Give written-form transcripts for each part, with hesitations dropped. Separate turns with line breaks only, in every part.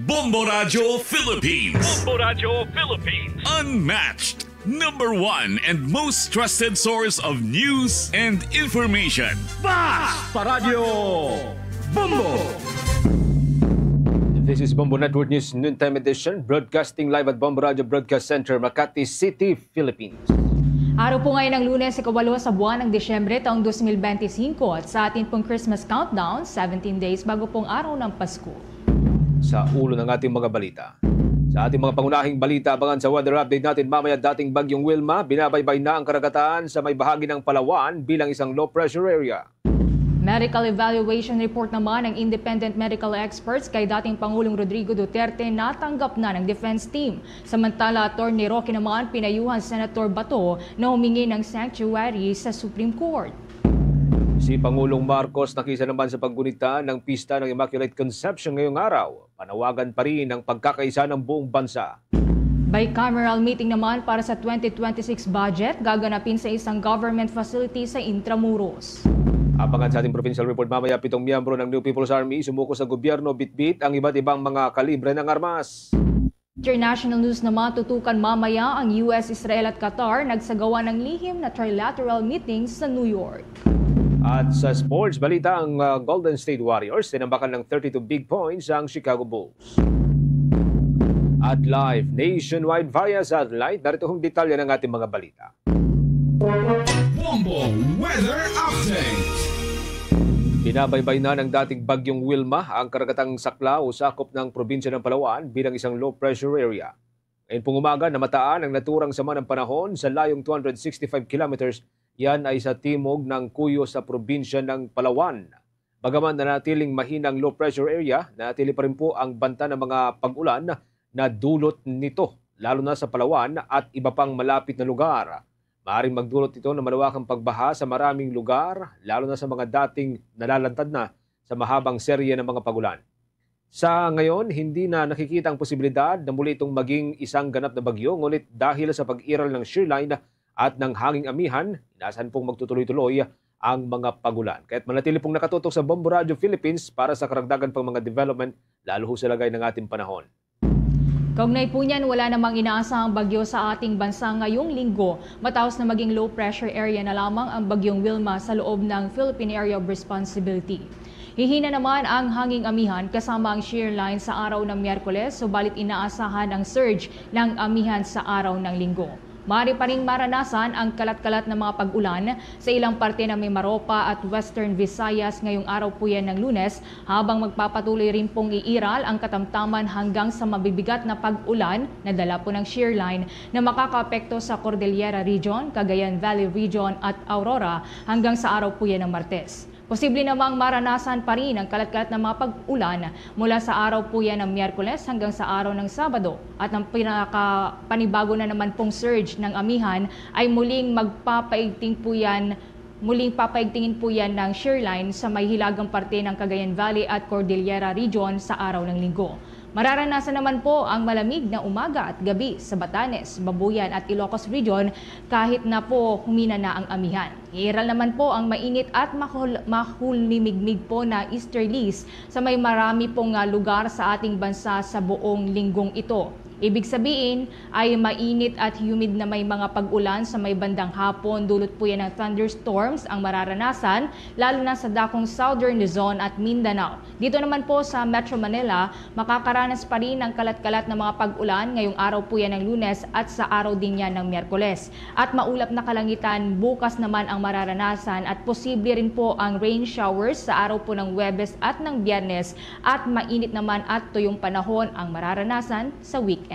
Bombo Radio Philippines.
Bombo Radio Philippines.
Unmatched. #1 and most trusted source of news and information.
Basta Radio Bombo!
This is Bombo Network News Noontime Edition, broadcasting live at Bombo Radio Broadcast Center, Makati City, Philippines.
Araw po ngayon ng Lunes, ika-8 sa buwan ng Disyembre taong 2025 at sa atin pong Christmas countdown, 17 days bago pong araw ng Pasko.
Sa ulo ng ating mga balita. Sa ating mga pangunahing balita, abangan sa weather update natin mamaya dating bagyong Wilma, binabaybay na ang karagatan sa may bahagi ng Palawan bilang isang low pressure area.
Medical evaluation report naman ng independent medical experts kay dating Pangulong Rodrigo Duterte natanggap na ng defense team. Samantala, Atty. Roque naman pinayuhan Senator Bato na humingi ng sanctuary sa Supreme Court.
Si Pangulong Marcos nakisa naman sa paggunita ng pista ng Immaculate Conception ngayong araw. Panawagan pa rin ang pagkakaisa ng buong bansa.
Bicameral meeting naman para sa 2026 budget gaganapin sa isang government facility sa Intramuros.
Abangan sa ating provincial report mamaya, 7 miyembro ng New People's Army sumuko sa gobyerno bitbit ang iba't ibang mga kalibre ng armas.
International news naman, tutukan mamaya ang US, Israel at Qatar nagsagawa ng lihim na trilateral meetings sa New York.
At sa sports balita, ang Golden State Warriors tinambakan ng 32 big points ang Chicago Bulls. At live nationwide via satellite, narito hong detalye ng ating mga balita.
Bombo Weather Update.
Binabaybay na ng dating bagyong Wilma ang karagatang sakla o sakop ng probinsya ng Palawan bilang isang low pressure area. Ngayon pong umaga, namataan ang naturang sama ng panahon sa layong 265 kilometers. Yan ay sa timog ng Cuyo sa probinsya ng Palawan. Bagaman nanatiling mahinang low pressure area, nanatili pa rin po ang banta ng mga pag-ulan na dulot nito, lalo na sa Palawan at iba pang malapit na lugar. Maaaring magdulot ito ng malawakang pagbaha sa maraming lugar, lalo na sa mga dating nalalantad na sa mahabang serye ng mga pag-ulan. Sa ngayon, hindi na nakikita ang posibilidad na muli itong maging isang ganap na bagyo, ngunit dahil sa pag-iral ng shear line at ng hanging amihan, inaasahan pong magtutuloy-tuloy ang mga pagulan. Kaya't manatili pong nakatutok sa Bombo Radio Philippines para sa karagdagan pang mga development, lalo ho sa lagay ng ating panahon.
Kaugnay po niyan, wala namang inaasahang bagyo sa ating bansa ngayong linggo matapos na maging low pressure area na lamang ang bagyong Wilma sa loob ng Philippine Area of Responsibility. Hihina naman ang hanging amihan kasama ang shear line sa araw ng Miyerkules, subalit inaasahan ang surge ng amihan sa araw ng linggo. Maaari pa ring maranasan ang kalat-kalat na mga pag-ulan sa ilang parte ng Mimaropa at Western Visayas ngayong araw po yan ng Lunes, habang magpapatuloy rin pong iiral ang katamtaman hanggang sa mabibigat na pag-ulan na dala po ng shear line na makakaapekto sa Cordillera Region, Cagayan Valley Region at Aurora hanggang sa araw po yan ng Martes. Posible namang maranasan pa rin ang kalat-kalat na mga pag-ulan mula sa araw po yan ng Miyerkules hanggang sa araw ng Sabado. At ang pinaka-panibago na naman pong surge ng amihan ay muling papaigtingin po yan ng shear line sa may hilagang parte ng Cagayan Valley at Cordillera Region sa araw ng Linggo. Mararanasan naman po ang malamig na umaga at gabi sa Batanes, Babuyan at Ilocos Region kahit na po humina na ang amihan. Iiral naman po ang mainit at mahulimigmig po na easterlies sa may marami pong lugar sa ating bansa sa buong linggong ito. Ibig sabihin ay mainit at humid na may mga pag-ulan sa may bandang hapon. Dulot po yan ng thunderstorms ang mararanasan, lalo na sa dakong Southern Luzon at Mindanao. Dito naman po sa Metro Manila, makakaranas pa rin ng kalat-kalat na mga pag-ulan ngayong araw po yan ng Lunes at sa araw din yan ng Miyerkules. At maulap na kalangitan bukas naman ang mararanasan at posible rin po ang rain showers sa araw po ng Huwebes at ng Biyernes at mainit naman at tuyong panahon ang mararanasan sa weekend.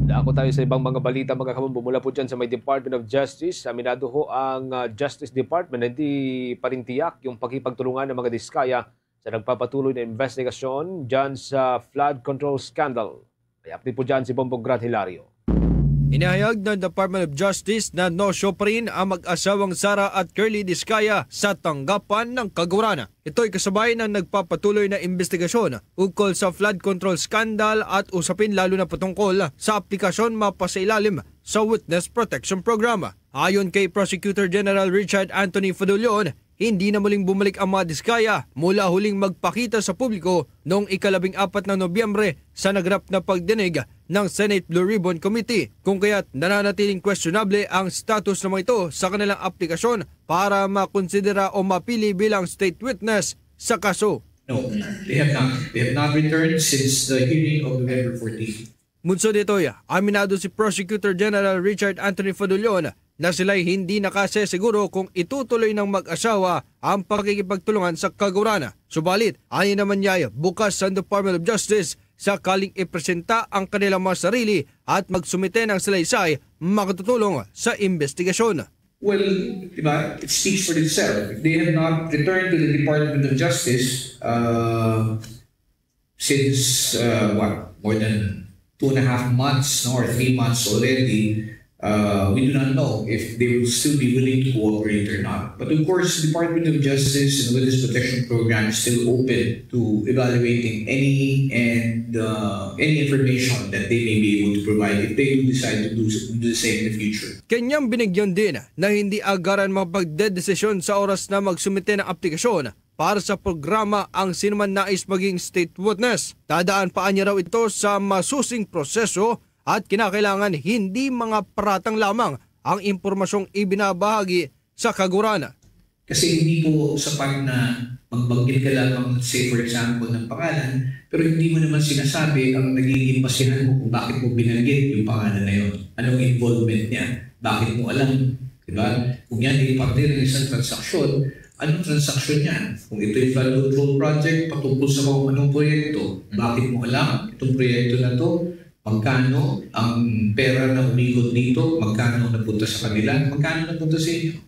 Dako tayo sa ibang mga balita mga kabombo mula po dyan sa may Department of Justice. Aminado ho ang Justice Department na hindi pa rin tiyak yung pakipagtulungan ng mga diskaya sa nagpapatuloy na investigasyon dyan sa flood control scandal. May update po dyan si Bombong Grad Hilario.
Inahayag ng Department of Justice na no-show pa rin ang mag-asawang Sara at Curly Diskaya sa tanggapan ng kagurana. Ito'y kasabay ng nagpapatuloy na investigasyon ukol sa flood control scandal at usapin lalo na patungkol sa aplikasyon mapasailalim sa Witness Protection Program. Ayon kay Prosecutor General Richard Anthony Fadulyon, hindi na muling bumalik ang mga Diskaya mula huling magpakita sa publiko noong 14 na Nobyembre sa naganap na pagdinig ng Senate Blue Ribbon Committee, kung kaya't nananatiling questionable ang status ng mga ito sa kanilang aplikasyon para makonsidera o mapili bilang state witness sa kaso.
No, they have not. They have not returned since the hearing of November 14.
Munsod dito'y aminado si Prosecutor General Richard Anthony Fadulion na sila'y hindi nakasesiguro kung itutuloy ng mag-asawa ang pakikipagtulungan sa kagurana. Subalit, ani naman niya bukas sa Department of Justice sakaling ipresenta ang kanilang mga sarili at magsumite ng salaysay makatutulong sa investigasyon.
Well, diba, it speaks for itself. They have not returned to the Department of Justice since, more than 2.5 months or 3 months already. We do not know if they will still be willing to cooperate or not. But of course, the Department of Justice and the Witness Protection Program is still open to evaluating any information that they may be able to provide if they do decide to do the same in the future.
Kanyang binigyan din na hindi agaran mapagdedesisyon sa oras na magsumite ng aplikasyon para sa programa ang sinuman nais maging state witness. Dadaan pa niya raw ito sa masusing proseso at kinakailangan hindi mga paratang lamang ang impormasyong ibinabahagi sa kagurana.
Kasi hindi po sapat na magbanggit ka lamang, say for example, ng pangalan, pero hindi mo naman sinasabi ang nagiging basihan mo kung bakit mo binanggit yung pangalan na yun. Anong involvement niya? Bakit mo alam? Diba? Kung yan ay parte ng isang transaksyon, anong transaksyon yan? Kung ito yung flood control project, patungkol sa kung anong proyekto, bakit mo alam itong proyekto na to? Magkano ang pera na umikot dito? Magkano napunta sa kanila? Magkano napunta sa inyo?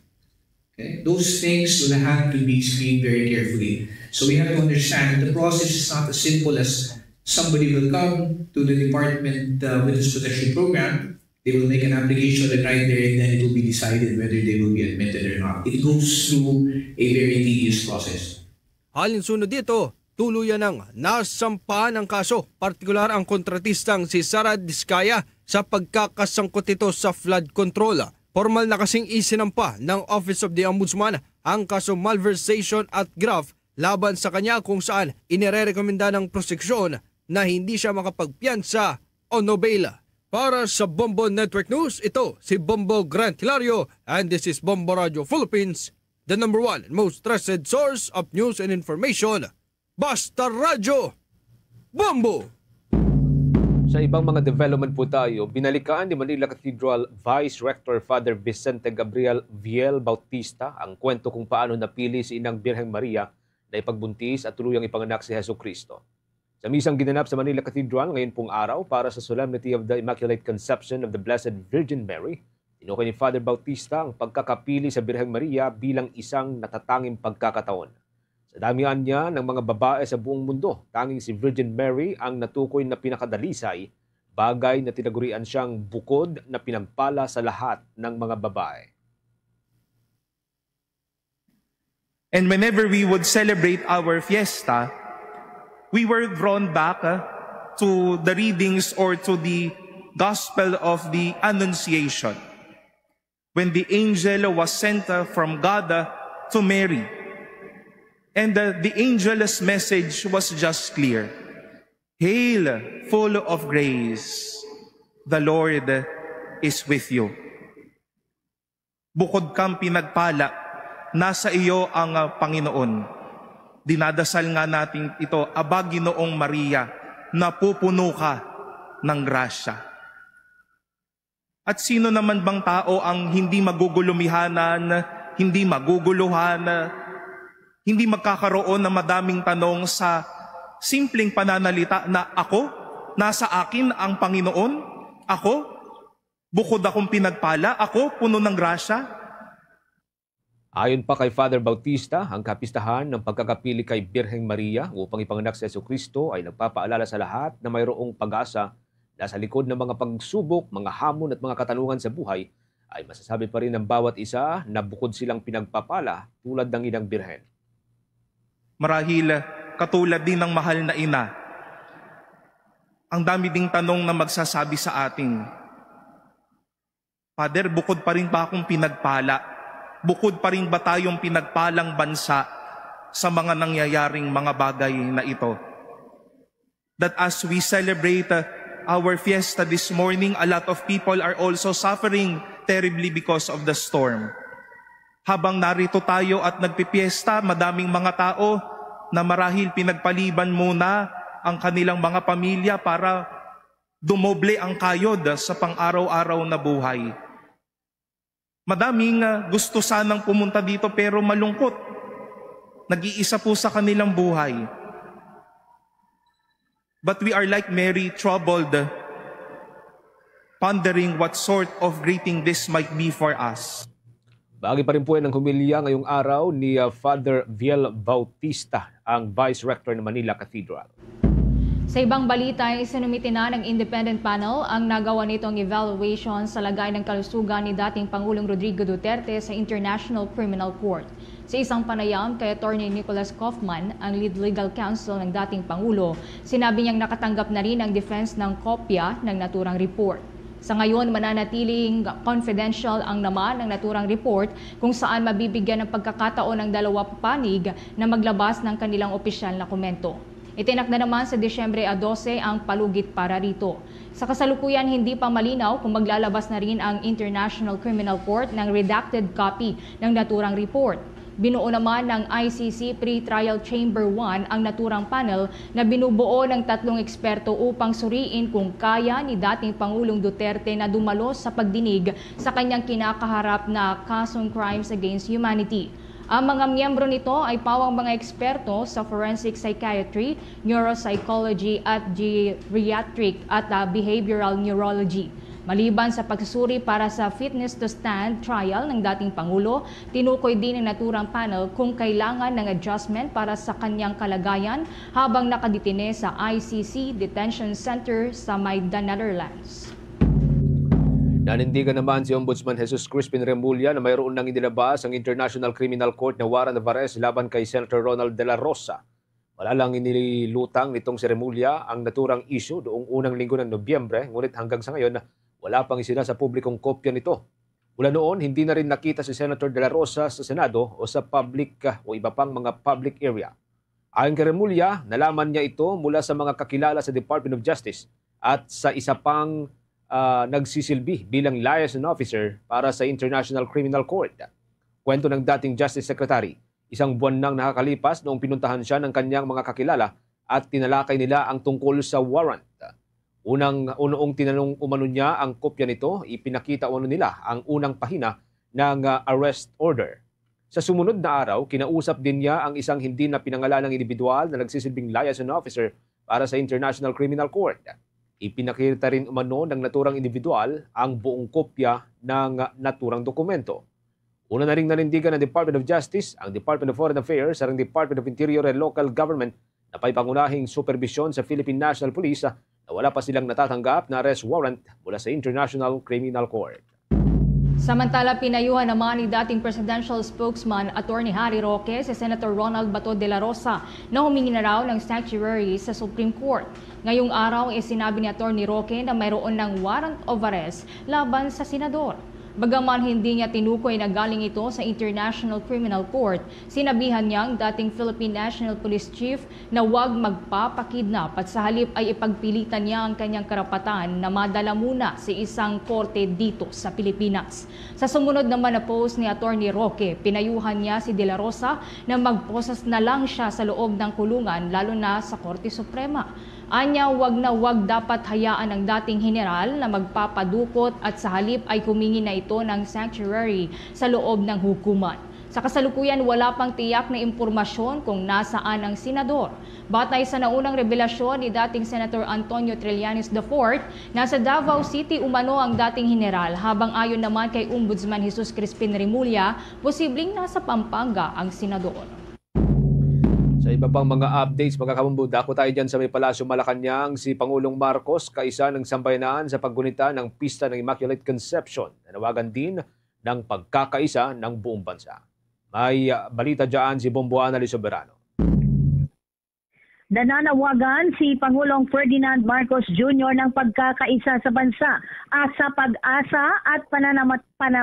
Okay? Those things will have to be screened very carefully. So we have to understand the process is not as simple as somebody will come to the Department Witness Protection Program, they will make an application and right there and then it will be decided whether they will be admitted or not. It goes through a very tedious process.
Alinsunod dito, tuluyan ng nasampahan ng kaso, partikular ang kontratistang si Sara Diskaya sa pagkakasangkot ito sa flood control. Formal na kasing isinampa ng Office of the Ombudsman ang kaso malversation at graft laban sa kanya kung saan inirerekomenda ng prosekusyon na hindi siya makapagpiyansa o no bail. Para sa Bombo Network News, ito si Bombo Grant Hilario and this is Bombo Radio Philippines, the #1 and most trusted source of news and information. Basta Radyo Bombo!
Sa ibang mga development po tayo, binalikaan ni Manila Cathedral Vice Rector Father Vicente Gabriel Viel Bautista ang kwento kung paano napili si Inang Birheng Maria na ipagbuntis at tuluyang ipanganak si Jesucristo. Sa misang ginanap sa Manila Cathedral ngayon pong araw para sa Solemnity of the Immaculate Conception of the Blessed Virgin Mary, tinukay ni Father Bautista ang pagkakapili sa Birheng Maria bilang isang natatanging pagkakataon. Sa damihan niya ng mga babae sa buong mundo, tanging si Virgin Mary ang natukoy na pinakadalisay, bagay na tinagurian siyang bukod na pinampala sa lahat ng mga babae.
And whenever we would celebrate our fiesta, we were drawn back to the readings or to the Gospel of the Annunciation, when the angel was sent from God to Mary. And the angel's message was just clear. Hail, full of grace, the Lord is with you. Bukod kang pinagpala, nasa iyo ang Panginoon. Dinadasal nga natin ito, Aba Ginoong Maria, napupuno ka ng grasya. At sino naman bang tao ang hindi magugulumihanan, hindi maguguluhan, hindi magkakaroon ng madaming tanong sa simpleng pananalita na ako, nasa akin ang Panginoon, ako, bukod akong pinagpala, ako, puno ng grasya.
Ayon pa kay Father Bautista, ang kapistahan ng pagkakapili kay Birheng Maria upang ipanganak si Jesucristo ay nagpapaalala sa lahat na mayroong pag-asa na sa likod ng mga pagsubok, mga hamon at mga katanungan sa buhay ay masasabi pa rin ng bawat isa na bukod silang pinagpapala tulad ng Inang Birhen.
Marahil katulad din ng mahal na ina, ang dami ding tanong na magsasabi sa atin, Father, bukod pa rin ba akong pinagpala? bukod pa rin ba tayong pinagpalang bansa sa mga nangyayaring mga bagay na ito? That as we celebrate our fiesta this morning, a lot of people are also suffering terribly because of the storm. Habang narito tayo at nagpipiesta, madaming mga tao na marahil pinagpaliban muna ang kanilang mga pamilya para dumoble ang kayod sa pang-araw-araw na buhay. Madaming gusto sanang pumunta dito pero malungkot. Nag-iisa po sa kanilang buhay. But we are like Mary, troubled, pondering what sort of greeting this might be for us.
Bahagi pa rin po yan ng humilya ngayong araw ni Father Viel Bautista, ang Vice Rector ng Manila Cathedral.
Sa ibang balita, isinumiti na ng independent panel ang nagawa nitong evaluation sa lagay ng kalusugan ni dating Pangulong Rodrigo Duterte sa International Criminal Court. Sa isang panayam kay Attorney Nicholas Kaufman, ang lead legal counsel ng dating Pangulo, sinabi niyang nakatanggap na rin ang defense ng kopya ng naturang report. Sa ngayon, mananatiling confidential ang naman ng naturang report kung saan mabibigyan ng pagkakataon ng dalawa panig na maglabas ng kanilang opisyal na komento. Itinakda naman sa Disyembre 12 ang palugit para rito. Sa kasalukuyan, hindi pa malinaw kung maglalabas na rin ang International Criminal Court ng redacted copy ng naturang report. Binuo naman ng ICC Pre-Trial Chamber 1 ang naturang panel na binubuo ng 3 eksperto upang suriin kung kaya ni dating Pangulong Duterte na dumalo sa pagdinig sa kanyang kinakaharap na kasong crimes against humanity. Ang mga miyembro nito ay pawang mga eksperto sa forensic psychiatry, neuropsychology at geriatric at behavioral neurology. Maliban sa pagsusuri para sa fitness to stand trial ng dating Pangulo, tinukoy din ng naturang panel kung kailangan ng adjustment para sa kanyang kalagayan habang nakadetine sa ICC Detention Center sa Maida, Netherlands.
Nanindigan naman si Ombudsman Jesus Crispin Remulla na mayroon nang inilabas ang International Criminal Court na warrant of arrest laban kay Senator Ronald De La Rosa. Wala lang inilutang nitong si Remulla ang naturang issue noong unang linggo ng Nobyembre, ngunit hanggang sa ngayon wala pang isina sa publikong kopya nito. Mula noon, hindi na rin nakita si Senator De La Rosa sa Senado o sa public o iba pang mga public area. Ayon kay Remulla, nalaman niya ito mula sa mga kakilala sa Department of Justice at sa isa pang nagsisilbi bilang liaison officer para sa International Criminal Court. Kwento ng dating Justice Secretary, isang buwan nang nakakalipas noong pinuntahan siya ng kanyang mga kakilala at tinalakay nila ang tungkol sa warrant. Unoong tinanong umano niya ang kopya nito, ipinakita umano nila ang unang pahina ng arrest order. Sa sumunod na araw, kinausap din niya ang isang hindi na pinangalanang individual na nagsisilbing liaison officer para sa International Criminal Court. Ipinakita rin umano ng naturang individual ang buong kopya ng naturang dokumento. Una na ring nanindigan ng Department of Justice, ang Department of Foreign Affairs at ang Department of Interior and Local Government na paipangunahing supervisyon sa Philippine National Police na wala pa silang natatanggap na arrest warrant mula sa International Criminal Court.
Samantala, pinayuhan naman ni dating presidential spokesman Attorney Harry Roque si Senator Ronald Bato de la Rosa na humingi na raw ng sanctuary sa Supreme Court. Ngayong araw, sinabi ni Attorney Roque na mayroon ng warrant of arrest laban sa senador. Bagaman hindi niya tinukoy na galing ito sa International Criminal Court, sinabihan niyang dating Philippine National Police Chief na huwag magpapakidnap at sa halip ay ipagpilitan niya ang kanyang karapatan na madala muna sa isang korte dito sa Pilipinas. Sa sumunod naman na post ni Attorney Roque, pinayuhan niya si De La Rosa na magposas na lang siya sa loob ng kulungan lalo na sa Korte Suprema. Anya, wag dapat hayaan ng dating general na magpapadukot at sa halip ay humingi na ito ng sanctuary sa loob ng hukuman. Sa kasalukuyan, wala pang tiyak na impormasyon kung nasaan ang senador. Batay sa naunang revelasyon ni dating Senator Antonio Trillanes IV, nasa Davao City umano ang dating general, habang ayon naman kay Ombudsman Jesus Crispin Remulla, posibleng nasa Pampanga ang senador.
Sa iba pang mga updates, magkakabumbu, dako tayo dyan sa may Palasyo Malacanang, si Pangulong Marcos, kaisa ng sambayanan sa paggunita ng Pista ng Immaculate Conception, nanawagan din ng pagkakaisa ng buong bansa. May balita dyan si Bomboana Lisoberano.
Nananawagan si Pangulong Ferdinand Marcos Jr. ng pagkakaisa sa bansa at sa pag-asa at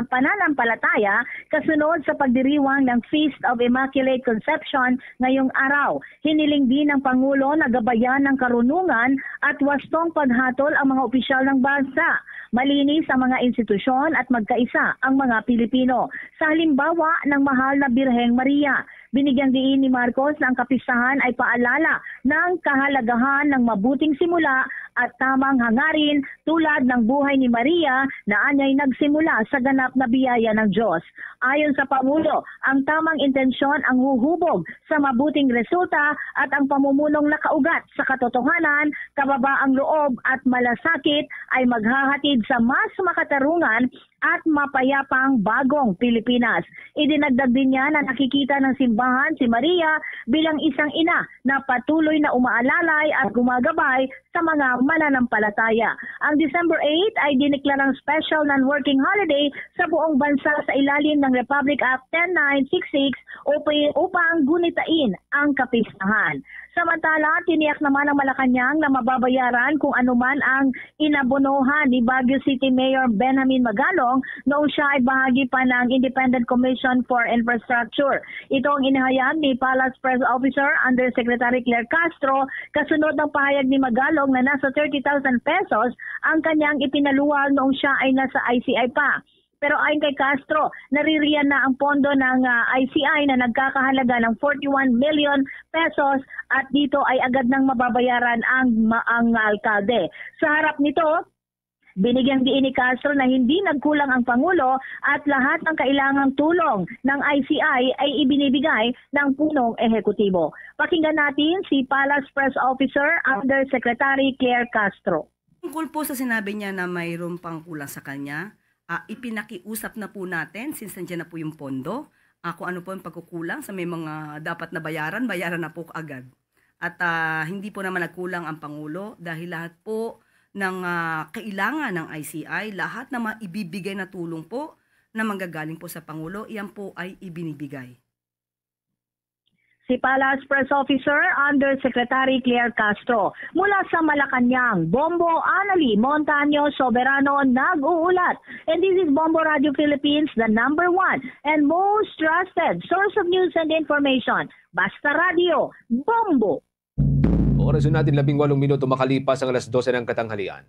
pananampalataya kasunod sa pagdiriwang ng Feast of Immaculate Conception ngayong araw. Hiniling din ng Pangulo na gabayan ng karunungan at wastong paghatol ang mga opisyal ng bansa. Malinis ang mga institusyon at magkaisa ang mga Pilipino. Sa halimbawa ng mahal na Birheng Maria, binigyang diin ni Marcos na ang kapistahan ay paalala ng kahalagahan ng mabuting simula at tamang hangarin tulad ng buhay ni Maria na anyay nagsimula sa ganap na biyaya ng Diyos. Ayon sa Pangulo, ang tamang intensyon ang huhubog sa mabuting resulta at ang pamumunong nakaugat sa katotohanan, kababaang loob at malasakit ay maghahatid sa mas makatarungan at mapayapang bagong Pilipinas. Idinagdag din niya na nakikita ng simbahan si Maria bilang isang ina na patuloy na umaalalay at gumagabay sa mga mananampalataya. Ang December 8 ay diniklarang special non-working holiday sa buong bansa sa ilalim ng Republic Act 10966 upang gunitain ang kapistahan. Samantala, tiniyak naman ng Malacanang na mababayaran kung anuman ang inabonohan ni Baguio City Mayor Benjamin Magalong noong siya ay bahagi pa ng Independent Commission for Infrastructure. Ito ang inihayag ni Palace Press Officer Undersecretary Claire Castro kasunod ng pahayag ni Magalong na nasa 30,000 pesos ang kanyang ipinaluwal noong siya ay nasa ICI pa. Pero ayon kay Castro, naririyan na ang pondo ng ICI na nagkakahalaga ng 41 million pesos at dito ay agad nang mababayaran ang alkalde. Sa harap nito, binigyang diin ni Castro na hindi nagkulang ang Pangulo at lahat ng kailangang tulong ng ICI ay ibinibigay ng punong ehekutibo. Pakinggan natin si Palace Press Officer Undersecretary Claire Castro.
Tungkol po sa sinabi niya na mayroon pang kulang sa kanya, ipinakiusap na po natin since nandiyan na po yung pondo. Kung ano po yung pagkukulang sa may mga dapat na bayaran na po agad. At hindi po naman nagkulang ang Pangulo dahil lahat po ng kailangan ng ICI, lahat na maibibigay na tulong po na manggagaling po sa Pangulo, iyan po ay ibinibigay.
Si Palace Press Officer Undersecretary Claire Castro. Mula sa Malacanang, Bombo Anali Montaño Soberano nag-uulat. And this is Bombo Radio Philippines, the #1 and most trusted source of news and information. Basta Radio, Bombo!
Oras natin 18 minuto makalipas ang alas 12 ng katanghalian.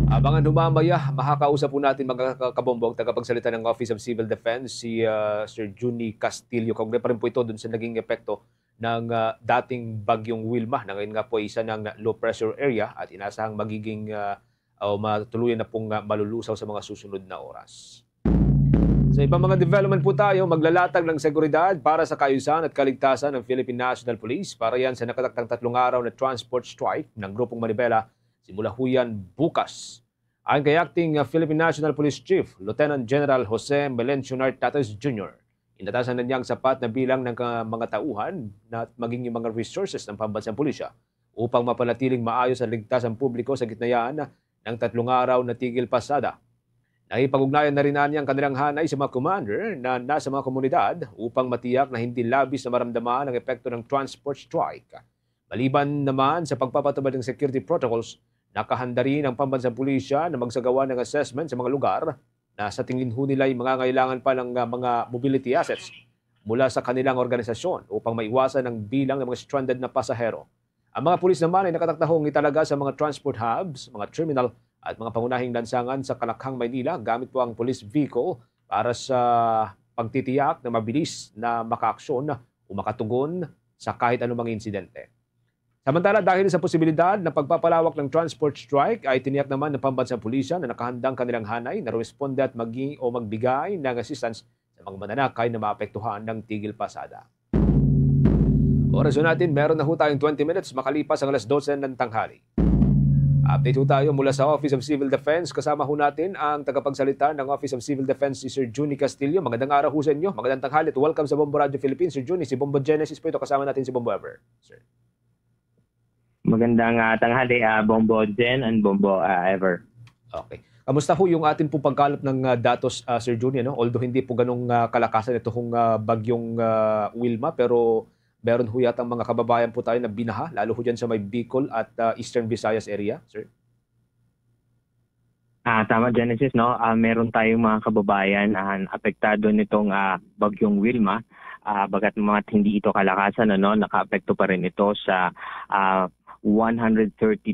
Abangan humamaya, makakausap po natin mga kabombo ang tagapagsalita ng Office of Civil Defense, si Sir Juni Castillo. Kaugnay pa rin po ito dun sa naging epekto ng dating bagyong Wilma na ngayon nga po isa ng low pressure area at inasahang magiging matuluyan na pong malulusaw sa mga susunod na oras. Sa ibang mga development po tayo, maglalatag ng seguridad para sa kaayusan at kaligtasan ng Philippine National Police para yan sa nakatakdang 3 araw na transport strike ng Grupong Manibela simula huyan bukas. Ayon kay Acting Philippine National Police Chief, Lieutenant General Jose Melencio Nartates Jr., inatasan na niyang sapat na bilang ng mga tauhan na maging yung mga resources ng pambansang pulisya upang mapanatiling maayos at ligtas ang publiko sa gitnaan ng 3 araw na tigil pasada. Nakipag-ugnayan na rin niyang kanilang hanay sa mga commander na nasa mga komunidad upang matiyak na hindi labis na maramdaman ang epekto ng transport strike. Maliban naman sa pagpapatupad ng security protocols, nakahanda rin ang pambansang pulisya na magsagawa ng assessment sa mga lugar na sa tingin ho nila ay mangangailangan pa ng mga mobility assets mula sa kanilang organisasyon upang maiwasan ang bilang ng mga stranded na pasahero. Ang mga pulis naman ay nakataktahong italaga sa mga transport hubs, mga terminal at mga pangunahing lansangan sa Kalakhang, Maynila gamit po ang police vehicle para sa pagtitiyak na mabilis na makaaksyon o makatugon sa kahit anumang insidente. Samantala, dahil sa posibilidad na pagpapalawak ng transport strike ay tiniyak naman ng pambansang pulisya na nakahandang kanilang hanay na responde at magbigay ng assistance sa mga mananakay na maapektuhan ng tigil pasada. Oras natin, meron na ho tayong 20 minutes makalipas ang alas 12 ng tanghali. Update ho tayo mula sa Office of Civil Defense. Kasama ho natin ang tagapagsalita ng Office of Civil Defense, si Sir Juni Castillo. Magandang araw ho sa inyo. Magandang tanghali at welcome sa Bombo Radio Philippines. Sir Juni, si Bombo Genesis po ito. Kasama natin si Bombo Ever. Sir.
Magandang tanghali, Bombo Gen and Bombo Ever.
Okay. Kamusta ho yung atin pong pagkalap ng datos, Sir Juni? No? Although hindi po ganong kalakasan itong bagyong Wilma, pero meron ho yata ang mga kababayan po tayo na binaha, lalo ho dyan sa may Bicol at Eastern Visayas area, sir?
Tama, Genesis, no? Meron tayong mga kababayan apektado nitong bagyong Wilma. Bagat mga hindi ito kalakasan, nakaapekto pa rin ito sa 132,000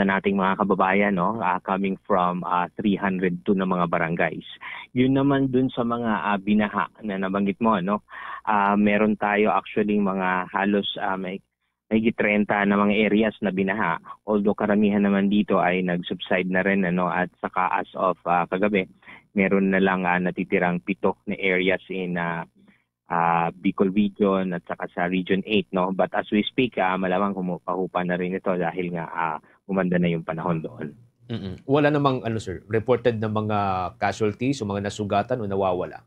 nating mga kababayan, coming from 302 na mga barangays. Yun naman dun sa mga binaha na nabanggit mo, meron tayo actually mga halos may higit 30 na mga areas na binaha. Although karamihan naman dito ay nag-subside na rin, at saka as of kagabi, meron na lang natitirang 7 na areas in Bicol region at saka sa region 8, But as we speak, malamang humupa na rin ito dahil nga umanda na yung panahon doon.
Wala namang sir, reported na mga casualties o mga nasugatan o nawawala?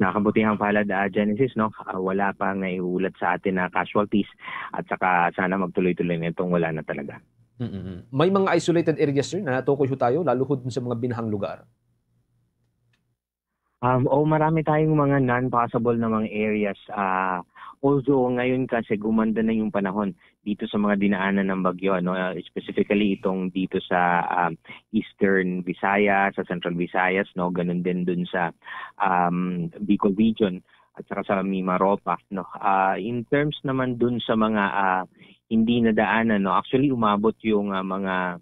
Nakabutihang palad, Genesis, wala pang naiulat sa atin na casualties at saka sana magtuloy-tuloy na itong wala na talaga.
May mga isolated areas, sir, na natukoy ho tayo, lalo ho sa mga binahang lugar?
Marami tayong mga non-possible na mga areas. Although ngayon kasi gumanda na yung panahon dito sa mga dinaanan ng bagyo, specifically itong dito sa Eastern Visayas, sa Central Visayas, ganun din dun sa Bicol region at saka sa Mimaropa. In terms naman dun sa mga hindi nadaanan, actually umabot yung mga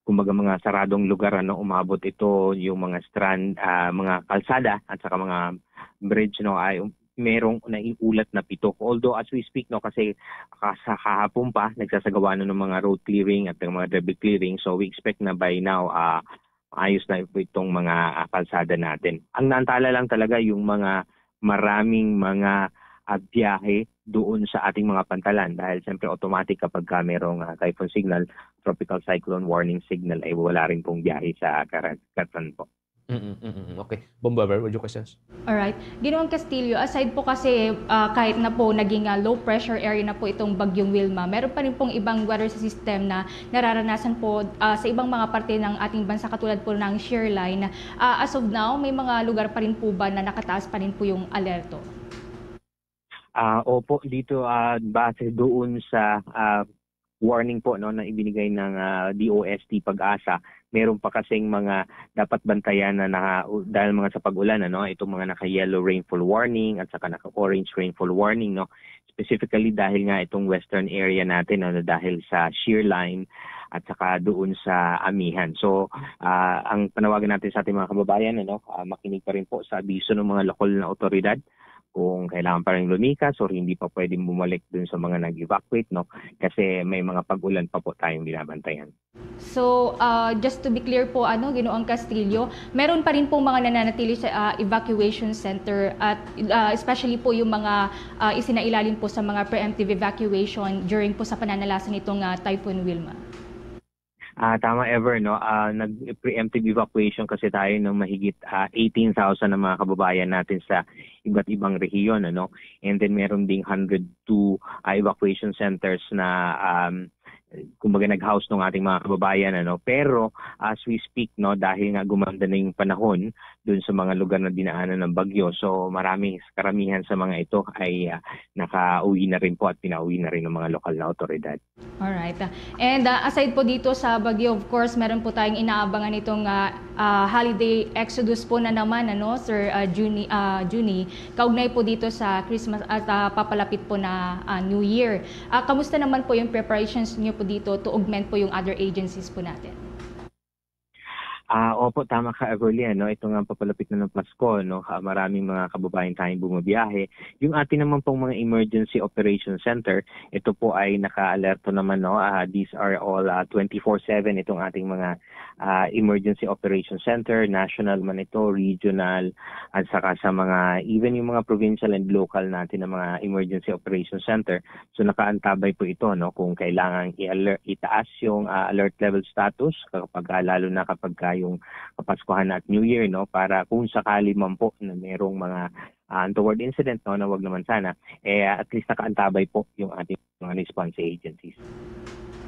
kumbaga mga saradong lugar, umabot ito yung mga strand, mga kalsada at saka mga bridge, ay merong naiulat na 7. Although as we speak, kasi sa kahapon pa nagsasagawa ng mga road clearing at ng mga debris clearing, so we expect na by now ayos na itong mga kalsada natin. Ang naantala lang talaga yung mga maraming mga biyahe doon sa ating mga pantalan dahil siyempre automatic kapag merong typhoon signal, tropical cyclone warning signal, ay wala rin pong biyahe sa karagatan po.
Okay. Bombover, would you questions?
Alright. Ginoong Castillo, aside po kasi kahit na po naging low pressure area na po itong bagyong Wilma, meron pa rin pong ibang weather system na nararanasan po sa ibang mga parte ng ating bansa katulad po ng shear line. As of now, may mga lugar pa rin po ba na nakataas pa rin po yung alerto?
Opo, dito base doon sa warning po na ibinigay ng DOST Pag-asa, meron pa kasing mga dapat bantayan na dahil mga sa pag-ulan, itong mga naka-yellow rainfall warning at saka naka-orange rainfall warning, specifically dahil nga itong western area natin, dahil sa shear line at saka doon sa amihan. So, ang panawagan natin sa ating mga kababayan, makinig pa rin po sa abiso ng mga lokal na otoridad kung kailangan pa rin lumikas or hindi pa pwedeng bumalik dun sa mga nag-evacuate, kasi may mga pag-ulan pa po tayong binabantayan.
So, just to be clear po, Ginoong Castillo, meron pa rin po mga nananatili sa evacuation center at especially po yung mga isinailalim po sa mga preemptive evacuation during po sa pananalasan nitong Typhoon Wilma.
Tama, Ever, nag-preemptive evacuation kasi tayo ng mahigit 18,000 na mga kababayan natin sa iba't ibang rehiyon, and then meron ding 102 evacuation centers na kumbaga nag-house ng ating mga kababayan, pero as we speak, dahil nga gumanda na yung panahon dun sa mga lugar na dinaanan ng bagyo, so karamihan sa mga ito ay nakauwi na rin po at pinauwi na rin ng mga lokal na otoridad. Alright.
And aside po dito sa bagyo, of course, meron po tayong inaabangan itong holiday exodus po na naman, Sir Juni, kaugnay po dito sa Christmas at papalapit po na New Year. Kamusta naman po yung preparations niyo po dito to augment po yung other agencies po natin?
Opo, tama ka, Everly. Ito nga papalapit na ng Pasko. Maraming mga kababayan tayong bumabiyahe. Yung atin naman pong mga Emergency Operation Center, ito po ay naka-alerto naman. These are all 24/7 itong ating mga Emergency Operation Center, national man ito, regional, at saka sa mga, even yung mga provincial and local natin na mga Emergency Operation Center. So nakaantabay po ito kung kailangan itaas yung alert level status, lalo na kapag yung Kapaskuhan at New Year, para kung sakali man po na merong mga untoward incident, na wag naman sana, at least nakaantabay po yung ating mga response agencies.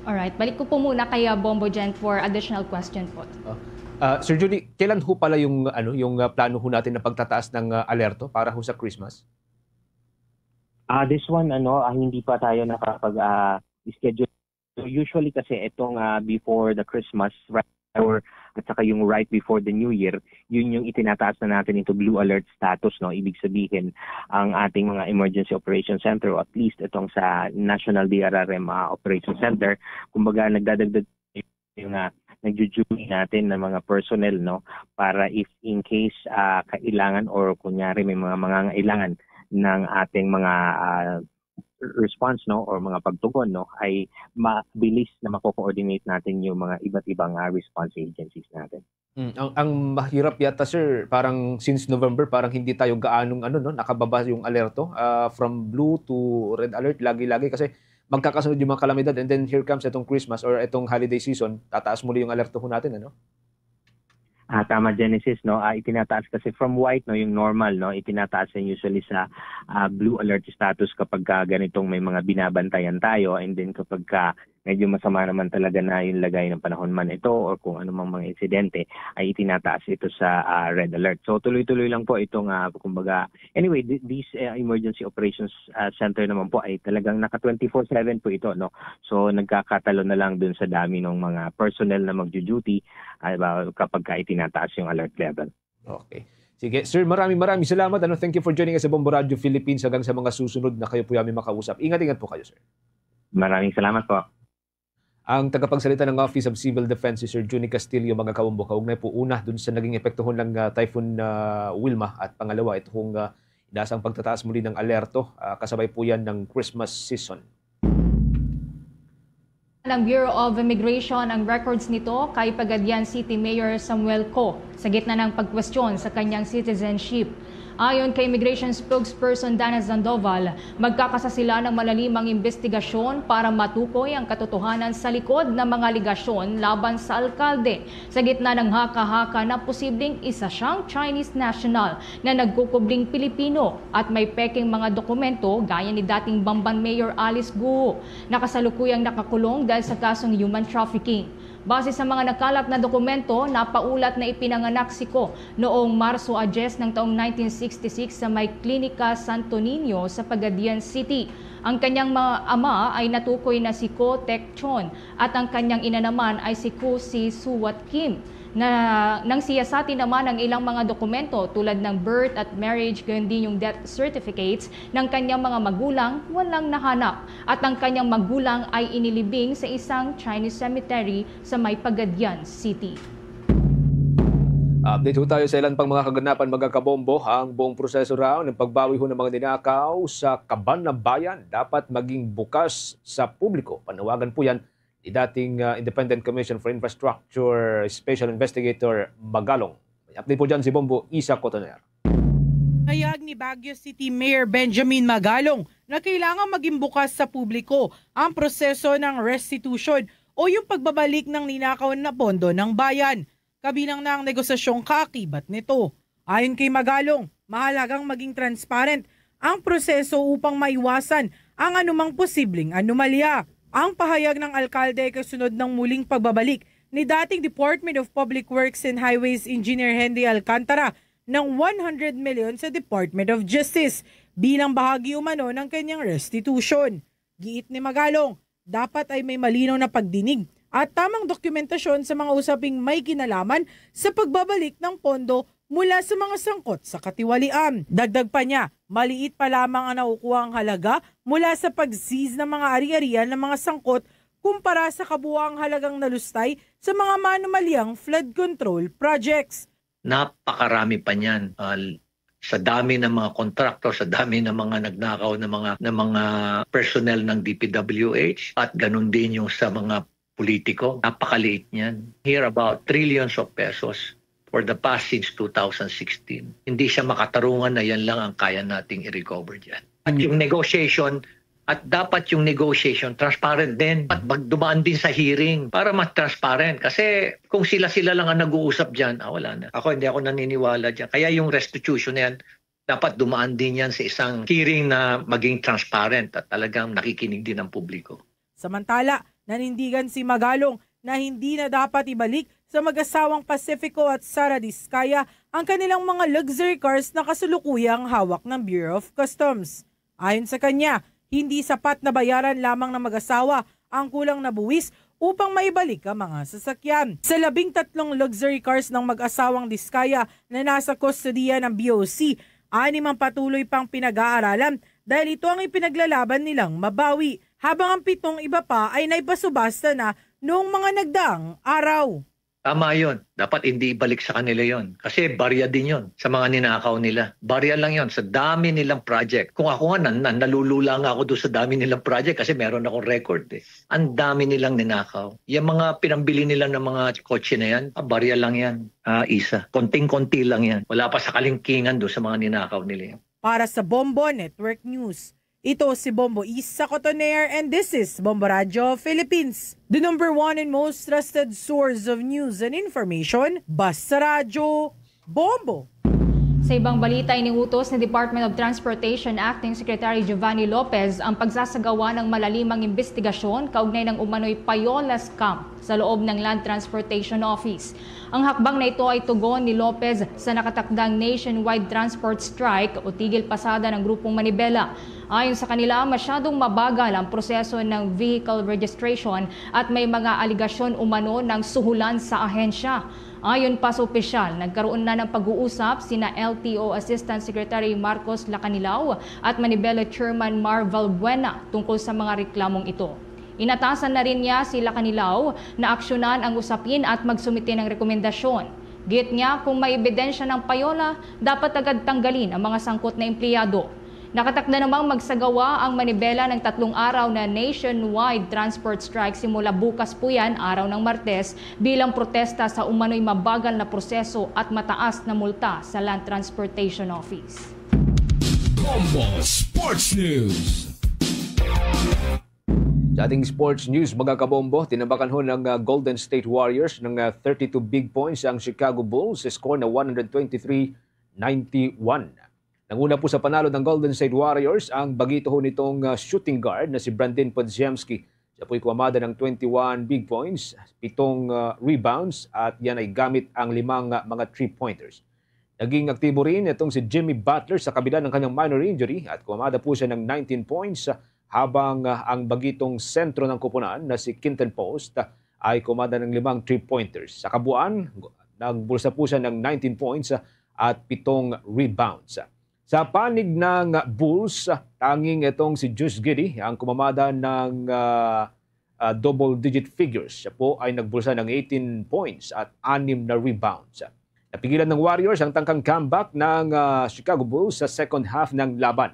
Alright, balik ko po muna kay Bombo Jen for additional question po.
Sir Judy, kailan ho pala yung plano ho natin na pagtataas ng alerto para ho sa Christmas?
This one, hindi pa tayo nakapag-schedule. So usually kasi itong before the Christmas, at saka yung right before the New Year, yun yung itinataas na natin into blue alert status, no? Ibig sabihin, ang ating mga Emergency Operations Center, o at least itong sa National DRRM Operations Center, kumbaga nagdadagdag yung nagjujury natin ng mga personnel, no? Para if in case kailangan or kunyari may mga kailangan ng ating mga response, no, or mga pagtugon, no, ay mabilis na mako-coordinate natin yung mga iba't ibang response agencies natin.
Ang mahirap yata, sir, parang since November parang hindi tayo gaanong nakababa yung alerto from blue to red alert lagi-lagi kasi magkakasunod yung mga kalamidad, and then here comes itong Christmas or itong holiday season, tataas muli yung alerto ho natin, ano?
Tama, Genesis, no? Itinataas kasi from white, no, yung normal, no, itinataas yan usually sa blue alert status kapag ganitong may mga binabantayan tayo, and then kapag medyo masama naman talaga na yung lagay ng panahon man ito or kung anumang mga insidente, ay itinataas ito sa red alert. So tuloy-tuloy lang po itong kumbaga, anyway, this Emergency Operations Center naman po ay talagang naka 24/7 po ito, no. So nagkakatalo na lang dun sa dami ng mga personnel na magjo-duty kapag itinataas yung alert level.
Okay. Sige, sir, maraming salamat. Thank you for joining us sa Bombo Radio Philippines. Hanggang sa mga susunod na kayo po yamin makausap. Ingat po kayo, sir.
Maraming salamat po.
Ang tagapagsalita ng Office of Civil Defense, si Sir Juni Castillo, mga kabombo, kaugnay po una dun sa naging epektohon ng Typhoon Wilma, at pangalawa itong inasang pagtataas muli ng alerto, kasabay po yan ng Christmas season.
Ng Bureau of Immigration ang records nito kay Pagadian City Mayor Samuel Co sa gitna ng pagkwestiyon sa kanyang citizenship. Ayon kay Immigration Spokesperson Dana Sandoval, magkakasa sila ng malalimang investigasyon para matukoy ang katotohanan sa likod ng mga aligasyon laban sa alkalde sa gitna ng haka-haka na posibleng isa siyang Chinese national na nagkukubling Pilipino at may peking mga dokumento gaya ni dating Bamban Mayor Alice Guo na kasalukuyang nakakulong dahil sa kasong human trafficking. Base sa mga nakalap na dokumento, napaulat na ipinanganak si Co noong Marso 10 ng taong 1966 sa may Klinika Santo Niño sa Pagadian City. Ang kanyang mga ama ay natukoy na si Ko Tek Chon at ang kanyang ina naman ay si Ko Si Suwat Kim. Nang siyasati naman ang ilang mga dokumento tulad ng birth at marriage, gayon din yung death certificates ng kanyang mga magulang, walang nahanap. At ang kanyang magulang ay inilibing sa isang Chinese cemetery sa may Pagadian City.
Update ho tayo sa ilan pang mga kaganapan, mga kabombo. Ang buong proseso raw ng pagbawi ho ng mga ninakaw sa kaban ng bayan dapat maging bukas sa publiko. Panawagan po yan ni dating Independent Commission for Infrastructure Special Investigator Magalong. May update po dyan si Bombo Isa Cotoner.
Hayag ni Baguio City Mayor Benjamin Magalong na kailangan maging bukas sa publiko ang proseso ng restitution o yung pagbabalik ng ninakaw na pondo ng bayan. Kabilang na ang negosasyong kaakibat nito. Ayon kay Magalong, mahalagang maging transparent ang proseso upang maiwasan ang anumang posibleng anomalya. Ang pahayag ng alkalde kasunod ng muling pagbabalik ni dating Department of Public Works and Highways Engineer Henry Alcantara ng 100 million sa Department of Justice bilang bahagi umano ng kanyang restitution. Giit ni Magalong, dapat ay may malinaw na pagdinig at tamang dokumentasyon sa mga usaping may kinalaman sa pagbabalik ng pondo mula sa mga sangkot sa katiwalian. Dagdag pa niya, maliit pa lamang ang nakukuhang halaga mula sa pag-seize ng mga ari-arian ng mga sangkot kumpara sa kabuuang halagang nalustay sa mga manumalyang flood control projects.
Napakarami pa niyan. Sa dami ng mga contractor, sa dami ng mga nagnakaw ng mga personnel ng DPWH at ganun din yung sa mga politiko. Napakaliit niyan. Here about trillions of pesos for the past since 2016. Hindi siya makatarungan na yan lang ang kaya nating i-recover dyan. At yung negotiation, at dapat yung negotiation transparent din. At magdumaan din sa hearing para mas transparent. Kasi kung sila lang ang nag-uusap dyan, wala na. Hindi ako naniniwala dyan. Kaya yung restitution na yan, dapat dumaan din yan sa isang hearing na maging transparent at talagang nakikinig din ang publiko.
Samantala, nanindigan si Magalong na hindi na dapat ibalik sa mag-asawang Pacifico at Sara Diskaya ang kanilang mga luxury cars na kasulukuyang hawak ng Bureau of Customs. Ayon sa kanya, hindi sapat na bayaran lamang ng mag-asawa ang kulang na buwis upang maibalik ang mga sasakyan. Sa 13 luxury cars ng mag-asawang Diskaya na nasa kustodiya ng BOC, 6 ang patuloy pang pinag-aaralan dahil ito ang ipinaglalaban nilang mabawi, habang ang 7 iba pa ay naipasubasta na noong mga nagdaang araw.
Tama yun. Dapat hindi ibalik sa kanila yon. Kasi barya din yon sa mga ninakaw nila. Barya lang yon sa dami nilang project. Kung ako nga, nalulula nga ako doon sa dami nilang project kasi meron akong record. Ang dami nilang ninakaw. Yung mga pinambili nila ng mga kotse na yan, barya lang yan. Isa. Konting-konti lang yan. Wala pa sa kalingkingan doon sa mga ninakaw nila yan.
Para sa Bombo Network News, ito si Bombo Isa Cotoner and this is Bombo Radio Philippines. The number 1 and most trusted source of news and information, Basta Radio, Bombo.
Sa ibang balita, iniutos ni Department of Transportation Acting Secretary Giovanni Lopez ang pagsasagawa ng malalimang investigasyon kaugnay ng umano'y payola scam sa loob ng Land Transportation Office. Ang hakbang na ito ay tugon ni Lopez sa nakatakdang nationwide transport strike o tigil pasada ng grupong Manibela. Ayon sa kanila, masyadong mabagal ang proseso ng vehicle registration at may mga aligasyon umano ng suhulan sa ahensya. Ayon pa sa opisyal, nagkaroon na ng pag-uusap sina LTO Assistant Secretary Marcos Lacanilao at Manibela Chairman Mar Valbuena tungkol sa mga reklamong ito. Inatasan na rin niya si Lacanilao na aksyonan ang usapin at magsumite ng rekomendasyon. Git niya kung may ebidensya ng payola, dapat agad tanggalin ang mga sangkot na empleyado. Nakatakda namang magsagawa ang Manibela ng 3 araw na nationwide transport strike simula bukas po yan, araw ng Martes, bilang protesta sa umano'y mabagal na proseso at mataas na multa sa Land Transportation Office.
Bombo Sports News.
Sa ating sports news, mga kabombo, tinabakan ho ng Golden State Warriors ng 32 big points ang Chicago Bulls sa score na 123-91. Nanguna po sa panalo ng Golden State Warriors ang bagito ho nitong shooting guard na si Brandon Podziemski. Siya po'y kumamada ng 21 big points, 7 rebounds at yan ay gamit ang 5 mga 3-pointers. Naging aktibo rin itong si Jimmy Butler sa kabila ng kanyang minor injury at kumamada po siya ng 19 points habang ang bagitong sentro ng kupunan na si Quinton Post ay kumamada ng 5 3-pointers. Sa kabuuan, nagbulsa po siya ng 19 points at 7 rebounds. Sa panig ng Bulls, tanging itong si Josh Giddey ang kumamada ng double-digit figures. Siya po ay nagbulsa ng 18 points at 6 na rebounds. Napigilan ng Warriors ang tangkang comeback ng Chicago Bulls sa second half ng laban.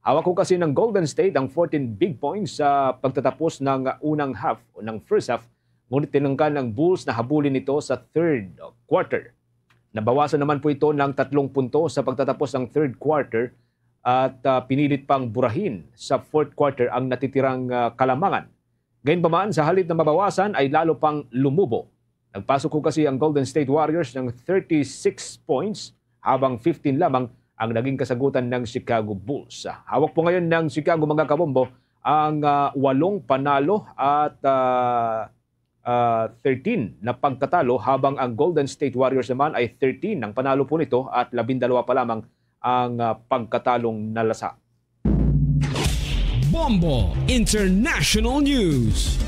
Hawak ko kasi ng Golden State ang 14 big points sa pagtatapos ng unang half o ng first half, ngunit tinangkan ng Bulls na habulin ito sa third quarter. Nabawasan naman po ito ng 3 puntos sa pagtatapos ng third quarter at pinilit pang burahin sa fourth quarter ang natitirang kalamangan. Gayunpaman, sa halip na mabawasan ay lalo pang lumubo. Nagpasok ko kasi ang Golden State Warriors ng 36 points habang 15 lamang ang naging kasagutan ng Chicago Bulls. Hawak po ngayon ng Chicago mga kabombo ang 8 panalo at 13 na pagtatalo habang ang Golden State Warriors naman ay 13 ang panalo po nito at 12 pa lamang ang pagkatalong nalasa.
Bombo International News.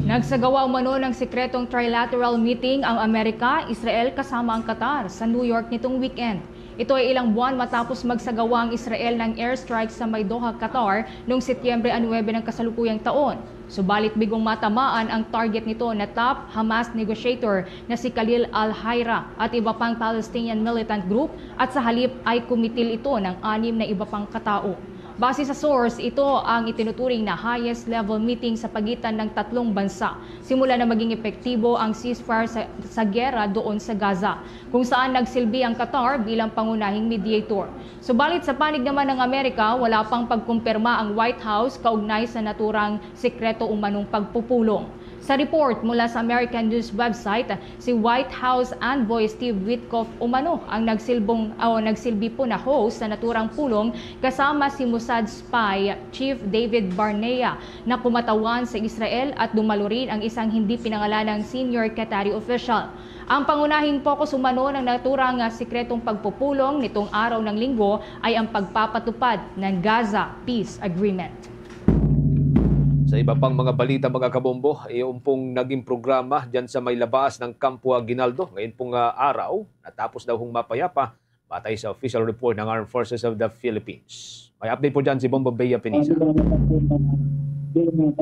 Nagsagawa umano ng sikretong trilateral meeting ang Amerika, Israel kasama ang Qatar sa New York nitong weekend. Ito ay ilang buwan matapos magsagawa ang Israel ng airstrike sa may Doha, Qatar noong Setyembre 9 ng kasalukuyang taon. Subalit bigong matamaan ang target nito na top Hamas negotiator na si Khalil al-Hayra at iba pang Palestinian militant group at sa halip ay kumitil ito ng 6 na iba pang katao. Base sa source, ito ang itinuturing na highest level meeting sa pagitan ng 3 bansa simula na maging epektibo ang ceasefire sa gera doon sa Gaza, kung saan nagsilbi ang Qatar bilang pangunahing mediator. Subalit sa panig naman ng Amerika, wala pang pagkumpirma ang White House kaugnay sa naturang sikreto umanong pagpupulong. Sa report mula sa American News website, si White House Envoy Steve Witkoff umano ang nagsilbi po na host sa naturang pulong kasama si Mossad spy Chief David Barnea na kumatawan sa Israel at dumalo rin ang isang hindi pinangalanang senior Qatari official. Ang pangunahing focus umano ng naturang sikretong pagpupulong nitong araw ng Linggo ay ang pagpapatupad ng Gaza Peace Agreement.
Sa iba pang mga balita mga kabombo, yung pong naging programa dyan sa may labas ng Campo Aguinaldo ngayon pong araw, natapos daw hong mapayapa batay sa official report ng Armed Forces of the Philippines. May update po dyan si Bombo Bea Pinisa.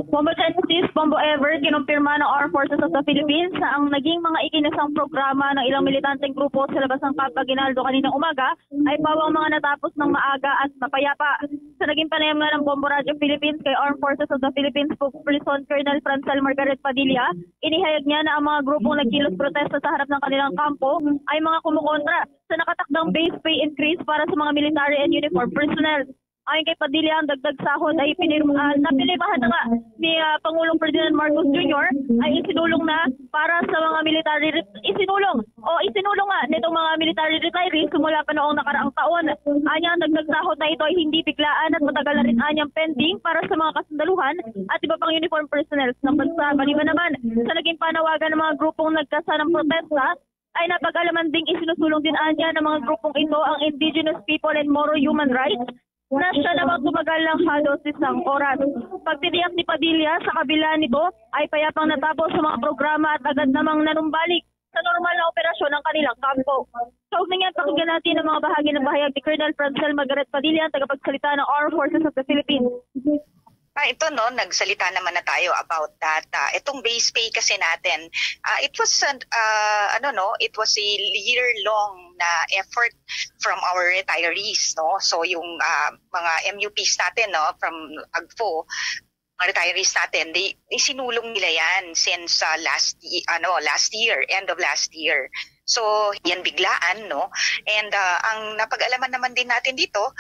Bombo Genesis, Bombo Ever, kinumpirma ng Armed Forces of the Philippines na ang naging mga ikinasang programa ng ilang militanteng grupo sa labas ng Campo Aguinaldo kaninang umaga ay pawang mga natapos ng maaga at mapayapa. Sa naging panayam nga ng Bombo Radio Philippines kay Armed Forces of the Philippines spokesperson Colonel Francel Margaret Padilla, inihayag niya na ang mga grupong nagkilos protesta sa harap ng kanilang kampo ay mga kumukontra sa nakatakdang base pay increase para sa mga military and uniform personnel. Ayon kay Padilla, ang dagdag sahod ay napilimahan na nga ni Pangulong Ferdinand Marcos Jr. ay isinulong na para sa mga military isinulong nga nitong mga military retirees simula pa noong nakaraang taon. Anya, ang dagdag sahod na ito ay hindi biglaan at matagal na rin anyang pending para sa mga kasundaluhan at iba pang uniform personnel ng bansa. Maliban naman sa naging panawagan ng mga grupong nagkasa ng protesta, ay napag-alaman ding isinusulong din anya ng mga grupong ito ang Indigenous People and Moro Human Rights na siya namang tumagal ng halos 1 oras. Pagtitiyak ni Padilla sa kabila nito ay payapang natapos sa mga programa at agad namang nanumbalik sa normal na operasyon ng kanilang kampo. Kaugnay nga, pakinggan natin ang mga bahagi ng bahayag ni Colonel Francel Margaret Padilla, tagapagsalita ng Armed Forces of the Philippines.
Ito nagsalita naman na tayo about that. Itong base pay kasi natin, it was it was a year-long na effort from our retirees, no. So yung mga MUPs natin, no, from AGFO, mga retirees natin, isinulong nila yan since last year, end of last year. So yan biglaan, no. And ang napag-alaman naman din natin dito,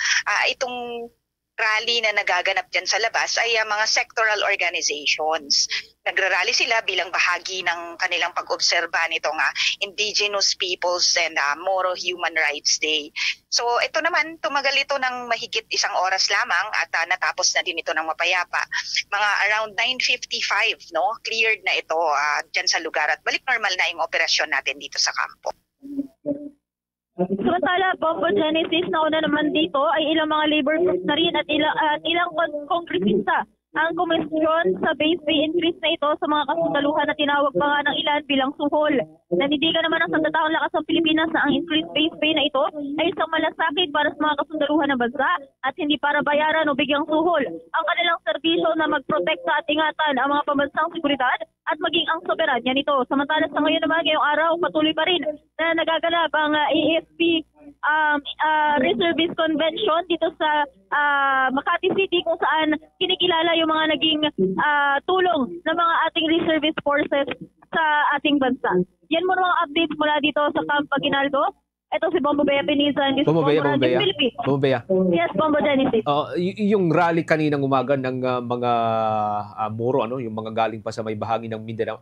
itong rally na nagaganap dyan sa labas ay mga sectoral organizations. Nagrarally sila bilang bahagi ng kanilang pag-obserba nitong Indigenous Peoples and Moro Human Rights Day. So ito naman, tumagal ito ng mahigit 1 oras lamang at natapos na din ito ng mapayapa. Mga around 9:55, no, cleared na ito dyan sa lugar at balik normal na yung operasyon natin dito sa kampo.
Samantala, Bombo Genesis, nauna naman dito ay ilang mga labor groups na rin at ilang kongresista ang komisyon sa base pay increase na ito sa mga kasundaluhan na tinawag pa nga ng ilan bilang suhol. Nanindigan naman ang Sanggataong Lakas ng Pilipinas na ang increased base pay na ito ay isang malasakit para sa mga kasundaluhan ng bansa at hindi para bayaran o bigyang suhol ang kanilang serbisyo na magprotekta at ingatan ang mga pambansang seguridad at maging ang soberanya nito. Samantala sa ngayon naman, ngayong araw, patuloy pa rin na nagaganap ang AFP Reservist Convention dito sa Makati City kung saan kinikilala yung mga naging tulong ng mga ating reservist forces sa ating bansa. Yan mo mga updates mula dito sa Campo Aguinaldo. Ito si Bombo Bea Pinisa.
Bombo Bea.
Yes, Bombo Genesis.
Yung rally kaninang umaga ng mga Moro, yung mga galing pa sa may bahagi ng Mindanao,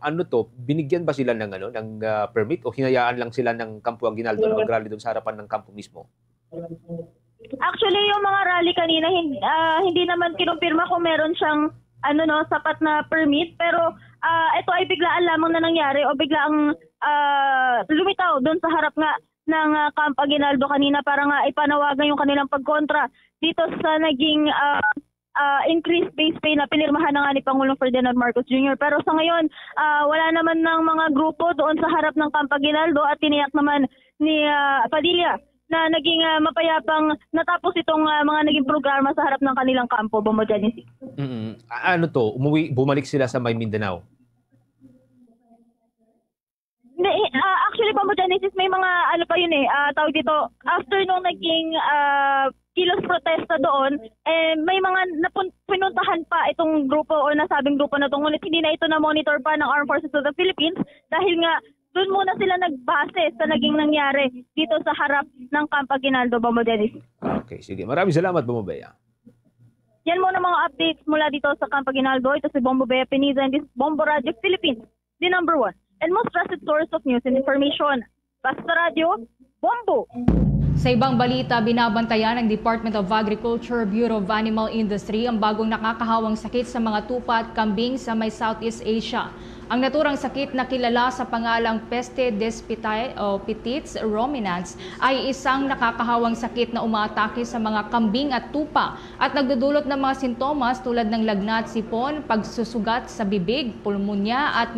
binigyan ba sila ng permit o hinayaan lang sila ng Campo Aguinaldo na mag-rally doon sa harapan ng kampo mismo?
Actually, yung mga rally kanina, hindi naman kinumpirma kung meron siyang sapat na permit, pero ito ay biglaan lamang na nangyari o biglaang lumitaw doon sa harap nga ng Campo Aguinaldo kanina para nga ipanawagan yung kanilang pagkontra dito sa naging increased base pay na pinirmahan na nga ni Pangulong Ferdinand Marcos Jr. Pero sa ngayon, wala naman ng mga grupo doon sa harap ng Campo Aguinaldo at tiniyak naman ni Padilla na naging mapayapang natapos itong mga naging programa sa harap ng kanilang kampo, Bombo Genesis.
Bumalik sila sa may Mindanao?
Actually, Bombo Genesis, may mga tawag dito, after nung naging kilos protesta doon, may mga pinuntahan pa itong grupo o nasabing grupo na ito. Ngunit hindi na ito na-monitor pa ng Armed Forces of the Philippines dahil nga doon muna sila nagbase sa naging nangyari dito sa harap ng Campo Aguinaldo, Bombo Genesis.
Okay, sige. Maraming salamat, Bombo Bea.
Yan muna mga updates mula dito sa Camp Aguinaldo. Ito si Bombo Bea Peniza and this is Bombo Radio Philippines, the #1 and most trusted source of news and information. Basta Radio, Bombo!
Sa ibang balita, binabantayan ng Department of Agriculture, Bureau of Animal Industry ang bagong nakakahawang sakit sa mga tupa at kambing sa may Southeast Asia. Ang naturang sakit na kilala sa pangalang Peste des Petits Ruminants ay isang nakakahawang sakit na umaatake sa mga kambing at tupa at nagdudulot ng mga sintomas tulad ng lagnat, sipon, pagsusugat sa bibig, pulmonya at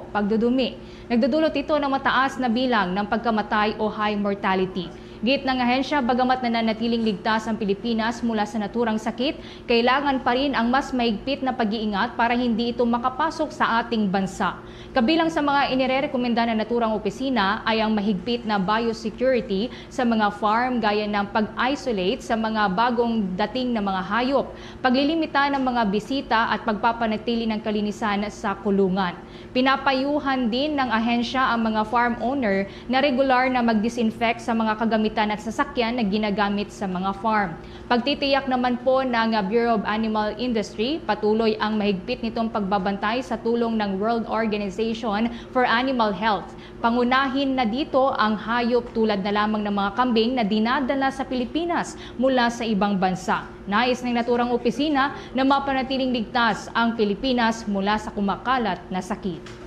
pagdudumi. Nagdudulot ito ng mataas na bilang ng pagkamatay o high mortality. Git ng ahensya, bagamat nananatiling ligtas ang Pilipinas mula sa naturang sakit, kailangan pa rin ang mas mahigpit na pag-iingat para hindi ito makapasok sa ating bansa. Kabilang sa mga inirerekomenda ng naturang opisina ay ang mahigpit na biosecurity sa mga farm gaya ng pag-isolate sa mga bagong dating na mga hayop, paglilimita ng mga bisita at pagpapanatili ng kalinisan sa kulungan. Pinapayuhan din ng ahensya ang mga farm owner na regular na mag-disinfect sa mga kagamitan at sasakyan na ginagamit sa mga farm. Pagtitiyak naman po ng Bureau of Animal Industry, patuloy ang mahigpit nitong pagbabantay sa tulong ng World Organization for Animal Health. Pangunahin na dito ang hayop tulad na lamang ng mga kambing na dinadala sa Pilipinas mula sa ibang bansa. Nais ng naturang opisina na mapanatiling ligtas ang Pilipinas mula sa kumakalat na sakit.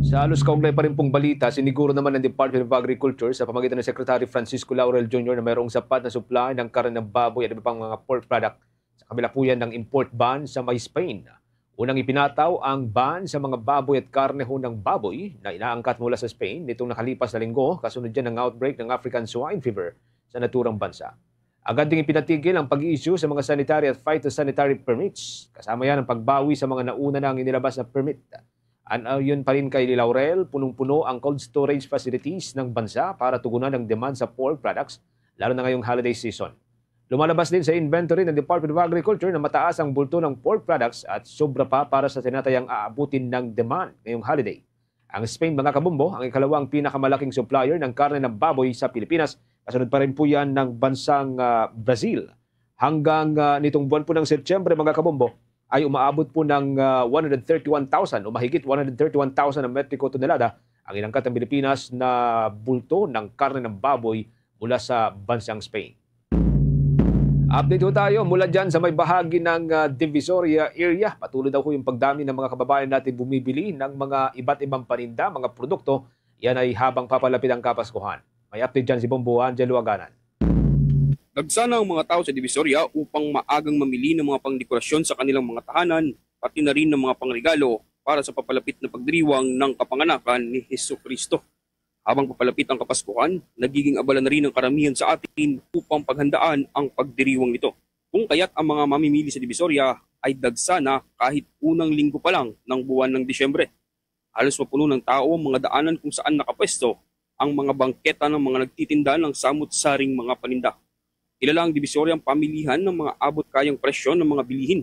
Sa halos kaugnay pa rin pong balita, siniguro naman ng Department of Agriculture sa pamagitan ng Secretary Francisco Laurel Jr. na mayroong sapat na supply ng karne ng baboy at iba pang mga pork product sa kabila po yan ng import ban sa may Spain. Unang ipinataw ang ban sa mga baboy at karne ng baboy na inaangkat mula sa Spain nitong nakalipas na linggo kasunod dyan ng outbreak ng African swine fever sa naturang bansa. Agad ding ipinatigil ang pag-i-issue sa mga sanitary at phytosanitary permits. Kasama yan ang pagbawi sa mga nauna nang inilabas na permit. Yun pa rin kay Laurel, punong-puno ang cold storage facilities ng bansa para tugunan ang demand sa pork products, lalo na ngayong holiday season. Lumalabas din sa inventory ng Department of Agriculture na mataas ang bulto ng pork products at sobra pa para sa tinatayang aabutin ng demand ngayong holiday. Ang Spain, mga kabumbo, ang ikalawang pinakamalaking supplier ng karne ng baboy sa Pilipinas. Kasunod pa rin po yan ng bansang Brazil. Hanggang nitong buwan po ng Setyembre, mga kabumbo, ay umaabot po ng 131,000 o mahigit 131,000 na metriko tonelada ang inangkat ng Pilipinas na bulto ng karne ng baboy mula sa bansang Spain. Update po tayo mula dyan sa may bahagi ng Divisoria area. Patuloy daw po yung pagdami ng mga kababayan natin bumibili ng mga iba't ibang paninda, mga produkto. Yan ay habang papalapit ang Kapaskuhan. May update dyan si Bombo Angelo Aganan.
Nagsana ang mga tao sa Divisoria upang maagang mamili ng mga pangdekorasyon sa kanilang mga tahanan, pati na rin ng mga pangregalo para sa papalapit na pagdiriwang ng kapanganakan ni Jesucristo. Habang papalapit ang Kapaskuhan, nagiging abala na rin ang karamihan sa atin upang paghandaan ang pagdiriwang nito. Kung kaya't ang mga mamimili sa Divisoria ay dagsana kahit unang linggo pa lang ng buwan ng Disyembre. Halos mapuno ng tao ang mga daanan kung saan nakapwesto ang mga bangketa ng mga nagtitinda ng samut-saring mga paninda. Kilala ang Divisoria ang pamilihan ng mga abot-kayang presyo ng mga bilihin,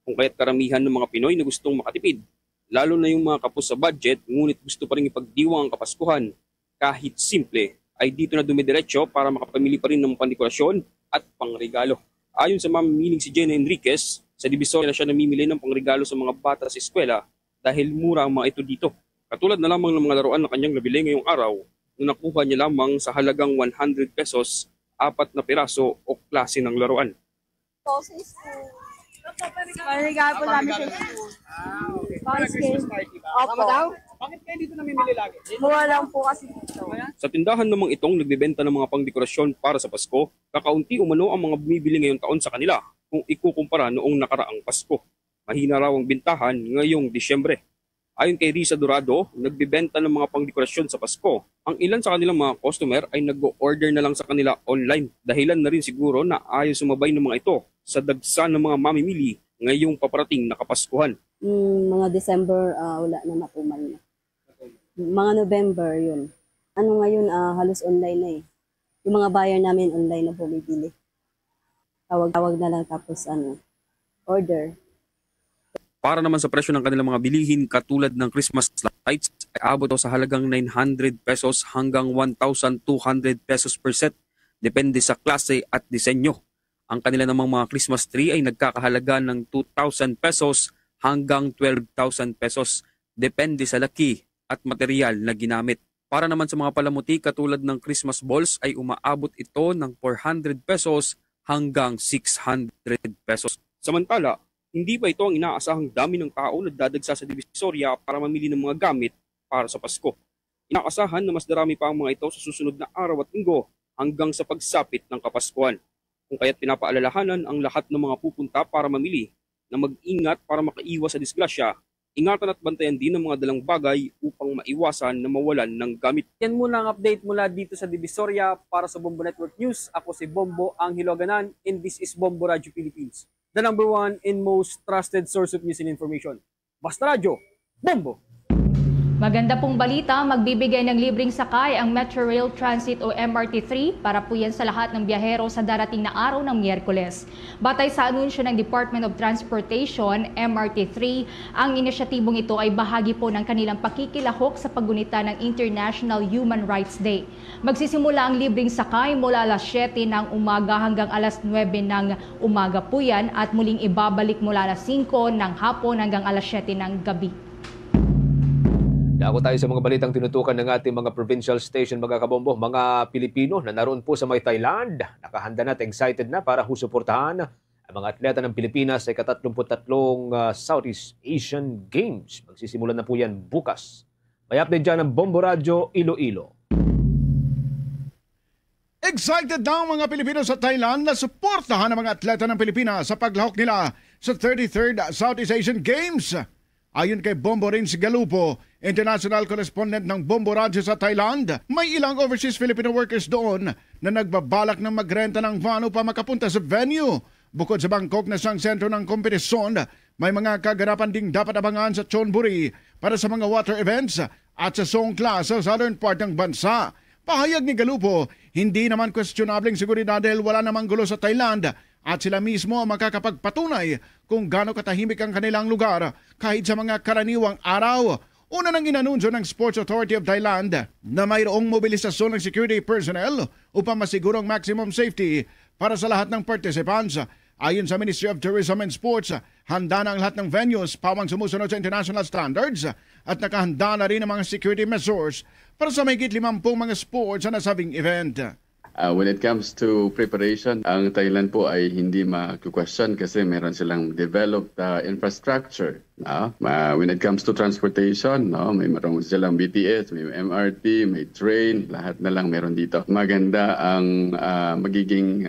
kung kaya't karamihan ng mga Pinoy na gustong makatipid, lalo na yung mga kapos sa budget ngunit gusto pa rin ipagdiwang ang Kapaskuhan. Kahit simple, ay dito na dumidiretso para makapamili pa rin ng pandekorasyon at pangregalo. Ayon sa mamimiling si Jenna Enriquez, sa Divisoria na siya namimili ng pangregalo sa mga bata sa eskwela dahil mura ang mga ito dito. Katulad na lamang ng mga laruan na kanyang nabili ngayong araw, na nakuha niya lamang sa halagang 100 pesos 4 na piraso o klase ng laruan.
Regalo po namin sa school. Christmas party ba? Opo.
Bakit kayo dito namimili lagi?
Mura lang po kasi dito.
Sa tindahan namang itong nagbebenta ng mga pangdekorasyon para sa Pasko, kakaunti umano ang mga bumibili ngayong taon sa kanila kung ikukumpara noong nakaraang Pasko. Mahina raw ang bintahan ngayong Disyembre. Ayon kay Risa Dorado, nagbebenta ng mga pangdekorasyon sa Pasko. Ang ilan sa kanilang mga customer ay nag-order na lang sa kanila online. Dahilan na rin siguro na ayaw sumabay ng mga ito sa dagsa ng mga mamimili ngayong paparating na Kapaskuhan.
Mga December, wala na mapumal na. Mga November, yun. Ngayon, halos online na eh. Yung mga buyer namin online na bumibili. Tawag-tawag na lang tapos order.
Para naman sa presyo ng kanilang mga bilihin katulad ng Christmas lights ay abot sa halagang 900 pesos hanggang 1,200 pesos per set. Depende sa klase at disenyo. Ang kanila namang mga Christmas tree ay nagkakahalaga ng 2,000 pesos hanggang 12,000 pesos. Depende sa laki at material na ginamit. Para naman sa mga palamuti katulad ng Christmas balls ay umaabot ito ng 400 pesos hanggang 600 pesos. Samantala, hindi pa ito ang inaasahang dami ng tao na dadagsa sa Divisoria para mamili ng mga gamit para sa Pasko. Inaasahan na mas darami pa ang mga ito sa susunod na araw at linggo hanggang sa pagsapit ng Kapaskuhan. Kung kaya't pinapaalalahanan ang lahat ng mga pupunta para mamili na mag-ingat para makaiwas sa disgrasya. Ingatan at bantayan din ang mga dalang bagay upang maiwasan na mawalan ng gamit.
Yan muna ang update mula dito sa Divisoria. Para sa Bombo Network News, ako si Bombo Angelo Ganan and this is Bombo Radio Philippines, the #1 and most trusted source of news and information. Basta Radyo, Bombo!
Maganda pong balita, magbibigay ng libreng sakay ang Metro Rail Transit o MRT3 para po yan sa lahat ng biyahero sa darating na araw ng Miyerkules. Batay sa anunsyo ng Department of Transportation, MRT3, ang inisyatibong ito ay bahagi po ng kanilang pakikilahok sa paggunita ng International Human Rights Day. Magsisimula ang libreng sakay mula alas 7 ng umaga hanggang alas 9 ng umaga po yan at muling ibabalik mula alas 5 ng hapon hanggang alas 7 ng gabi.
Dako tayo sa mga balitang tinutukan ng ating mga provincial station, mga kabombo. Mga Pilipino na naroon po sa may Thailand, nakahanda na at excited na para suportahan ang mga atleta ng Pilipinas sa ika-33 Southeast Asian Games. Magsisimulan na po yan bukas. May update dyan ng Bombo Radio Iloilo.
Excited na ang mga Pilipino sa Thailand na suportahan ang mga atleta ng Pilipinas sa paglahok nila sa 33rd Southeast Asian Games. Ayon kay Bombo Rins Galupo, international correspondent ng Bombo Radio sa Thailand, may ilang overseas Filipino workers doon na nagbabalak ng magrenta ng van upang makapunta sa venue. Bukod sa Bangkok na siyang sentro ng kompetisyon, may mga kaganapan ding dapat abangan sa Chonburi para sa mga water events at sa Songkla sa southern part ng bansa. Pahayag ni Galupo, hindi naman questionableng seguridad dahil wala namang gulo sa Thailand at sila mismo ang makakapagpatunay kung gaano katahimik ang kanilang lugar kahit sa mga karaniwang araw. Una nang inanunsyo ng Sports Authority of Thailand na mayroong mobilisasyon ng security personnel upang masiguro ang maximum safety para sa lahat ng participants. Ayon sa Ministry of Tourism and Sports, handa na ang lahat ng venues pawang sumusunod sa international standards at nakahanda na rin ang mga security measures para sa mahigit 50 mga sports sa nasabing event.
When it comes to preparation, ang Thailand po ay hindi ma-question kasi meron silang developed infrastructure. When it comes to transportation, may meron silang BTS, may MRT, may train, lahat na lang meron dito. Maganda ang magiging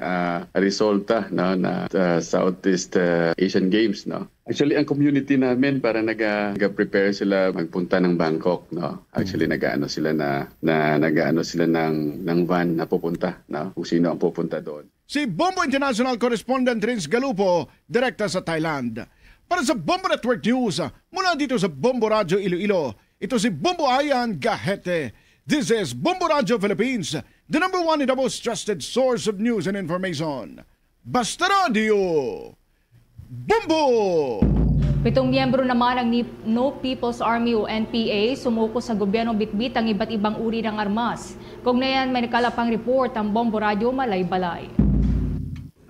resulta na Southeast Asian Games. Actually, ang community namin para nag-prepare sila magpunta ng Bangkok. Actually, nag-ano sila ng van na pupunta. Kung sino ang pupunta doon.
Si Bombo International Correspondent Rins Galupo, direkta sa Thailand. Para sa Bombo Network News, mula dito sa Bombo Radio Iloilo, ito si Bombo Ayan Gahete. This is Bombo Radio Philippines, the #1 and the most trusted source of news and information. Basta Radio! Bombo!
7 miyembro naman ng No People's Army o NPA sumuko sa gobyerno bitbit ang iba't ibang uri ng armas. Kung na yan, may nakalapang report ang Bombo Radio Malay-Balay.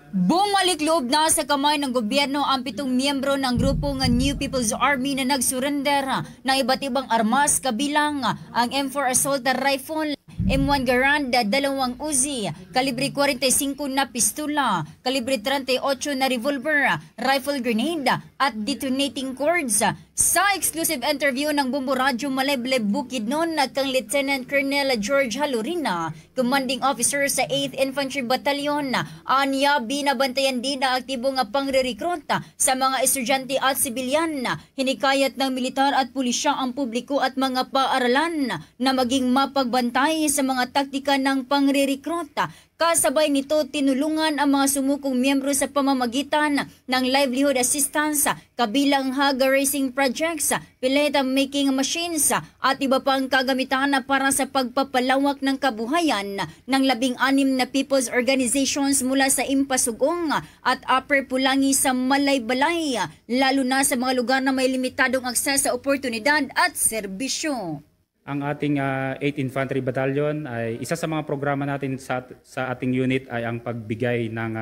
Bumalik loob na sa kamay ng gobyerno ang 7 miyembro ng grupong New People's Army na nagsurrender ng iba't ibang armas kabilang ang M4 Assault Rifle, M1 Garand, 2 Uzi, kalibre 45 na pistola, kalibre 38 na revolver, rifle grenade at detonating cords. Sa exclusive interview ng Bombo Radio Malay-Balay Bukidnon kang Lieutenant Colonel George Halurina, commanding officer sa 8th Infantry Battalion, anya binabantayan din ang aktibong pangre-recruta sa mga estudyante at sibilyan. Hinikayat ng militar at pulisya ang publiko at mga paaralan na maging mapagbantay sa mga taktika ng pangre-recruta. Kasabay nito, tinulungan ang mga sumukong miyembro sa pamamagitan ng livelihood assistance, kabilang Haga Racing Projects, pellet making machines at iba pang kagamitan para sa pagpapalawak ng kabuhayan ng 16 na people's organizations mula sa Impasugong at Upper Pulangi sa Malay-Balay, lalo na sa mga lugar na may limitadong akses sa oportunidad at serbisyo.
Ang ating 8th Infantry Battalion ay isa sa mga programa natin sa ating unit ay ang pagbigay ng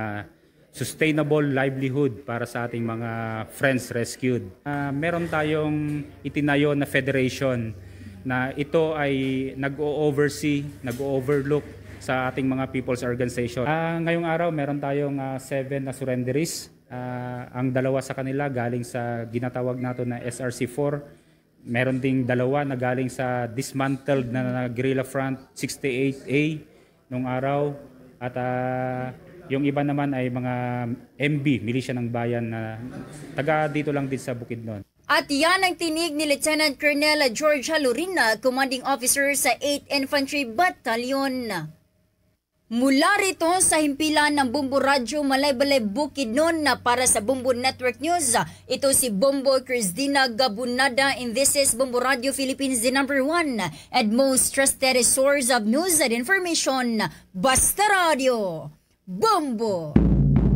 sustainable livelihood para sa ating mga friends rescued. Meron tayong itinayo na federation na ito ay nag-o-oversee, nag-o-overlook sa ating mga people's organization. Ngayong araw meron tayong 7 na surrenderies. Ang 2 sa kanila galing sa ginatawag nato na SRC-4. Meron ding 2 na galing sa dismantled na guerrilla front 68A nung araw. At yung iba naman ay mga MB, Milisya ng Bayan na taga dito lang din sa Bukidnon.
At yan ang tinig ni Lieutenant Colonel George Halurina, Commanding Officer sa 8th Infantry Battalion. Mula rito sa himpilan ng Bombo Radyo Malaybalay Bukidnon na para sa Bombo Network News, ito si Bombo Cristina Gabunada and this is Bombo Radio Philippines, the #1 and most trusted source of news and information. Basta Radio, Bombo!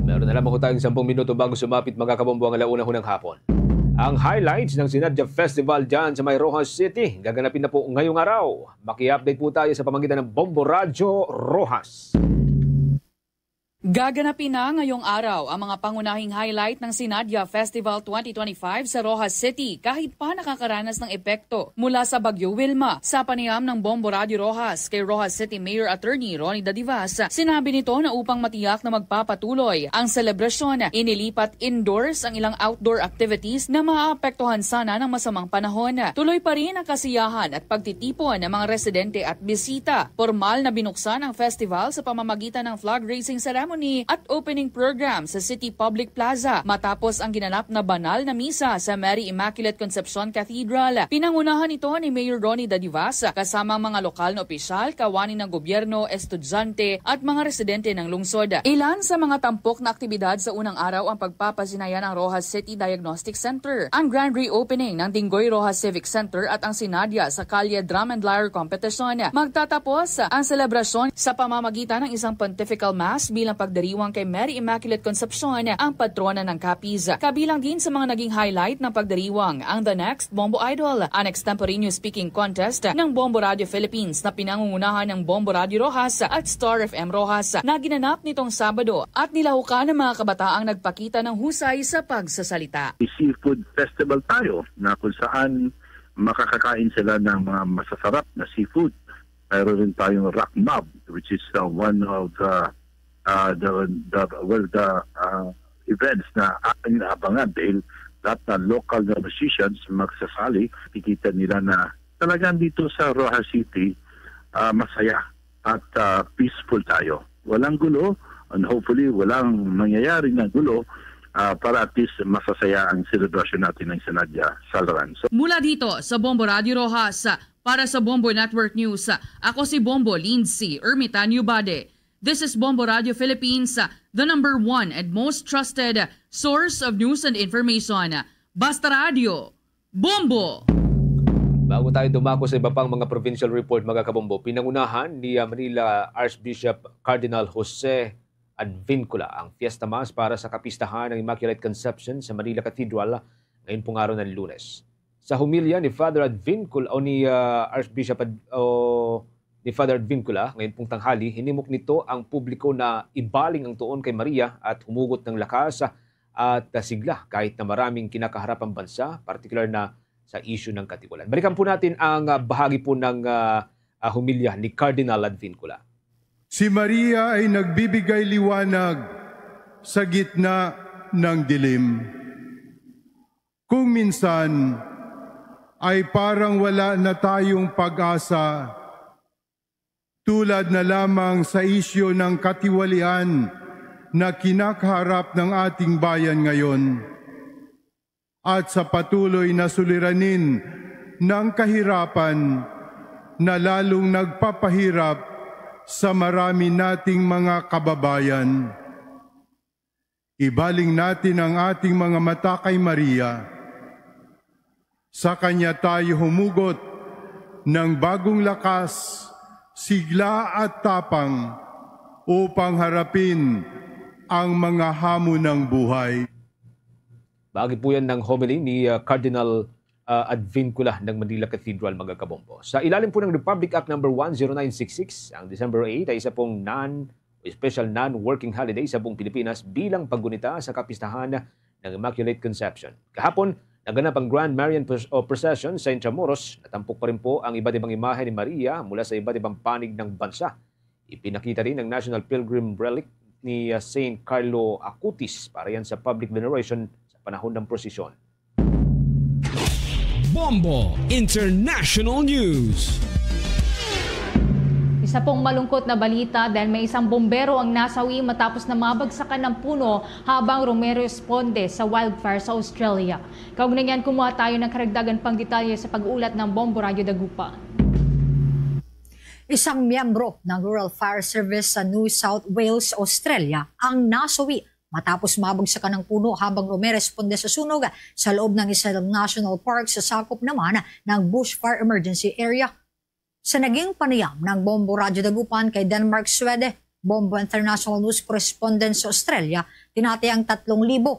Meron na lamang ko tayong 10 minuto bago sumapit mga kabombo ang alauna ng hapon. Ang highlights ng Sinadya Festival dyan sa may Rojas City, gaganapin na po ngayong araw. Maki-update po tayo sa pamamagitan ng Bombo Radyo Rojas.
Gaganapin na ngayong araw ang mga pangunahing highlight ng Sinadya Festival 2025 sa Rojas City kahit pa nakakaranas ng epekto mula sa Bagyo Wilma. Sa panayam ng Bombo Radio Rojas kay Rojas City Mayor Attorney Ronnie Dadivas, sinabi nito na upang matiyak na magpapatuloy ang selebrasyon, inilipat indoors ang ilang outdoor activities na maapektuhan sana ng masamang panahon. Tuloy pa rin ang kasiyahan at pagtitipon ng mga residente at bisita. Formal na binuksan ang festival sa pamamagitan ng flag raising ceremony at opening program sa City Public Plaza matapos ang ginanap na banal na misa sa Mary Immaculate Concepcion Cathedral. Pinangunahan ito ni Mayor Ronnie Dadivas kasama mga lokal na opisyal, kawani ng gobyerno, estudyante at mga residente ng lungsod. Ilan sa mga tampok na aktibidad sa unang araw ang pagpapasinaya ng Rojas City Diagnostic Center, ang grand reopening ng Dingoy Rojas Civic Center at ang Sinadya sa Kalye Drum and Lyre Competition. Magtatapos ang selebrasyon sa pamamagitan ng isang pontifical mass bilang pagdiriwang kay Mary Immaculate Concepcion, ang patrona ng Capiz. Kabilang din sa mga naging highlight ng pagdiriwang ang The Next Bombo Idol, an extemporaneous speaking contest ng Bombo Radio Philippines na pinangungunahan ng Bombo Radio Rojas at Star FM Rojas na ginanap nitong Sabado at nilahukan ng mga kabataang nagpakita ng husay sa pagsasalita.
Seafood festival tayo na kung saan makakakain sila ng mga masasarap na seafood. Mayroon rin tayong rock mob, which is one of the events na aking inaabangan dahil lahat na local na musicians magsasali. Kikita nila na talagang dito sa Rojas City masaya at peaceful tayo. Walang gulo and hopefully walang mangyayari na gulo para at least masasaya ang celebration natin ng Sinadya Salaran.
Mula dito sa Bombo Radio Rojas, para sa Bombo Network News, ako si Bombo Lindsay Ermitanio Bade. This is Bombo Radio Philippines, the #1 and most trusted source of news and information. Basta Radio, Bombo!
Bago tayo dumako sa iba pang mga provincial report mga kabombo, pinangunahan ni Manila Archbishop Cardinal Jose Advincula ang Fiesta Mass para sa kapistahan ng Immaculate Conception sa Manila Cathedral ngayon pong araw ng Lunes. Sa humilya ni Father Advincula o ni Archbishop ni Father Advincula, ngayon pong tanghali, hinimok nito ang publiko na ibaling ang tuon kay Maria at humugot ng lakas at sigla kahit na maraming kinakaharap ang bansa, partikular na sa issue ng katipulan. Balikan po natin ang bahagi po ng humilya ni Cardinal Advincula.
Si Maria ay nagbibigay liwanag sa gitna ng dilim. Kung minsan ay parang wala na tayong pag-asa, tulad na lamang sa isyu ng katiwalian na kinakaharap ng ating bayan ngayon at sa patuloy na suliranin ng kahirapan na lalong nagpapahirap sa marami nating mga kababayan. Ibaling natin ang ating mga mata kay Maria. Sa Kanya tayo humugot ng bagong lakas, sigla at tapang upang harapin ang mga hamon ng buhay.
Bahagi po yan ng homily ni Cardinal Advincula ng Manila Cathedral mga kabombo. Sa ilalim po ng Republic Act No. 10966, ang December 8 ay isa pong o special non-working holiday sa buong Pilipinas bilang paggunita sa kapistahan ng Immaculate Conception. Kahapon, naganap ang Grand Marian Procession sa Intramuros. Natampok pa rin po ang iba't ibang imahe ni Maria mula sa iba't ibang panig ng bansa. Ipinakita rin ang National Pilgrim Relic ni Saint Carlo Acutis para yan sa public veneration sa panahon ng prosesyon.
Bombo International News.
Isa pong malungkot na balita dahil may isang bombero ang nasawi matapos na mabagsakan ng puno habang rumeresponde sa wildfire sa Australia. Kaugnay niyan, kumuha tayo ng karagdagan pang detalye sa pag-uulat ng Bombo Radio Dagupan.
Isang miyembro ng Rural Fire Service sa New South Wales, Australia ang nasawi matapos mabagsakan ng puno habang rumeresponde sa sunog sa loob ng isang national park sa sakop naman ng bushfire emergency area. Sa naging panayam ng Bombo Radio Dagupan kay Denmark Swede, Bombo International News Correspondent sa Australia, tinatayang 3,000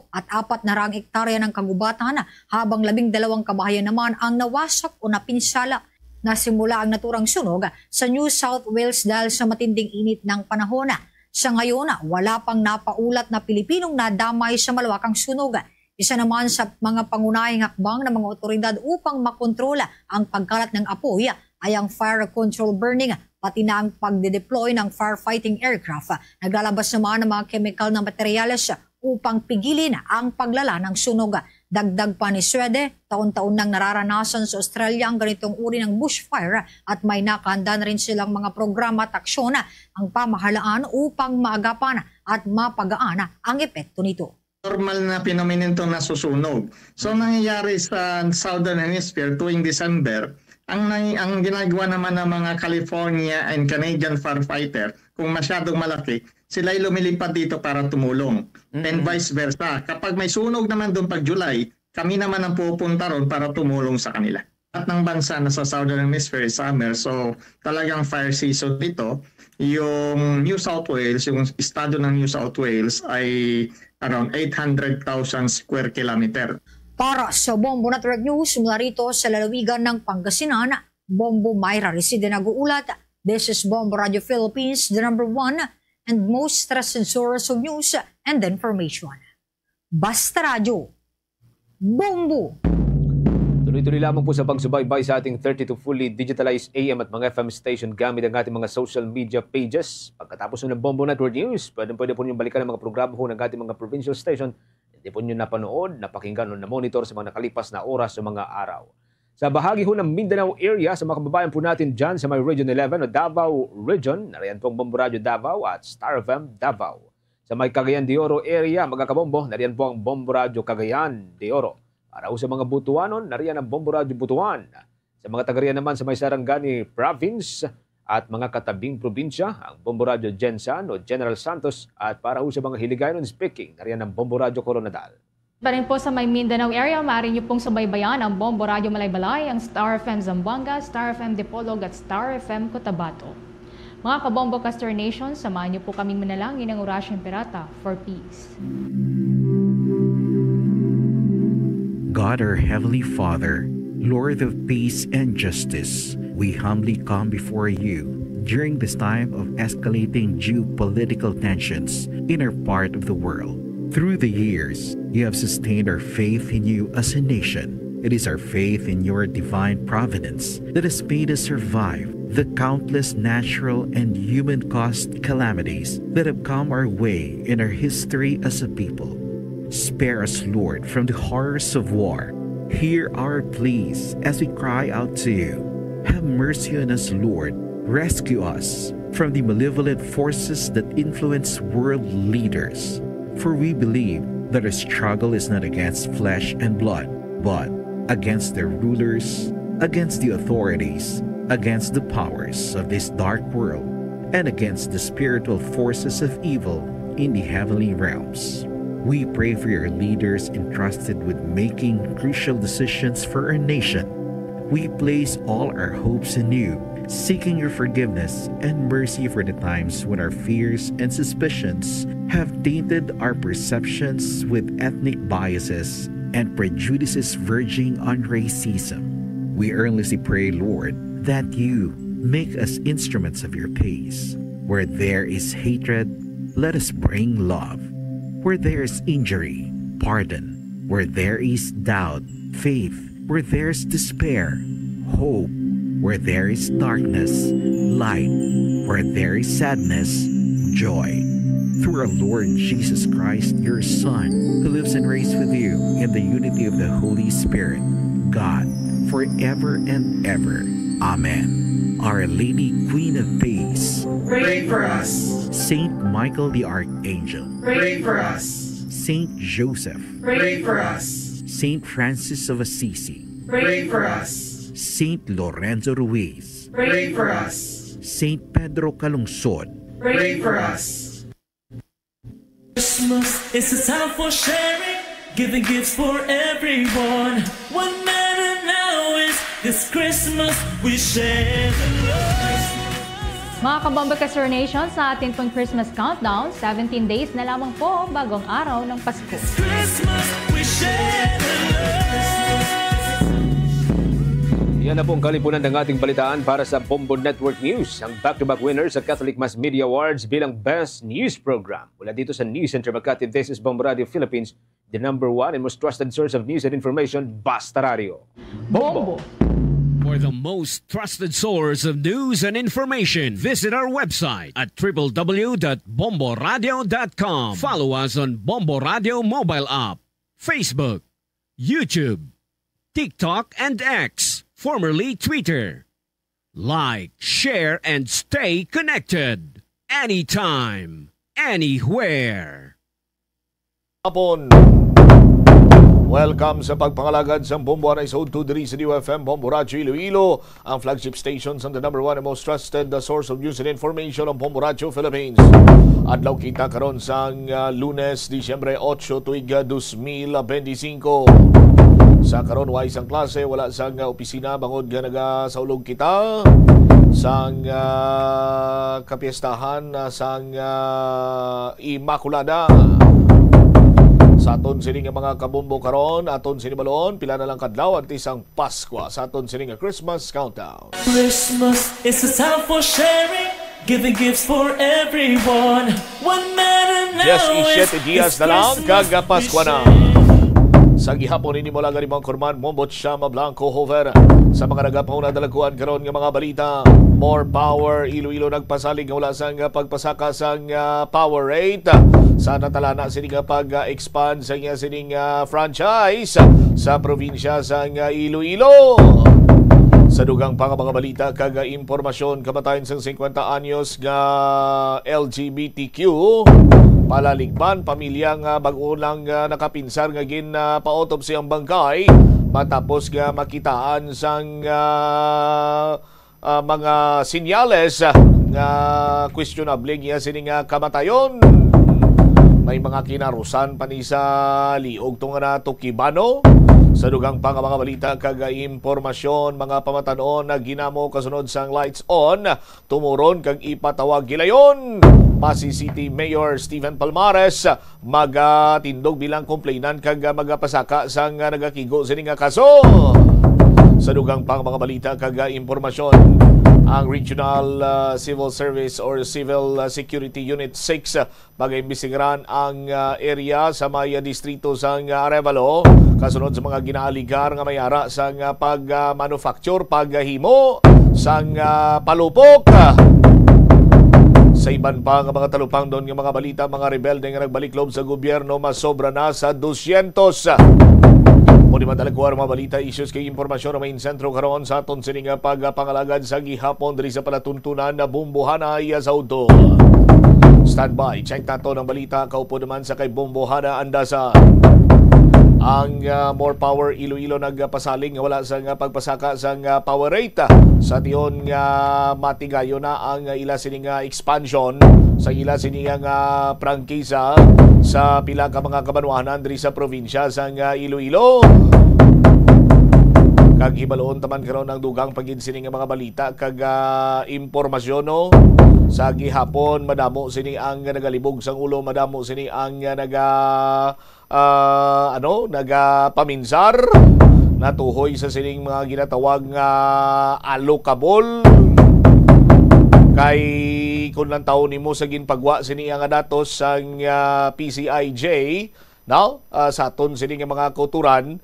at 400 hektarya ng kagubatan habang 12 kabahayan naman ang nawasak o napinsala. Nasimula ang naturang sunog sa New South Wales dahil sa matinding init ng panahon. Sa ngayon, wala pang napaulat na Pilipinong nadamay sa malawakang sunog. Isa naman sa mga pangunahing hakbang ng mga otoridad upang makontrola ang pagkalat ng apoy ay ang fire control burning, pati na ang pagde-deploy ng firefighting aircraft. Naglalabas naman ng mga chemical na materyales upang pigilin ang paglala ng sunog. Dagdag pa ni Swede, taon-taon nang nararanasan sa Australia ang ganitong uri ng bushfire at may nakahanda na rin silang mga programa at aksyon ang pamahalaan upang maagapan at mapagaan ang epekto nito.
Normal na phenomenon itong nasusunog. So nangyayari sa Southern Hemisphere tuwing December, ang ginagawa naman ng mga California and Canadian firefighter, kung masyadong malaki, sila'y lumilipad dito para tumulong. And vice versa. Kapag may sunog naman doon pag July, kami naman ang pupunta ron para tumulong sa kanila. At ng bansa na sa Southern Hemisphere summer, so talagang fire season dito. Yung New South Wales, yung estado ng New South Wales ay around 800,000 square kilometer.
Para sa Bombo Network News, mula rito sa lalawigan ng Pangasinan, Bombo Mayra Reside nag-uulat. This is Bombo Radio Philippines, the #1 and most trusted source of news and information. Basta Radio, Bombo!
Tuloy-tuloy lamang po sa pagsubaybay sa ating 32 fully digitalized AM at mga FM station gamit ang ating mga social media pages. Pagkatapos ng Bombo Network News, pwede po niyong balikan ang mga programa po ng ating mga provincial station. Hindi po niyo napanood, napakinggan o na-monitor sa mga nakalipas na oras o mga araw. Sa bahagi ho ng Mindanao area, sa mga kababayan po natin dyan sa may Region 11 o Davao Region, nariyan po ang Bombo Radio Davao at Star FM Davao. Sa may Cagayan de Oro area, mga kabombo, nariyan po ang Bombo Radio Cagayan de Oro. Para ho sa mga Butuanon, nariyan ang Bombo Radio Butuan. Sa mga tagariyan naman sa may Sarangani Province at mga katabing probinsya, ang Bombo Radio Gensan o General Santos. At para ho sa mga Hiligaynon speaking, nariyan ang Bombo Radio Coronadal.
Pa rin po sa may Mindanao area, maaari niyo pong subaybayan ang Bombo Radio Malaybalay, ang Star FM Zamboanga, Star FM Dipolog at Star FM Cotabato. Mga kabombo Castor Nation, samahan niyo po kaming manalangin ng Orasyong Pirata for Peace.
God, our Heavenly Father, Lord of peace and justice, we humbly come before you during this time of escalating geopolitical tensions in our part of the world. Through the years, you have sustained our faith in you as a nation. It is our faith in your divine providence that has made us survive the countless natural and human-caused calamities that have come our way in our history as a people. Spare us, Lord, from the horrors of war. Hear our pleas as we cry out to you. Have mercy on us, Lord. Rescue us from the malevolent forces that influence world leaders. For we believe that our struggle is not against flesh and blood, but against the rulers, against the authorities, against the powers of this dark world, and against the spiritual forces of evil in the heavenly realms. We pray for your leaders entrusted with making crucial decisions for our nation. We place all our hopes in you, seeking your forgiveness and mercy for the times when our fears and suspicions have tainted our perceptions with ethnic biases and prejudices verging on racism. We earnestly pray, Lord, that you make us instruments of your peace. Where there is hatred, let us bring love. Where there is injury, pardon. Where there is doubt, faith. Where there is despair, hope. Where there is darkness, light. Where there is sadness, joy. Through our Lord Jesus Christ, your Son, who lives and reigns with you in the unity of the Holy Spirit, God, forever and ever. Amen. Our Lady, Queen of Peace,
pray for us.
Saint Michael the Archangel,
Pray for us.
Saint Joseph,
Pray for us.
Saint Francis of Assisi,
Pray for us.
Saint Lorenzo Ruiz,
Pray for us.
Saint Pedro Calungsod,
Pray for us.
Christmas is a time for sharing, giving gifts for everyone. What matters now is this Christmas we share the love.
Mga kabomba ka-Sir Nation, sa atin pong Christmas countdown, 17 days na lamang po bagong araw ng Pasko.
Christmas we share the love.
Yan na pong kalipunan ng ating balitaan para sa Bombo Network News. Ang back-to-back winner sa Catholic Mass Media Awards bilang Best News Program. Mula dito sa News Center Makati, this is Bombo Radio Philippines, the #1 and most trusted source of news and information, Basta Radio. Bombo!
For the most trusted source of news and information, visit our website at www.bomboradio.com. Follow us on Bombo Radio mobile app, Facebook, YouTube, TikTok, and X, formerly Twitter. Like, share, and stay connected. Anytime, anywhere.
Hapon. Welcome sa pagpangalagad sa Bombo Anay Sound 2 sa DUFM Bombo Radyo Iloilo, ang flagship stations on the #1 and most trusted source of news and information ng Bombo Radyo Philippines. Adlaw kita karon sang Lunes, Disyembre 8, tuig 2025. Sa karon way isang klase, wala sang opisina bangod nga nagasaulog kita sang kapiestahan sang Immaculada. Sa aton sining mga kabombo karon, aton sinibalon pila na lang kadlaw at isang Pasko sa aton sining Christmas countdown.
Christmas is a time for sharing, giving gifts for everyone. What matter now
Just
is
dias na lang kaga Pasko na. Sa gihapon ini mo lang ganimang kurman Mombot Shama Blanco Hover. Sa mga nagapaw na dalaguan karon nga mga balita, more power, Iloilo nagpasalig nga wala sang pagpasaka sang power rate. Sa natalana sining pag-expand sa niya sining franchise sa probinsya sang Iloilo. Sa dugang pang mga balita kag impormasyon, kamatayon sang 50 anyos nga LGBTQ palaligban pamilya nga bag-o lang nakapinsar nga gin-pa-autopsy ang bangkay matapos nga makitaan sang mga sinyales nga questionable nga sining kamatayon. May mga kinarusan pa ni sa liog tong na Tukibano. Sa dugang pang mga balita kag impormasyon, mga pamatanon na ginamo kasunod sang lights on, tumuron kag ipatawag gilayon. Pasig City Mayor Stephen Palmares magatindog bilang complainant kag magapasaka sang nagakigo sining kaso. Sa dugang pang mga balita kag impormasyon, ang Regional Civil Service or Civil Security Unit 6 mag-imbestigaran ang area sa may distrito sang Arevalo kasunod sa mga ginaaligar nga mayara sang pag-manufacture, paghimo sang palupok. Sa iban pa nga mga talupang doon nga mga balita, mga rebelde nga nagbalik loob sa gobyerno masobra na sa 200. Muli madalaguar mga balita, issues kay impormasyon na may sentro karon sa aton sining pagpangalagad sa gihapon diri sa palatuntunan na Bumbuhanay sa Udo. Standby, check nato ng balita, kaupo naman sa kay Bumbuhana Andasa. Ang more power Iloilo nagpasaling nga wala sa pagpasaka sa power rate sa tiyon nga matigayo na ang ila sining expansion sa ila sining prangkisa sa pila ka mga kabanwahanan diri sa probinsya sa Iloilo. Kag ibaloon taman karon ang dugang pagid sining mga balita kag impormasyon no. Sa gihapon madamo sini ang nagalibog sang ulo, madamo sini ang nagapaminsar natuhoy sa sining mga ginatawag nga alokabol Kay kung lang taon nimo sa ginpagwa sini nga datos sang PCIJ, now sa aton sini nga mga kauturan,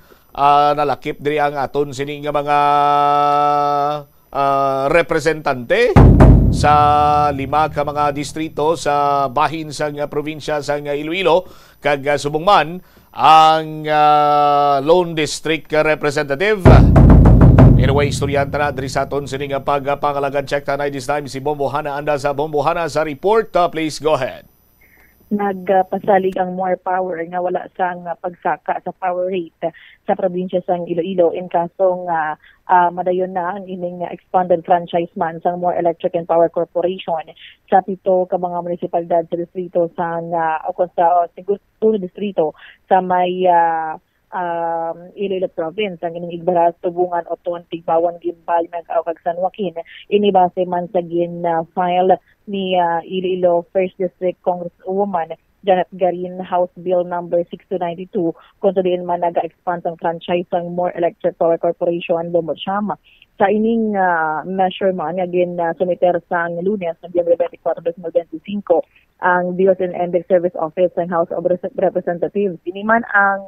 nalakip diri ang aton sini nga mga representante sa 5 ka mga distrito sa bahin sa probinsya sa Iloilo kag subong man ang Lone District Representative. Anyway, istoryanta na diri sa aton sini nga pagpangalagan. Check tanay this time si Bombo Hana anda sa Bombo Hana sa report. Please go ahead.
Nagpasalig ang more power nga wala sang pagsaka sa power rate sa probinsya sang Iloilo in kasong madayon na ang ining expanded franchise man sang More Electric and Power Corporation sa 7 ka mga munisipalidad sa distrito sang sa distrito sa may Iloilo Province ang ining Igbaras, Tubungan, Oton, Tigbawan, Gimbal, Nag-Aw, kag San Joaquin. Inibase man sa file ni Iloilo 1st District Congresswoman Janet Garin, House Bill number 6292 kung saan man naga-expand ang franchise ng More Electric Power Corporation Lumosama. Sa ining measure man, again, sumiter sa Lunes, Nobyembre 24, 2025, ang Bills and Index Service Office ng House of Representatives. Ini man ang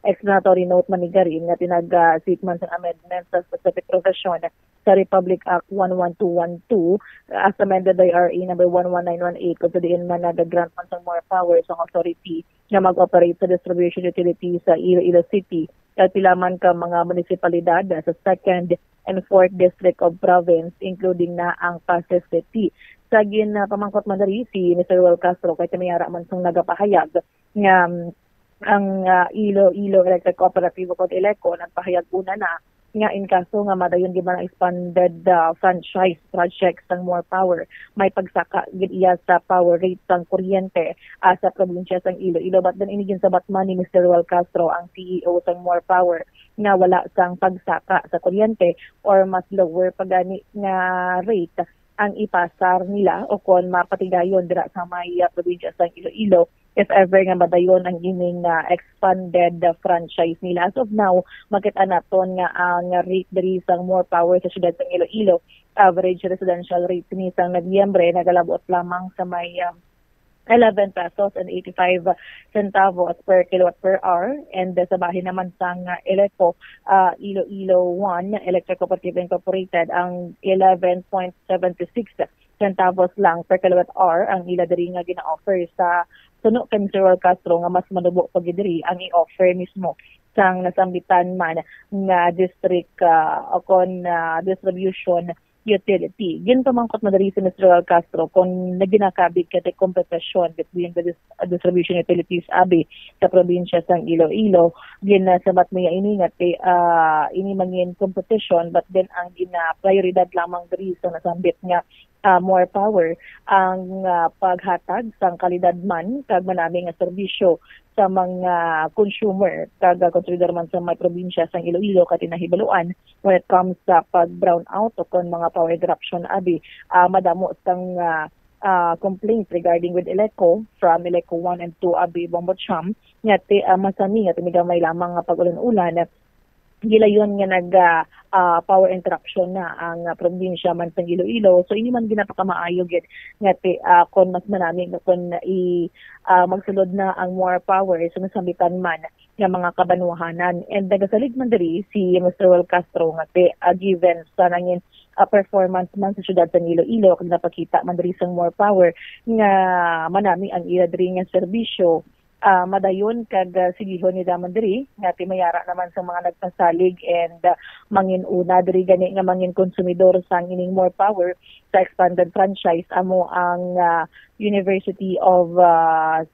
explanatory note man ni Garin nga tinag-seek man sa amendment sa specific provision sa Republic Act 11212 as amended by RA number 11918 kung saan man nag-grant man sa more power sa authority na mag-operate sa distribution utility sa Iloilo City at pilaman ka mga munisipalidad sa 2nd and 4th District of Province including na ang Pasay City. Sa pamangkot man diri si Mr. Will Castro kay mayara man sang nagapahayag nga ang Iloilo Electric Cooperative o Eleco nagpahayag una na nga in kaso nga madayon di ba na expanded franchise project sang more power may pagsaka gid iya sa power rate sang kuryente sa probinsya sang Iloilo. But then inigin sa batman ni Mr. Will Castro ang CEO sang more power nga wala sang pagsaka sa kuryente or mas lower pagani nga rate ang ipasar nila o kung mapatigayon dira sa may probinsya sang Iloilo if ever nga madayon ang ining expanded franchise nila. As of now, makita naton nga ang rate diri sang more power sa syudad sang Iloilo, average residential rate ni sang Nobyembre nagalabot lamang sa may 11 pesos and 85 centavos per kilowatt per hour, and sa bahin naman sang Eleco Iloilo 1 Electric Cooperative Incorporated ang 11.76 centavos lang per kilowatt hour ang ila diri nga gina-offer sa suno kay Mr. Will Castro nga mas manubo pag diri ang i-offer mismo sang nasambitan man nga district kon distribution utility. Ginpamangkot na diri si Mr. Will Castro kung naginakabig kay competition between the distribution utilities abi sa probinsya sang Iloilo. Ginasabat mo ini nga ini mangin competition but then ang gina-prioridad lamang diri sa nasambit nga more power ang paghatag sang kalidad man kag manami nga serbisyo sa mga consumer kag consider man sa may probinsya sang Iloilo kay nahibaluan when it comes sa pag-brown out o kon mga power interruption abi madamo sang complaints regarding with Eleco from Eleco 1 and 2 abi Bombocham nga masami nga timigamay lamang nga pag-ulan-ulan gilayon nga nag power interruption na ang probinsya man sa Iloilo. So ini man ginapakamaayo gid nga kon mas manami kon magsulod na ang more power sa nasambitan man nga mga kabanwahanan. And nagasalig man diri si Mr. Will Castro nga given sa nangin performance man sa syudad sa Iloilo kag napakita man diri sang more power nga manami ang ila diri nga serbisyo madayon kag sigihon ni daman diri nga mayara naman sa mga nagpasalig and mangin una diri gani nga mangin konsumidor sang ining more power sa expanded franchise amo ang University of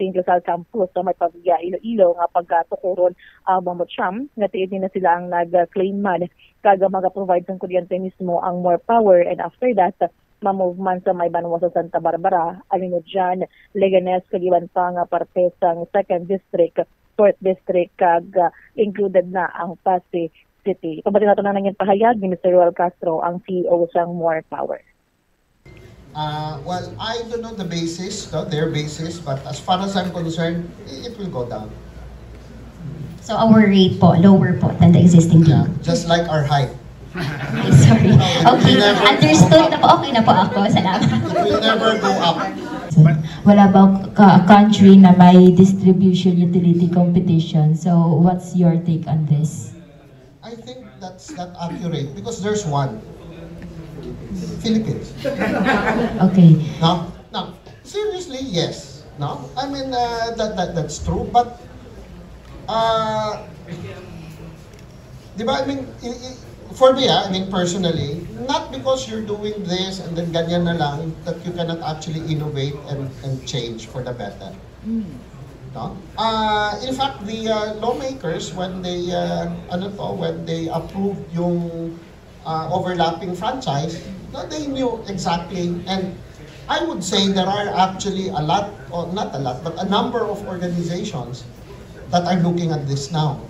St. Lasal Campus sa may Pavia Iloilo nga pagtukuron Bombocham nga tiid na sila ang nag-claim man kag maga-provide sang kuryente mismo ang more power, and after that ma-move man sa may Banwa sa Santa Barbara, Alinudjan, Leganes, kagiban pa nga parte sang 2nd District, 4th District, kag included na ang Pasay City. Pabati nato na nangyan pahayag ni Mr. Will Castro, ang CEO sang More Power.
Well, I don't know the basis, their basis, but as far as I'm concerned, it will go down.
So our rate po, lower po than the existing
Yeah, just like our height.
Sorry. Okay, understood na po. Okay na po ako. Salamat.
It will never go up.
Wala ba country na may distribution utility competition? So, what's your take on this?
I think that's not accurate because there's one. Philippines.
Okay.
No, seriously, yes. No, I mean that's true. But, di ba? I mean, for me, I mean personally, not because you're doing this and then ganyan na lang that you cannot actually innovate and change for the better. No? In fact, the lawmakers when they when they approved yung overlapping franchise, no, they knew exactly, and I would say there are actually a lot, or not a lot, but a number of organizations that are looking at this now.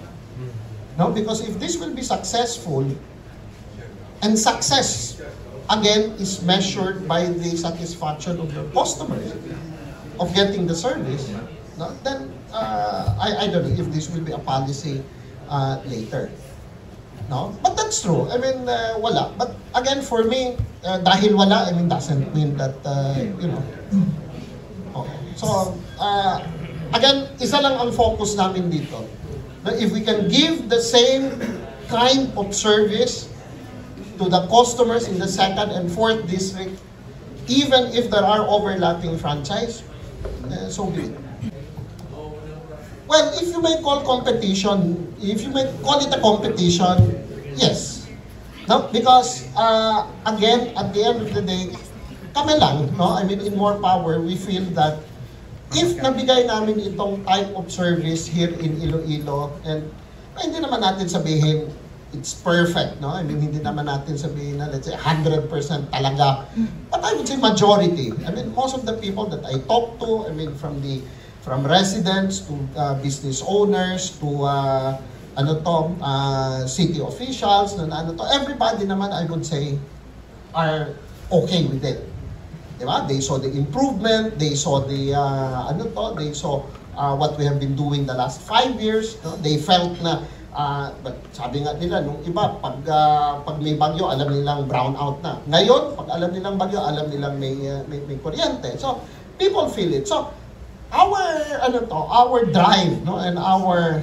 No, because if this will be successful, and success again is measured by the satisfaction of your customers of getting the service, no, then I don't know if this will be a policy later. No, but that's true. I mean, wala. But again, for me, dahil wala, I mean, doesn't mean that you know. Okay. So again, isa lang ang focus namin dito. Now, if we can give the same kind of service to the customers in the 2nd and 4th district, even if there are overlapping franchise, so be it. Well, if you may call competition, if you may call it a competition, yes. No, because again, at the end of the day, kami lang, no? I mean, in More Power, we feel that if nabigay namin itong type of service here in Iloilo, and hindi naman natin sabihin it's perfect, no? I mean, hindi naman natin sabihin na, let's say, 100% talaga. But I would say majority. I mean, most of the people that I talk to, I mean, from residents to business owners to city officials, everybody naman, I would say, are okay with it. Diba? They saw the improvement, they saw the they saw what we have been doing the last 5 years. No? They felt na but sabi nga nila nung iba pag may bagyo alam nilang brown out na. Ngayon pag alam nilang bagyo alam nilang may kuryente. So people feel it. So our drive, no, and our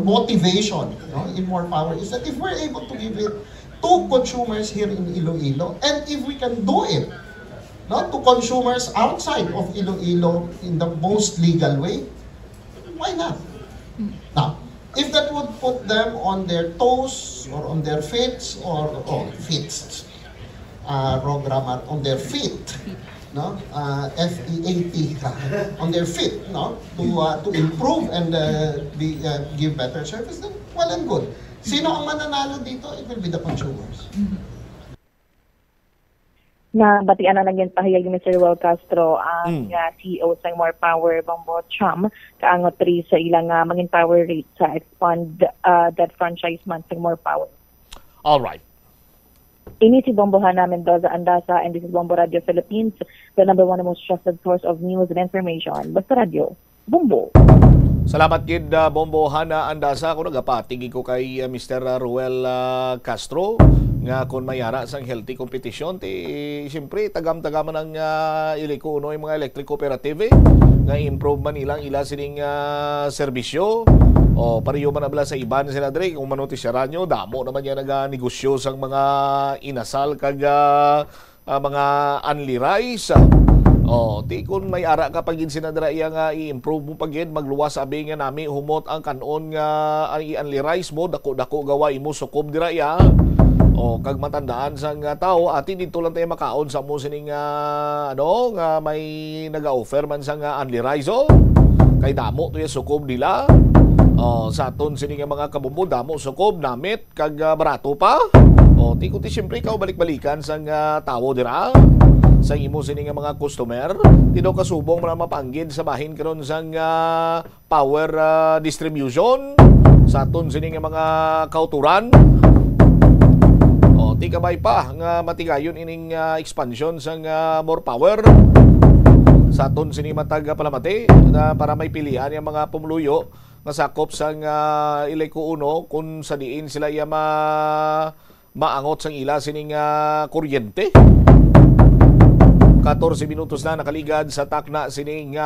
motivation, no, in More Power is that if we're able to give it to consumers here in Iloilo, and if we can do it, no, to consumers outside of Iloilo in the most legal way, why not? Now, if that would put them on their toes or on their feet wrong grammar, on their feet, no, FEAT, on their feet, no, to improve and give better service, then well and good. Sino ang mananalo dito? It will be the consumers.
Na batian na nagyan pahayag ni Mr. Roel Castro ang CEO sa More Power Bombo Cham kaangot ri sa ilang mangin power rate sa expand that franchise man sa More Power.
All right.
Ini si Bombo Hana Mendoza Andasa, and this is Bombo Radio Philippines, the number one most trusted source of news and information. Basta Radio, Bombo.
Salamat gid Bombo Hana Andasa. Kung nagapatigi ko kay Mr. Roel Castro nga kung mayara sang healthy competition, siyempre tagam-tagaman ang iliko uno yung mga electric cooperative nga improve man ilang ila sining serbisyo. O pariyo man abla sa iban sila dre kung manotis siya ranyo, damo naman yan naga-negosyo sang mga inasal kag mga unli rice. O ti kung may ara ka pagin sinadra iya nga i-improve mo pagin magluwas sabi nga nami humot ang kanon nga unli rice mo dako-dako gawa imo sukob dira iya. O kag matandaan sang tao ati dito lang tayo makaon sa mo sining nga may naga-offer man sang unli rice kay damo to ya sukob nila. Sa aton sining mga kabumbo damo sukob namit kag barato pa. Ti ko ti siyempre ikaw balik-balikan sang tawo dira sa imo sining mga customer. Ti daw kasubong man mapanggid sa bahin karon sang power distribution sa aton sining mga kauturan. Ti kabay pa nga matigayon ining expansion sang More Power sa aton sining matag palamati na para may pilihan yung mga pumuluyo nga sakop sang iliko uno kung sa diin sila maangot sang ila sining kuryente. 14 minutos na nakaligad sa takna sining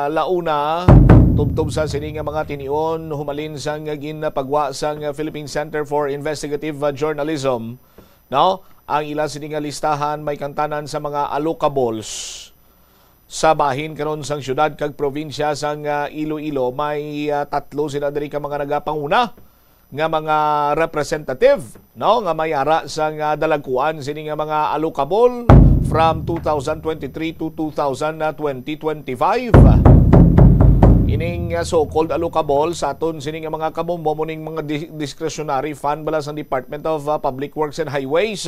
launa tubtob sa sining mga tinion humalin sang ginapagwa sang Philippine Center for Investigative Journalism. No, ang ila sining listahan may kantanan sa mga allocables sa bahin karon sang syudad kag probinsya sang Iloilo. May tatlo sila diri ka mga nagapanguna nga mga representative, no, nga may ara sang dalagkuan sini nga mga allocable from 2023 to 2025. Ining so-called allocable sa aton sini nga mga kabombo muning mga discretionary fund bala sa Department of Public Works and Highways.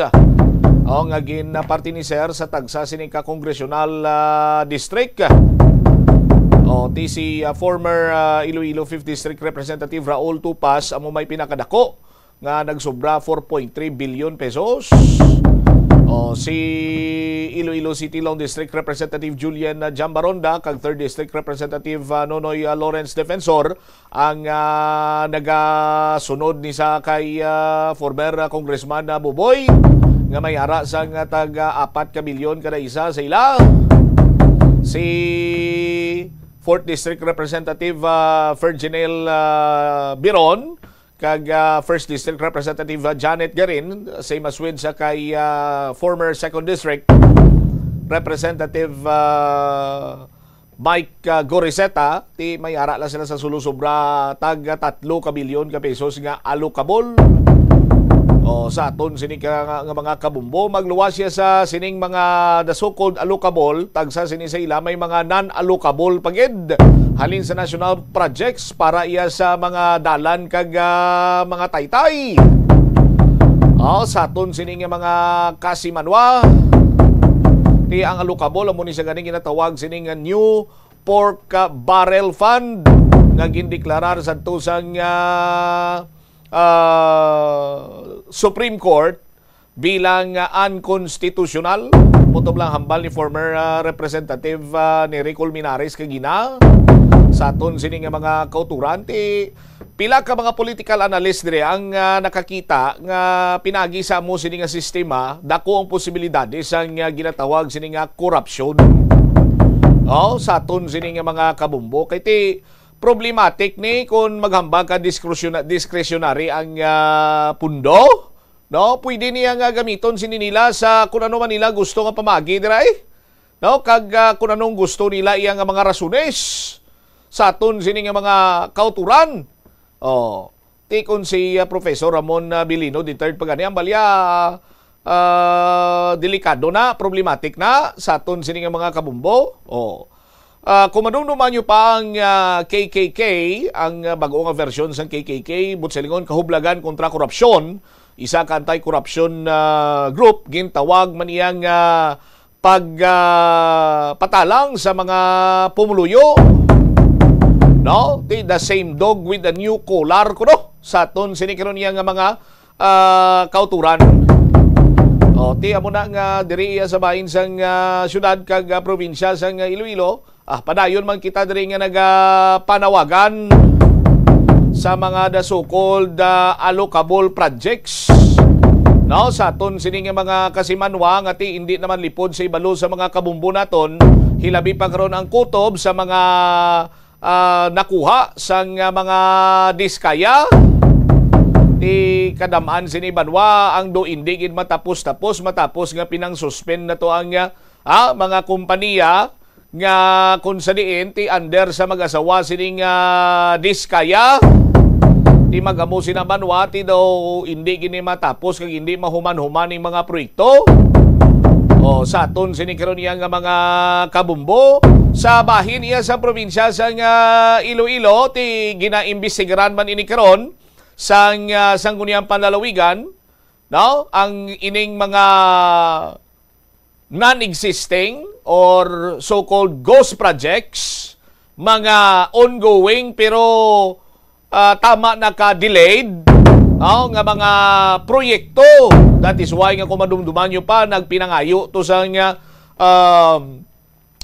O nga ginparti ni Sir sa tagsa sini ka congressional district. O si former Iloilo 5th District Representative Raul Tupas amo may pinakadako nga nagsobra 4.3 billion pesos. O si Iloilo City Long District Representative Julian Jambaronda kag 3rd District Representative Nonoy Lawrence Defensor ang nagasunod ni sa kay former Congressman Buboy nga may ara sang tag 4 ka bilyon kada isa sa ila. Si 4th District Representative Ferginel Biron kag 1st District Representative Janet Garin, same as with sa kay former 2nd District Representative Mike Goriseta, ti may ara lang sila sa sulusobra tag 3 ka bilyon ka pesos nga allocable. O sa aton sini nga mga kabumbo magluwas siya sa sining mga the so-called allocable tagsa sini sa ila may mga non-allocable pagid halin sa national projects para iya sa mga dalan kag mga taytay. O sa aton sini nga mga kasimanwa ti ang allocable amo ni sa ganing ginatawag sining New Pork Barrel Fund nga gindeklarar sa tusang Supreme Court bilang unconstitutional. Mutob lang hambal ni former Representative ni Rico Minares kagina sa aton sini nga mga kauturan. Ti pila ka mga political analyst dire ang nakakita nga pinagi sa mo sini nga sistema dako ang posibilidades ang ginatawag sini nga corruption. Sa aton sini nga mga kabumbo kay ti problematic ni kung maghambag ka discretionary ang pundo. No, pwede niya nga gamiton sini nila sa kung ano man nila gusto nga pamagi diray. No, kag kung anong gusto nila iya nga mga rasunes sa aton sini nga mga kauturan. Tikon si Professor Ramon Bilino di third pagani ang balya delikado na, problematic na sa aton sini nga mga kabumbo. Kung manumduman nyo pa ang KKK, ang bago nga version ng KKK, butselingon kahublagan kontra korupsyon, isa ka anti-corruption group, gintawag man iyang pagpatalang sa mga pumuluyo. No? The same dog with a new collar ko, no? Sa aton sinikaron niya nga mga kauturan. Amo na nga diri sa bahin sang syudad kag probinsya sang Iloilo. Padayon man kita diri nga nagapanawagan sa mga the so-called allocable projects. No, sa aton sini nga mga kasimanwa nga ti hindi naman lipod sa ibalo sa mga kabumbo naton, hilabi pa karon ang kutob sa mga nakuha sang mga diskaya. Ti kadamaan sini banwa ang do indigin matapos nga pinang-suspend na to ang mga kompanya nga kung sa diin ti under sa mag-asawa sining diskaya ti magamo sina banwa ti daw hindi gini matapos kag hindi mahuman-human ning mga proyekto. Sa aton sini karon iya nga mga kabumbo sa bahin iya sa probinsya sang Iloilo ti ginaimbestigaran man ini karon sang sangguniang panlalawigan, no, ang ining mga non-existing or so-called ghost projects, mga ongoing pero tama naka-delayed, no, nga mga proyekto. That is why nga kumadumduman nyo pa nagpinangayo to sa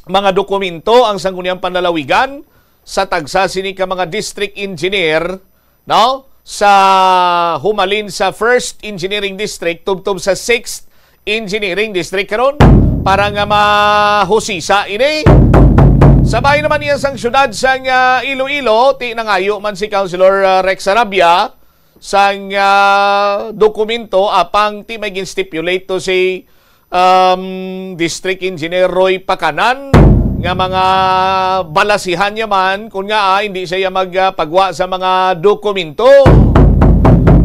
mga dokumento ang sangguniang panlalawigan sa tagsa sini ka mga district engineer, no, sa humalin sa 1st Engineering District tubtob sa 6th Engineering District karon para nga mahusisa ini. Sabay naman niya sang syudad sang Iloilo, ti nangayo man si Councilor Rex Arabia sang dokumento apang ti may stipulate to si District Engineer Roy Pacanan nga mga balasihan niya man kung nga hindi siya magpagwa sa mga dokumento.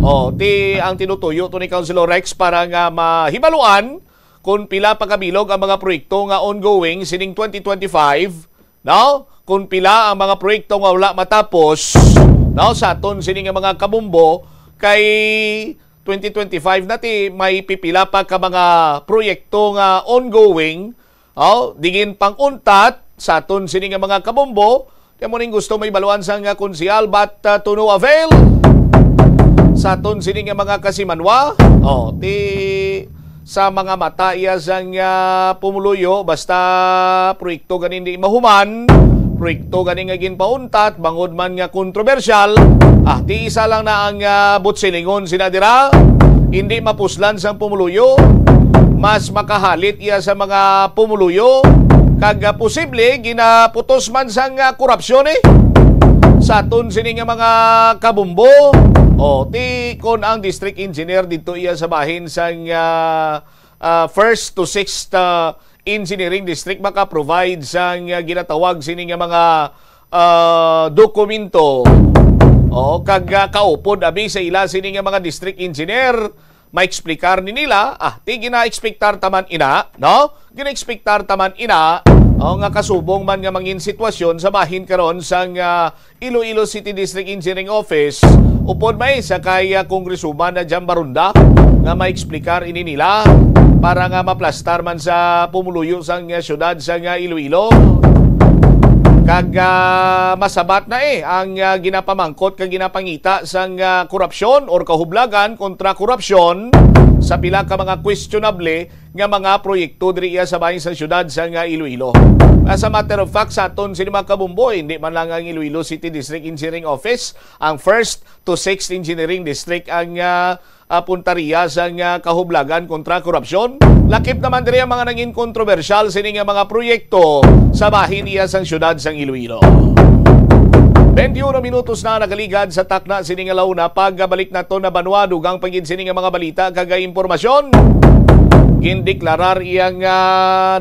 Ang tinutuyo to ni Councilor Rex para nga mahibaluan kung pila pa kabilog ang mga proyekto nga ongoing sining 2025, no? Kung pila ang mga proyekto nga wala matapos, no? Sa aton sining mga kabumbo kay 2025 nati may pipila pa ka mga proyekto nga ongoing. Digin pang untat sa aton sini nga mga kabombo, kaya mo ning gusto may baluan sang konsyal but to no avail. Sa aton sini nga mga kasimanwa, sa mga mata iya sang pumuluyo basta proyekto ganin di mahuman, proyekto ganin nga ginpauntat, bangod man nga kontrobersyal, di isa lang na ang butsilingon sinadira, hindi mapuslan sang pumuluyo. Mas makahalit iya sa mga pumuluyo kag posible ginaputos man sang korupsyon sa aton sini nga mga kabumbo. Ti kon ang district engineer dito iya sa bahin sang 1st to 6th engineering district maka-provide sang ginatawag sini nga mga dokumento kag kaupod abi sa ila sini nga mga district engineer. Ma-explikar ni nila, ti gina-expectar taman ina, no? Gina-expectar taman ina, nga kasubong man nga mangin sitwasyon sa bahin karon sang Iloilo City District Engineering Office, upod may sa kay Kongresuman na Jambarunda, nga ma-explikar ini nila, para nga maplastar man sa pumuluyo sang syudad sang Iloilo. Kag masabat na ang ginapamangkot kag ginapangita sang korupsyon or kahublagan kontra korupsyon sa pila ka mga questionable nga mga proyekto diri sa bahin sa syudad sang Iloilo. As a matter of fact, sa aton sini mga kabumbo, hindi man lang ang Iloilo City District Engineering Office ang 1st to 6th Engineering District ang puntariya sang kahublagan kontra korupsyon. Lakip naman diri ang mga naging kontrobersyal sini nga mga proyekto sa bahin iya sang syudad sang Iloilo. 21 minutos na nagaligad sa takna sini nga launa pagbalik nato na banwa dugang pagid sini nga mga balita kag impormasyon. Gindeklarar iyang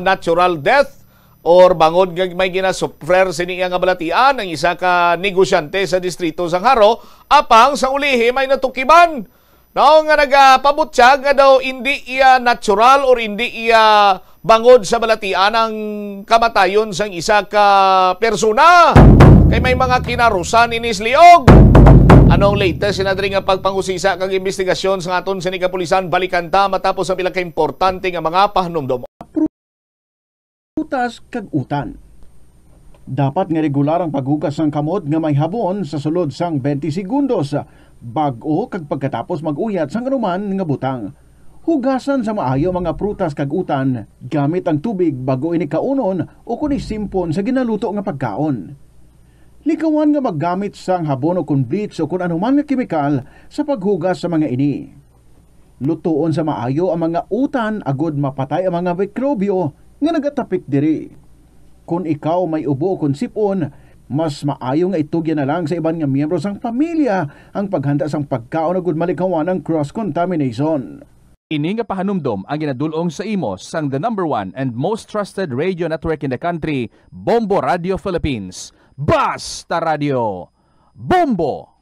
natural death or bangod may ginasufrer sini nga balatian ang isa ka negosyante sa distrito sang Haro apang sa ulihi may natukiban. No, nga nagapabutsyag nga daw hindi iya natural or hindi iya bangod sa balatian ang kamatayon sang isa ka persona. Kay may mga kinarusan inis liog. Anong latest sinadri nga pagpangusisa kag investigasyon sa aton sa kapulisan balikan ta matapos ang pila ka importante nga mga pahanumdom.
Prutas kag utan. Dapat nga regular ang paghugas ng kamot nga may habon sa sulod sang 20 segundos bag-o kag pagkatapos mag-uyat sang anuman nga butang. Hugasan sa maayo mga prutas kag utan gamit ang tubig bago ini kaunon o kun isimpon sa ginaluto nga pagkaon. Likawan nga maggamit sang habon o kun bleach o kun anuman nga kemikal sa paghugas sa mga ini. Lutoon sa maayo ang mga utan agod mapatay ang mga mikrobyo nga nagatapik diri. Kung ikaw may ubo o kun sipon, mas maayo nga itugyan na lang sa iban nga miyembro sang pamilya ang paghanda sang pagkaon agud malikawan ang cross-contamination.
Ini nga pahanumdom ang ginadulong sa imo sang the #1 and most trusted radio network in the country, Bombo Radio Philippines. Basta Radio Bombo!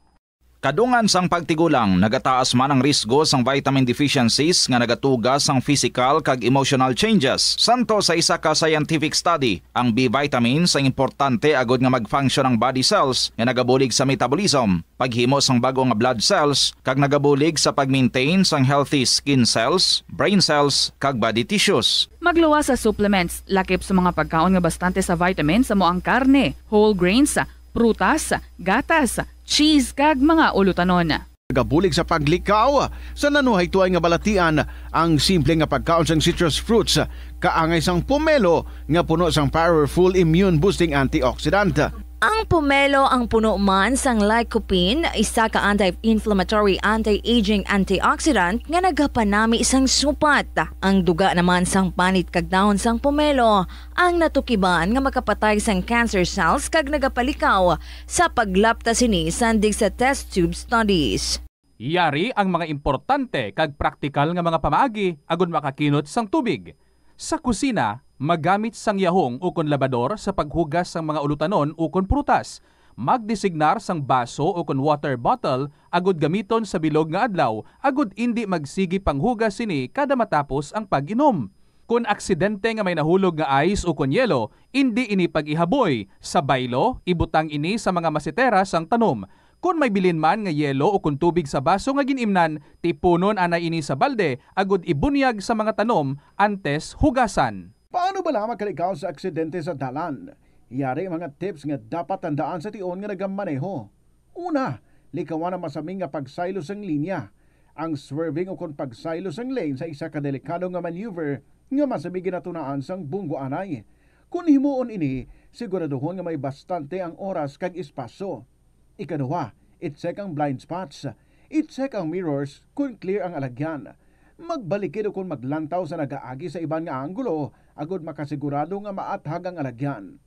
Kadungan sang pagtigulang, nagataas man ang risgo sang vitamin deficiencies nga nagatugas sang physical kag emotional changes. Santo sa isa ka scientific study, ang B vitamins ang importante agod nga mag-function ang body cells nga nagabulig sa metabolism, paghimo sang bago nga blood cells kag nagabulig sa pag-maintain sang healthy skin cells, brain cells kag body tissues.
Magluwas sa supplements, lakip sa mga pagkaon nga bastante sa vitamins sa moang karne, whole grains, prutas, gatas, cheese kag mga ulutanon.
Nagabulig sa paglikaw sa nanuhay tuay nga balatian ang simple nga pagkaon sang citrus fruits kaangay sang pomelo nga puno sang powerful immune boosting antioxidant.
Ang pomelo ang puno man sang lycopene, isa ka anti-inflammatory, anti-aging antioxidant nga nagapanami isang supat. Ang duga naman sang panit kag dahon sang pomelo ang natukiban nga makapatay sang cancer cells kag nagapalikaw sa paglapta sini sandig sa test tube studies.
Yari ang mga importante kag praktikal nga mga pamaagi agud makakinot sang tubig. Sa kusina, magamit sang yahong ukon labador sa paghugas sang mga ulutanon ukon prutas. Magdesignar sang baso ukon water bottle agud gamiton sa bilog nga adlaw agud indi magsigi panghugas sini kada matapos ang pag-inom. Kung aksidente nga may nahulog nga ice ukon yelo, indi ini pag-ihaboy. Sa baylo, ibutang ini sa mga masitera sang tanom. Kung may bilin man nga yelo o kung tubig sa baso nga ginimnan, tipunon anay ini sa balde, agud ibunyag sa mga tanom antes hugasan.
Paano ba lamang kalikaw sa aksidente sa dalan? Yari mga tips nga dapat tandaan sa tion nga nagamaneho. Una, likawan ang masaming nga pagsaylo sang linya. Ang swerving o kung pagsaylo sang lane sa isa ka delikado nga maneuver nga masaming ginatunaan sang bunggo anay. Kung himuon ini, siguraduhon nga may bastante ang oras kag espasyo. Ikaduha, i-check ang blind spots. I-check ang mirrors kung clear ang alagyan. Magbalikid o kung maglantaw sa nagaagi sa ibang nga anggulo, agud makasigurado nga maathag ang alagyan.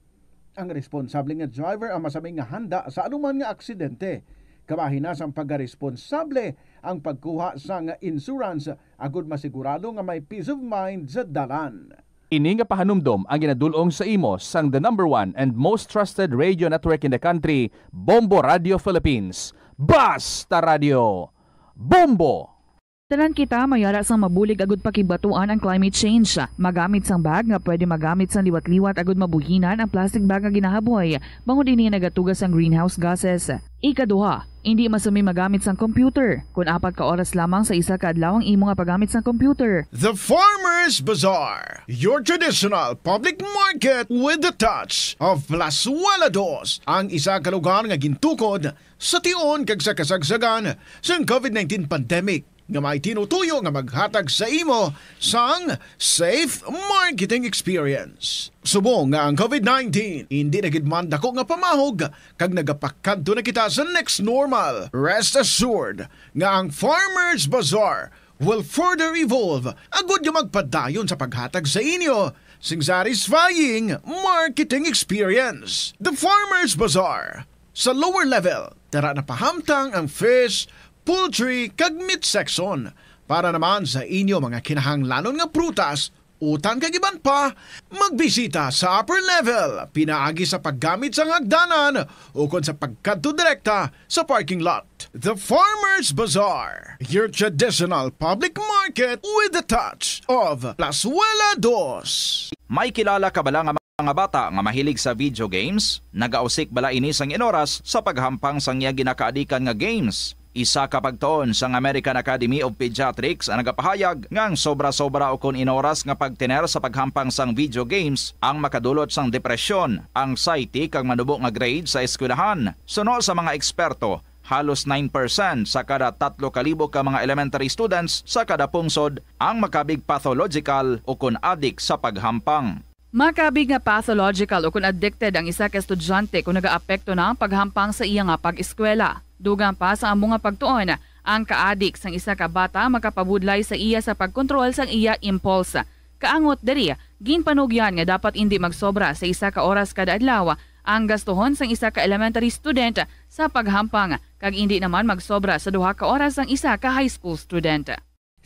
Ang responsable nga driver ang masaming nga handa sa anuman nga aksidente. Kabahin na sang pagkaresponsable ang pagkuha sa nga insurance, agud masigurado nga may peace of mind sa dalan.
Ini nga pahanumdom ang ginadulong sa imo sang the #1 and most trusted radio network in the country, Bombo Radio Philippines. Basta Radio! Bombo!
Tanan kita mayara sang mabulig agud pakibatuan ang climate change. Magamit sang bag nga pwede magamit sang liwat-liwat agud mabuhinan ang plastic bag nga ginahaboy. Bangod ini nagatugas ang greenhouse gases. Ikaduha, hindi masumi magamit sang computer. Kung 4 ka oras lamang sa isa ka adlaw ang imo nga paggamit sang computer.
The Farmers Bazaar, your traditional public market with the touch of Plazuela Dos, ang isa ka lugar nga gintukod sa tion kag sa kasagsagan sa COVID-19 pandemic nga may tinutuyo nga maghatag sa imo sang safe marketing experience. Subong nga ang COVID-19 hindi na gid man dako nga pamahog kag nagapakadto na kita sa next normal. Rest assured nga ang Farmers Bazaar will further evolve agud nga magpadayon sa paghatag sa inyo sing satisfying marketing experience. The Farmers Bazaar sa lower level tara na pahamtang ang fish, poultry kag meat section para naman sa inyo mga kinahanglanon nga prutas, utang kag iban pa, magbisita sa upper level pinaagi sa paggamit sa hagdanan o kon sa pagkadto direkta sa parking lot. The Farmers Bazaar, your traditional public market with the touch of Plazuela Dos.
May kilala ka bala nga mga bata nga mahilig sa video games? Nagausik bala ini sang inoras sa paghampang sang iya ginakaadikan nga games? Isa ka pagtuon sang American Academy of Pediatrics ang nagapahayag ngang sobra-sobra o kun inoras nga pagtener sa paghampang sang video games ang makadulot sang depresyon, anxiety kag manubo nga grade sa eskwelahan. Suno sa mga eksperto, halos 9% sa kada 3,000 ka mga elementary students sa kada pungsod ang makabig pathological o kun addict sa paghampang.
Makabig nga pathological o kung addicted ang isa ka estudyante kung nagaapekto na ang paghampang sa iya nga pag-eskwela. Dugang pa sa among nga pagtuon, ang ka-addict sang isa ka bata makapabudlay sa iya sa pagkontrol sang iya impulse. Kaangot diri, ginpanugyan nga dapat hindi magsobra sa isa ka oras kada adlaw ang gastuhon sang isa ka elementary student sa paghampang kag hindi naman magsobra sa 2 ka oras ang isa ka high school student.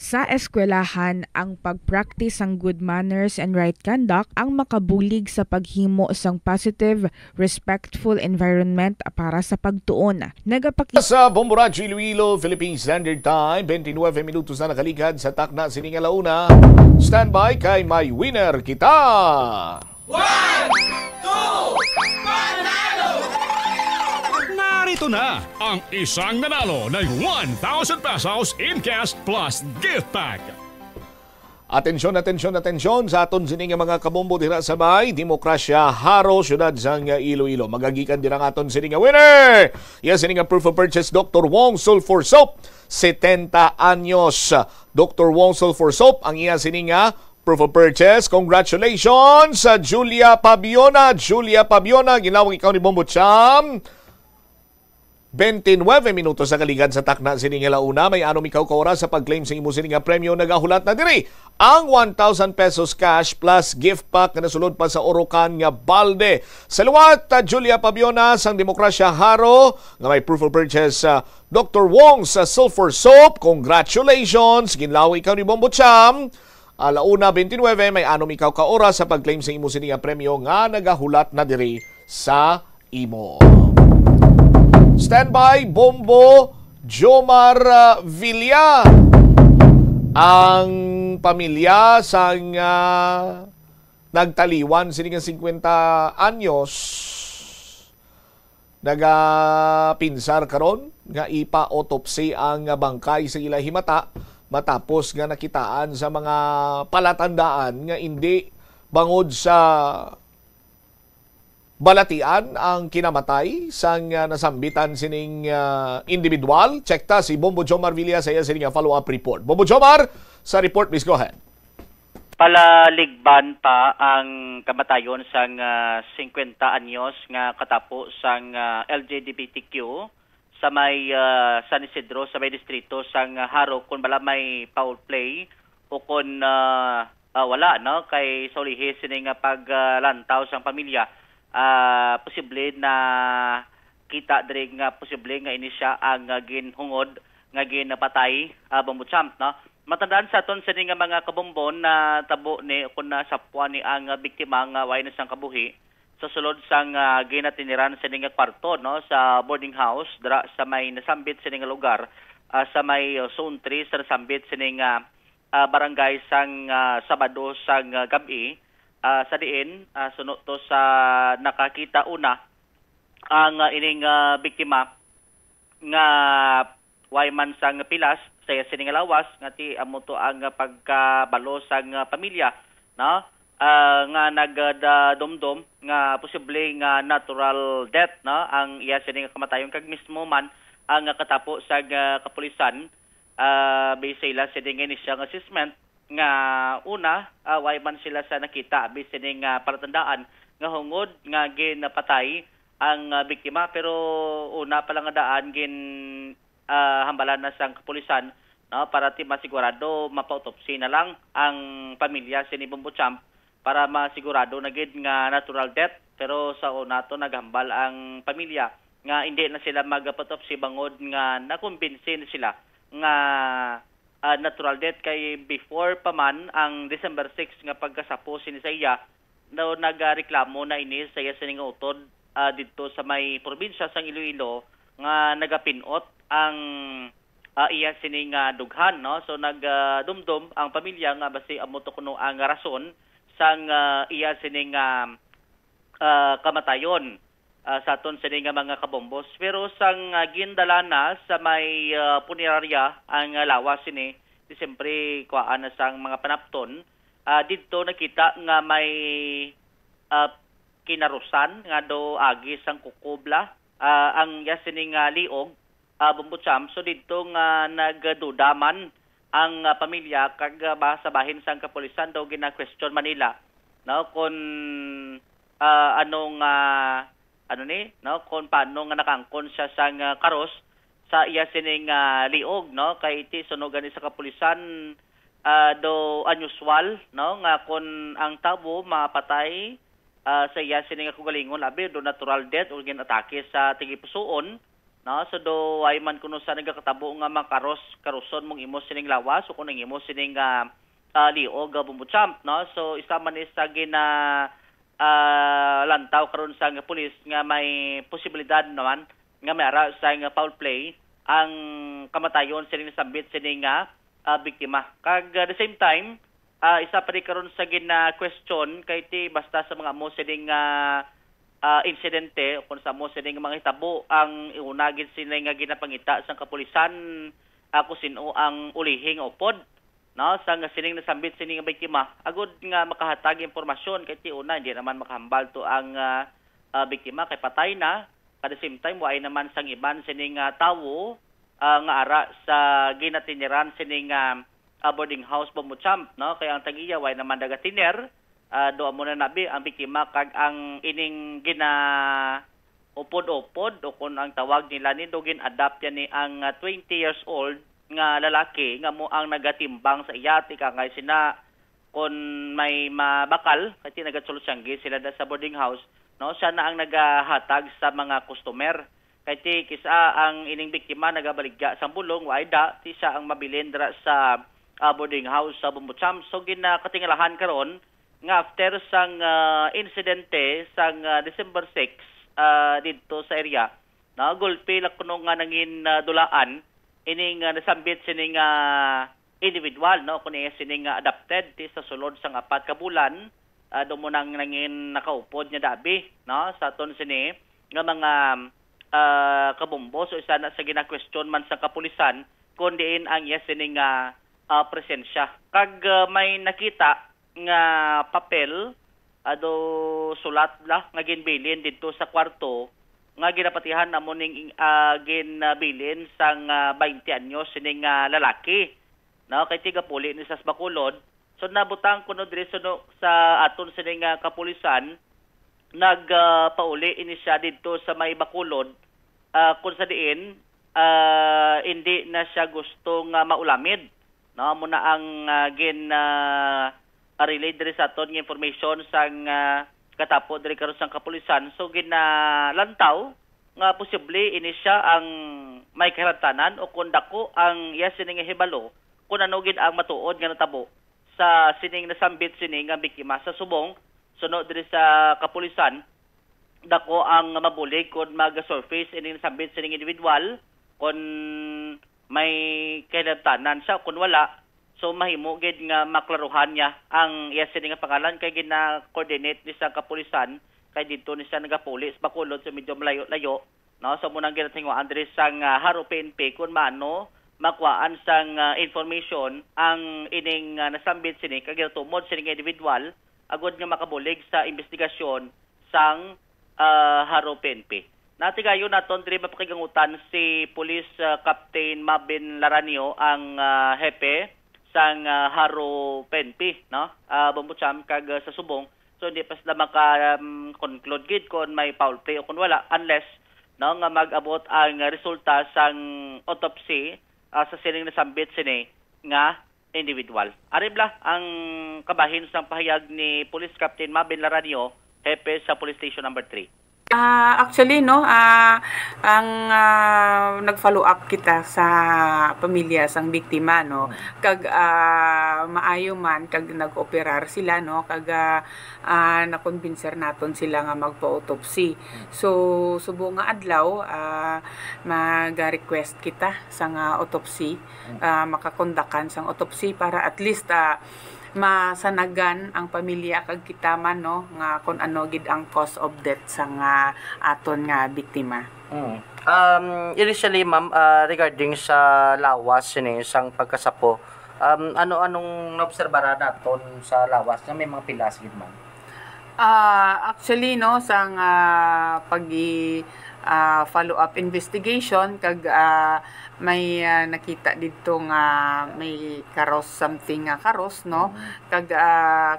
Sa eskwelahan, ang pag-practice ng good manners and right conduct ang makabulig sa paghimo sang positive, respectful environment para sa pagtuon.
Sa Bombo Radio Iloilo, Philippine Standard Time, 29 minutos na nakaligad sa takna sining alauna. Standby kay may winner kita!
1, 2, panalo!
Narito na ang isang nanalo ng 1,000 pesos in cash plus gift pack.
Atensyon sa aton sining mga kabombo dira sa Bay Demokrasya Haro syudad sang Iloilo. Magagikan dira aton sining winner. Yes, sining proof of purchase Dr. Wong Sulfur Soap, 70 anyos. Dr. Wong Sulfur Soap ang iya sining proof of purchase. Congratulations sa Julia Pabiona. Julia Pabiona, ginawag ikaw ni Bombo Cham. 29 minutos sa kaligan sa takna sining launa. May anom ikaw ka oras sa pag-claim sa imo sining premyo. Nagahulat na diri ang 1,000 pesos cash plus gift pack na nasulod pa sa Orocan nga balde. Saluwat Julia Pabiona sang Demokrasya Haro nga may proof of purchase sa Dr. Wong sa Sulfur Soap. Congratulations! Ginlaw ikaw ni Bombo Cham. Alauna 29 may anom ikaw ka oras sa pag-claim sa imo sining premyo nga nagahulat na diri sa imo. Standby, Bombo Jomar Villa. Ang pamilya sang nagtaliwan sining 50 anyos nagapinsar karon nga ipa-autopsy ang bangkay sa ila himata matapos nga nakitaan sa mga palatandaan nga hindi bangod sa balatian ang kinamatay sang nasambitan sining individual. Check ta si Bombo Jomar Villa sa iya sining follow-up report. Bombo Jomar, sa report, please go ahead.
Palaligban pa ang kamatayon sang 50 anyos nga katapo sang LGBTQ sa may San Isidro sa may distrito sang Haro kung bala may foul play o kung wala no kay solihi sining paglantaw sang pamilya. Posible na kita diri nga posible nga ini siya ang ginhungod nga ginapatay Bombo Champ no. Matandaan sa aton sa nga mga kabombon na tabo ni kun na sapwa ni ang biktima nga way na sang kabuhi sa sulod sang ginatiniran sa nga kwarto no sa boarding house dra sa may nasambit sa nga lugar sa may zone 3 sa nasambit sa nga barangay sang Sabado sang gabi. Sa diin, sunod to sa nakakita una ang ining biktima nga wayman sang pilas sa sining lawas nga ti amo to ang pagkabalo sang pamilya no nga nagdumdum nga posible nga natural death no ang iya sining kamatayon kag mismo man ang katapo sa kapulisan base sila sining initial assessment nga una way man sila sa nakita bisan ning palatandaan nga hungod nga ginapatay ang biktima pero una pa lang nga daan gin hambalan na sang kapulisan no para ti masigurado mapa-autopsy na lang ang pamilya sini Bombo Champ para masigurado na gid nga natural death pero sa una to naghambal ang pamilya nga hindi na sila mag-autopsy bangod nga nakumbinsi na sila nga natural death kay before pa man ang December 6 nga pagkasapo sini sa iya no nagareklamo na ini sa iya sining utod didto sa may probinsya sang Iloilo nga nagapinot ang iya sining dughan no so nagdumdum ang pamilya nga basi amo to kuno ang rason sang iya sining kamatayon sa aton sining mga kabombos pero sang gindalana sa may punerarya ang lawas sini siyempre kuhaan na sang mga panapton didto nakita nga may kinarusan nga do agi sang kukubla ang yasining liog Bombo Champ so didto nga nagdudaman ang pamilya kag bahin sang kapulisan daw gina-question Manila no kun anong ano ni no kung paano nga nakangkon siya sang karos sa iya sining liog no kay iti sunugan ni sa kapulisan do unusual no nga kung ang tabo mapatay sa iya sining kugalingon abi do natural death o ginatake sa tigipusoon no so do ay man kuno sa nagakatabo nga karoson mong imo sining lawas o kung imo sining liog Bombo Champ no so isa man is sa gina lantaw karon sa pulis nga may posibilidad naman nga may ara sa foul play ang kamatayon sining nasambit sining biktima kag the same time isa pa rin karon sa gina question kay ti basta sa mga mo sining insidente kung sa mo sining mga hitabo ang iunagin sining ginapangita sa kapulisan ako sino ang ulihing upod no sa sining nasambit sining biktima agud nga makahatag impormasyon kay ti una hindi naman makahambal to ang biktima kay patay na at the same time way naman sang iban sining tawo nga ara sa ginatiniran sining boarding house Bumutsamp, no? Kaya ang tag-iya way naman daga tiner, doon muna nabi ang biktima kag ang ining gina upod-upod o kung ang tawag nila ni dugin adapt yan ni ang 20 years old nga lalaki nga mo ang nagatimbang sa iya tika nga sina kung may mabakal kasi nagatsulusanggi sila da sa boarding house, no? Siya na ang nagahatag sa mga customer. Kaya kisa ang ining biktima nagabaligya sa bulong, waida, ti siya ang mabilin dra sa boarding house sa Bumutsamp. So ginakatingalahan karon nga after sang insidente sang December 6 dito sa area, na gulpi lakuno nga nangin dulaan ining nasambit sining individual, no? Kung sining adopted ti sa sulod sang 4 ka bulan, do mo nang nangin nakaupod niya dabi, no? Sa ton sini nga mga kabombo, so isa na sa gina-question man sa kapulisan kung diin ang sining presensya. Kag may nakita nga papel ado sulat la nga ginbilin dito sa kwarto nga ginapatihan amo ning ginbilin sang 20 anyos sining lalaki, no? Kay tiga puli ni sas Bacolod. So nabutang kuno diri sa aton sining kapulisan nagpauli ini siya dito sa may Bacolod, kung sa diin hindi na siya gustong maulamid, no? Muna ang relay diri sa aton nga information sang katapo diri karon sang kapulisan. So ginalantaw nga posible ini siya ang may karantanan o kung dako ang sining hibalo kung ano gid ang matuod nga natabo sa sining nasambit sining nga biktima sa subong. Sunod diri sa kapulisan, dako ang mabulig kung mag-surface ining nasambit sining individual kung may karantanan siya kung wala. So mahimo gid nga maklaruhan niya ang sining nga pangalan kay gina-coordinate ni sa kapulisan kay dito ni siya nagapulis Bacolod sa medyo layo, no? So munang ginatingwaan diri sang Haro PNP kung maano makuhaan sang information ang ining nasambit sining kay tumod sining individual agod nga makabulig sa investigasyon sang Haro PNP. Natigayo naton diri mapakigangutan si Police Captain Mabin Laranio ang hepe sang Haro PNP, no? Bumutsamp kag sa subong. So hindi pa sila maka-conclude gid kung may foul play o kung wala unless, no, nga mag-abot ang resulta sang autopsy sa sining nasambit sini nga individual. Aribla ang kabahin sang pahayag ni Police Captain Mabin Laranio, hepe sa Police Station number 3.
Actually, no, ang nag-follow up kita sa pamilya sang biktima, no, kag maayo man kag nag-operar sila, no, kag nakonbinser naton sila nga magpa-autopsy. So subo nga adlaw mag-request kita sang autopsy, makakondakan sang autopsy para at least masanagan ang pamilya kag kita man, no, nga kung ano gid ang cause of death sang aton nga biktima.
Initially ma'am, regarding sa lawas sini sang pagkasapo, ano-anong naobserbara naton sa lawas nga may mga pilas gid ma'am?
Actually, no, sang follow-up investigation kag may nakita dito nga may karos something nga karos, no, kag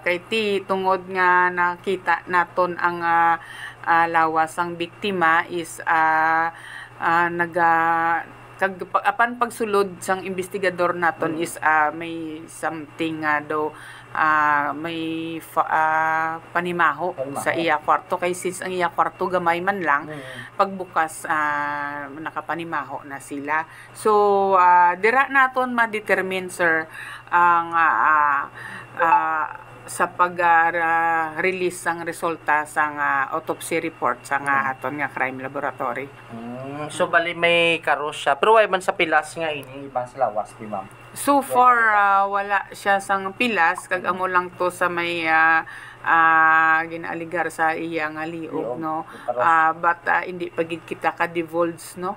kay tungod nga nakita naton ang lawas ang biktima is kag apan pagsulod sang investigador naton is may something daw may panimaho sa iya kwarto kay since ang iya kwarto gamay man lang, pagbukas nakapanimaho na sila. So dira naton ma-determine sir ang sa pag-release sang resulta sang autopsy report sang aton nga crime laboratory.
So bali may karos siya pero way man sa pilas nga ini ibang sa lawas di ma'am?
So far wala siya sang pilas kag amo lang to sa may ginaaligar sa iya nga liog, no, but hindi pagid kita ka-divulge, no,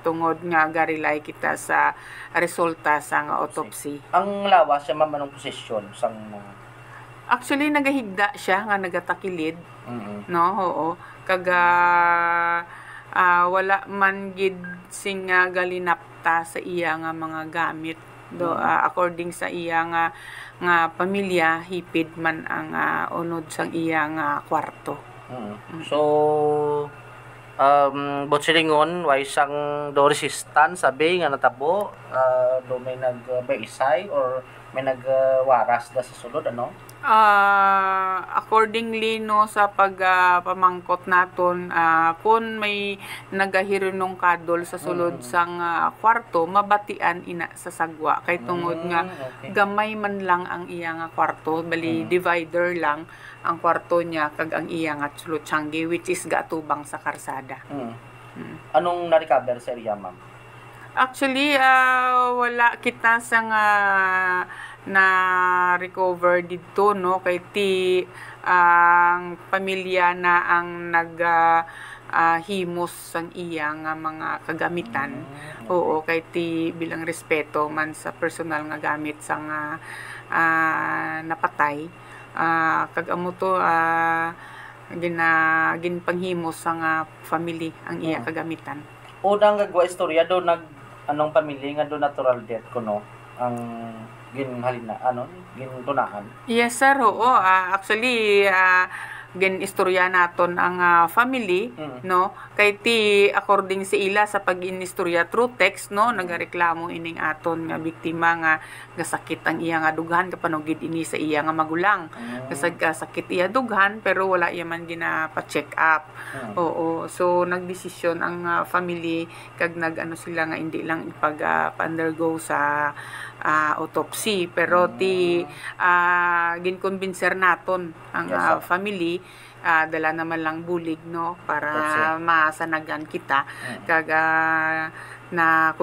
tungod nga garilay kita sa resulta sang autopsy.
Ang lawas siya ma'am anong posisyon sang
actually nagahigda siya nga nagatakilid, no, oo, kag wala man gid sing galinapta sa iya nga mga gamit According sa iya nga pamilya, hipid man ang unod sang iya nga kwarto.
So, botsilingon, way sang do resistance, sabi nga natabo, do may nagbaisay or may nagwaras da sa sulod, ano?
Accordingly no sa pamangkot naton, kung may nagahirinong kadol sa sulod sang kwarto, mabatian ina sa sagwa kay tungod nga gamay man lang ang iya nga kwarto, bali divider lang ang kwarto niya kag ang iya nga sulod-tiyanggi, which is gatubang sa karsada.
Anong na-recover sa area, ma'am?
Actually, wala kita sang na recover dito, no, kay ang pamilya na ang himos sang iya nga mga kagamitan. Oo, kay bilang respeto man sa personal nga gamit sang napatay, kag amo to ginpanghimos sang family ang iya kagamitan.
Unang gagwa istorya do anong pamilya nga do natural death kuno ang gintunaan.
Yes sir, oo. Actually, gin-istorya naton ang family, no? Kay according sa ila sa pag-inistorya through text, no, nagareklamo ining aton nga biktima nga gasakit ang iya nga dughan kapanugid ini sa iya nga magulang. Kasakit iya dughan pero wala iya man ginapa-check up. Oo. So nagdesisyon ang family kag sila nga hindi lang ipag-undergo sa autopsy pero ginconvincer naton ang family, dala naman lang bulig, no, para masanagan kita kag na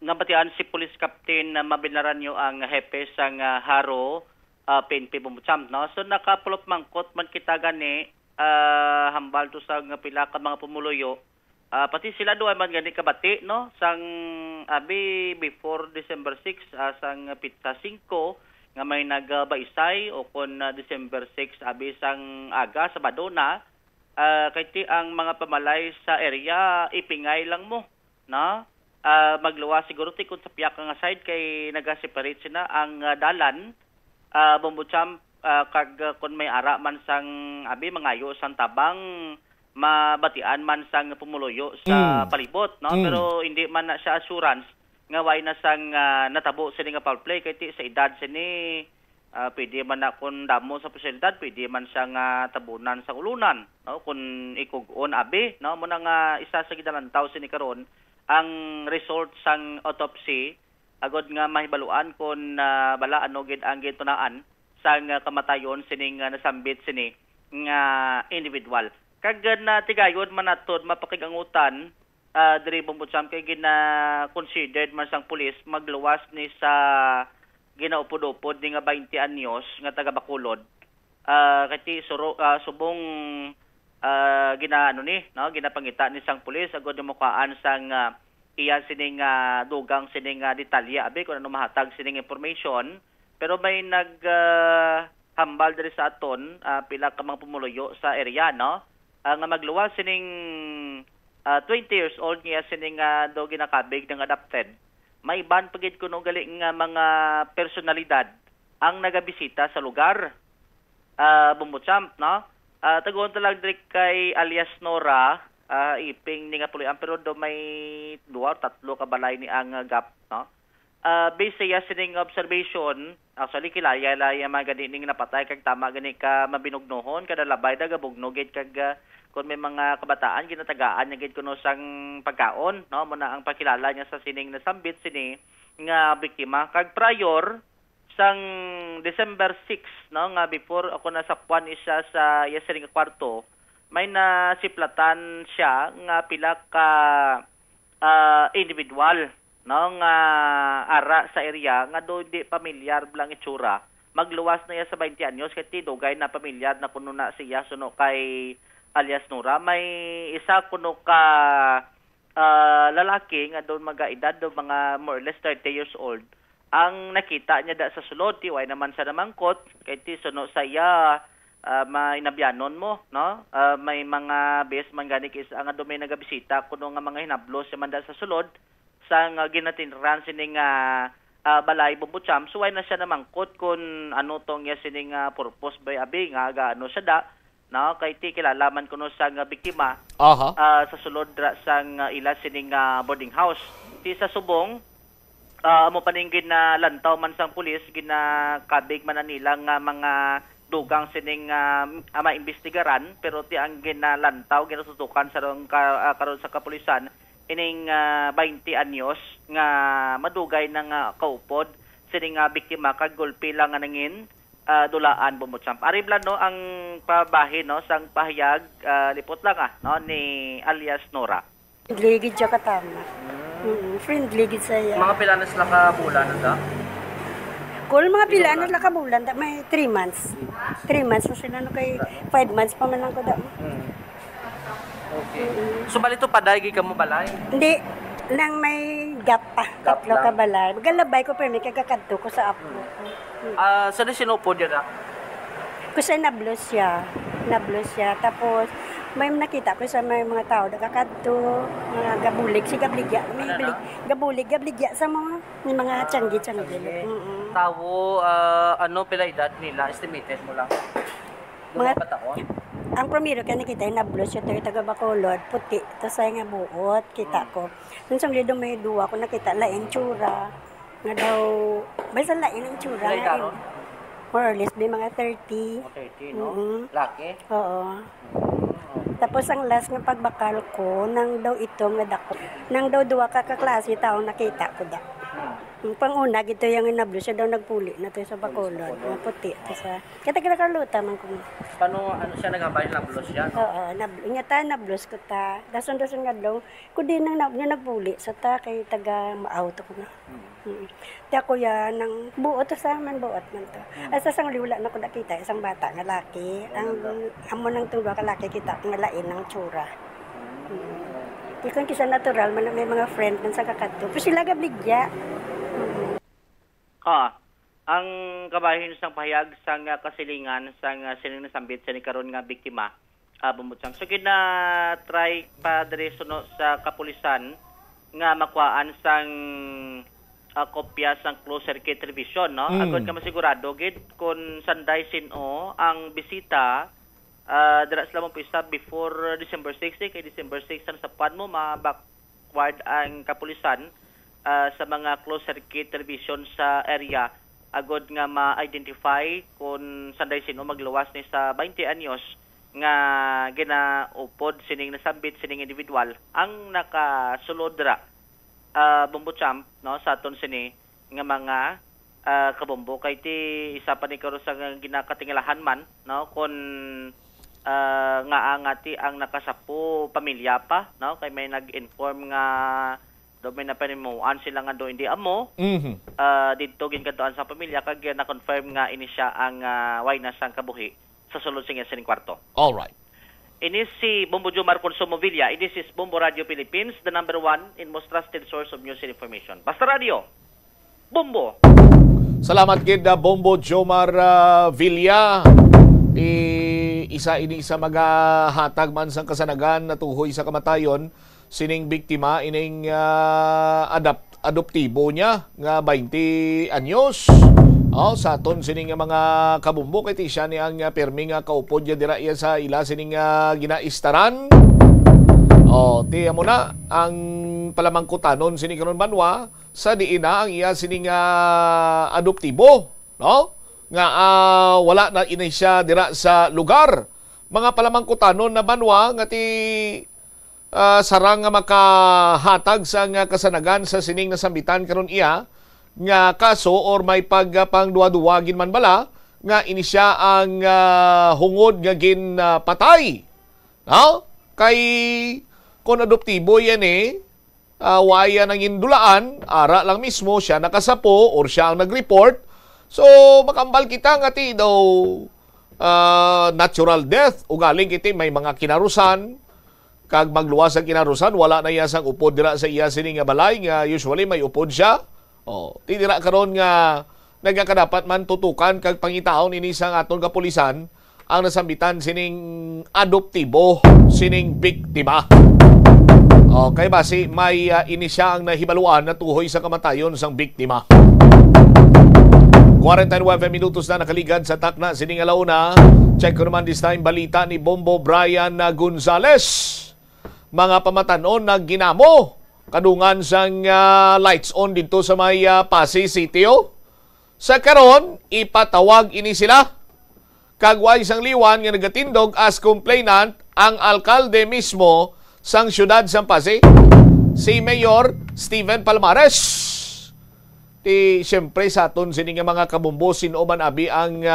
nabatian si Police Captain na Mabinaranyo ang hepe sang Haro PNP Bumbutsam, no. So nakapulot mangkot man kita gani hambal to sang pila ka mga pumuluyo. Pati sila doon man gani kabati, no, sang abi before December 6 sang pita 5 nga may nagbaisay o kon December 6 abi sang aga sa Badona, kay ang mga pamalay sa area ipingay lang mo, no. Magluwa siguro ti kun sa piyak nga side kay naga-separate sina ang dalan Bumbutsam kag kun may ara man sang abi mangayo sang tabang mabatian man sang pumuluyo sa palibot, no. Pero hindi man na siya assurance nga way na sang natabo sini nga foul play kay sa edad sini pwede man na kun damo sa posibilidad, pwede man siya nga tabunan sa ulunan, no, kun ikug-on abi, no, mo nga isa sa gidalantaw sini karon ang result sang autopsy agod nga mahibaluan kun bala ano gid ang gitunaan sang kamatayon sining nasambit sini nga individual. Kag na tigayon man naton mapakigangutan diri Bumbutsam kay considered man sang pulis magluwas ni sa ginaupod-upod ni nga 20 anyos nga taga Bacolod, kay subong ginapangita ni sang pulis agod mukaan sang iya sining dugang sining detalye abi kung ano mahatag sining information, pero may hambal diri sa aton pila ka mga pumuluyo sa area, no, nga magluwas sining 20 years old niya sining do ginakabig ng adopted. May ban pagid kuno gali nga mga personalidad ang nagabisita sa lugar Bumbutsam, no. Tagon talag diri kay alias Nora, iping ni nga puloy pero do may 2-3 ka balay ni ang gap, no. Based sa sining observation, actually kilaya mga gani ning napatay kag tama gani ka mabinugnohon kada labay daga bugnogid kag kung may mga kabataan ginatagaan niya gid kuno sang pagkaon, no, mo na ang pakilala niya sa sining nasambit sini nga biktima kag prior sang December 6, no, nga before ako nasakwan isa sa sining kwarto, may nasiplatan siya nga pila ka individual, no, nga ara sa area nga do di pamilyar blang itsura. Magluwas na iya sa 20 anyos kay tidugay na pamilyar na kuno na siya suno kay alias Nora. May isa kuno ka lalaki nga doon mga-edad do mga more or less 30 years old ang nakita niya da sa sulod, way naman sa namangkot kay suno sa iya mainabyanon mo, no. May mga best man gani kis ang do may nagabisita kuno nga mga hinablos man da sa sulod sang ginatinran sining balay Bumbucham. So, why na siya namangkot kung ano tong sining purpose by abi nga gaano siya da. No, kay ti kilalaman ko no sang biktima sa sulod sang ila sining boarding house. Ti sa subong, mo paningin na lantaw man sang pulis, ginakabig man nila nga mga dugang sining maimbestigaran, pero ti ang ginalantaw, ginasutukan sa karon sa kapulisan, ining 20 anyos nga madugay ng kaupod sining biktima kag gulpi lang nga nangin dulaan Bumbucham. Aribla no ang pabahin no sang pahayag lipot lang no ni alias Nora.
Ligid siya katama. Friendly gid saya.
Mga pilanas lang ka bulan da?
Kung mga pilanas lang ka bulan, may 3 months. 3 months na sila no kay 5 months pa man lang ko da.
Okay. So balito paday ka mo balay?
Hindi nang may gap pa. Tatlo ka balay. Galabay ko pero may kagakadto ko sa apo.
Saan sinupod yan
Kasi nablos siya. Tapos may nakita ko sa may mga tao nagakadto, mga gabulig, si gabligya. May gabulig sa mga tiyanggi.
Tawo, ano pila edad nila? Estimated mo lang? Mga pataon?
Ang primero kaya nakita yung nablos siya tayo taga Bacolod, puti. Tapos ay nga buot, kita ko. Nung sang lido may duwa ko nakita, laing tsura. Nga daw, basta laing ang tsura. More or less, may mga 30.
30, no? Laki?
Oo. Tapos ang last ng pagbakal ko, nang daw ito nga dako. Nang daw duwa ka kaklase taong nakita ko da. Panguna, gito yung inablo siya daw nagpuli na to sa Bacolod. Mga puti. Kaya kinakaluta man ko.
Paano siya naghabay? Nablos siya? No?
Oo, nablos ko ta. Dason nga daw, ko din nang nagpuli. So ta, kay taga ma-auto ko na. Kaya ko yan, nang buot sa man, buot man to. At sa sang liwala na ko nakita, isang bata nga laki. Ang amo nang tungga ka laki kita, nga lain ng tsura. Kung kisa natural, may mga friend man sa kakadto. Pero sila gabligya.
Ang kabahin sang pahayag sang kasilingan sang sining nasambit sa ni karon nga biktima Bumbucham. So try pa diri suno sa kapulisan nga makuhaan sang kopya sang closed circuit television no. Agod ka masigurado gid kun sanday sino ang bisita dira sila mo pista before December 6 kay December 6 sa pan mo ma-backward ang kapulisan sa mga closed circuit television sa area agod nga ma-identify kung sanday sino magluwas ni sa 20 anyos nga ginaupod sining nasambit sining individual ang nakasulod ra Bumbucham no sa aton sini nga mga kabombo kay ti isa pa ni karon sa ginakatingalahan man no kun nga angati ang nakasapo pamilya pa no kay may nag-inform nga do may napanimuan sila nga do hindi amo didto ginkaduan sa pamilya kag na-confirm nga ini siya ang wayna sang kabuhi sa sulod sa sining kwarto.
All right.
Ini si Bombo Jomar Consumo Villa. This is Bombo Radio Philippines, the number 1 in most trusted source of news and information. Basta Radio, Bombo.
Salamat gid Bombo Jomar Villa. Isa magahatag man sang kasanagan na tuhoy sa kamatayon sining biktima ining adoptibo niya nga 20 anyos. Sa aton sining mga kabumbo kay ti siya ni ang permi nga kaupod ya dira iya sa ila sining ginaistaran. Ti amo na ang palamangkutanon sining karon banwa sa diina ang iya sining adoptibo, no? Nga wala na inay siya dira sa lugar. Mga palamangkutanon na banwa nga ti sarang nga makahatag sa nga kasanagan sa sining nasambitan karon iya nga kaso or may pagpangduwa-duwagin man bala nga ini siya ang hungod nga ginpatay. No? Kay kung adoptibo yan waya nang indulaan, ara lang mismo siya nakasapo or siya ang nag-report. So makambal kita nga ti daw natural death o galing kiti may mga kinarusan kag magluwas sa kinarusan wala na iya sang upod dira sa iya sining nga balay nga usually may upod siya. Tidira karon nga nagakadapat man tutukan kag pangitaon ini sang aton kapulisan ang nasambitan sining adoptibo sining biktima. Okay, basi may inisya ang nahibaluan na tuhoy sa kamatayon sang biktima. 49 minutos na nakaligad sa takna sining alauna. Check ko naman this time balita ni Bombo Brian Gonzales. Mga pamatanon na ginamo kadungan sang lights on dito sa may Pasay City. Sa karon ipatawag ini sila. Kagway sang liwan nga nagatindog as complainant ang alkalde mismo sang syudad sang Pasay, si Mayor Steven Palmares. Siyempre sa aton sini nga mga kabumbosin o man abi ang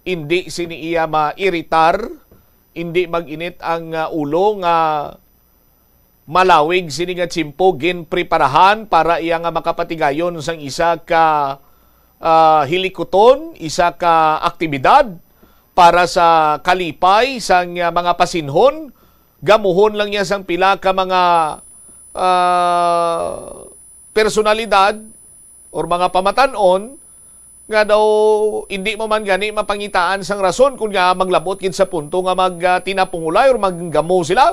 hindi sini iya mairitar, hindi mag-init ang ulo nga malawig sini nga tsimpo ginpreparahan para iya nga makapatigayon sang isa ka hilikuton, isa ka aktibidad para sa kalipay sang mga pasinhon. Gamuhon lang niya sang pila ka mga personalidad or mga pamatanon nga daw hindi mo man gani mapangitaan sang rason kung nga maglabot gid sa punto nga magtinapungulay or maggamo sila.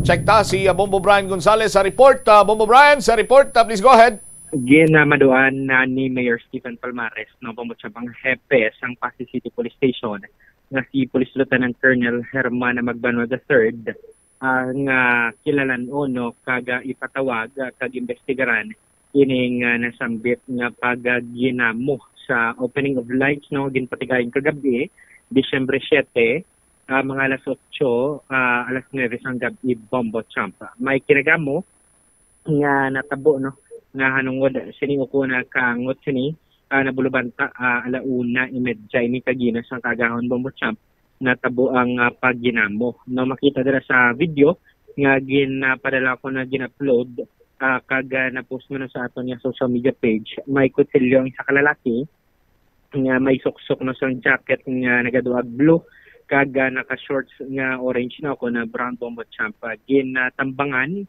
Check ta si Bombo Brian Gonzales sa report. Bombo Brian, sa report, please go ahead.
Ginamaduan na ni Mayor Steven Palmares no pamutsyabang hepe sang Pasay City Police Station nga si Police Lieutenant Colonel Herman Magbanwa III nga kilalan no kaga ipatawag kag investigaran ining nasambit nga pagginamo sa opening of lights no ginpatigayon kagabi Disyembre 7 mga alas 8 alas 9 sang gabi bombo champa may kinagamo nga natabo no nga hanungod sini uko na kangot sini nabulubanta alauna imedya ini kagina sang kagahon bombo champ natabo ang pagginamo no makita dira sa video nga ginpadala ko na gin-upload kaga na-post mo na sa aton nga social media page. May kutsilyo ang isa kalalaki nga may suksok na sang jacket nga nagaduag blue kaga naka-shorts nga orange na ako na brown bombo champa. Ginatambangan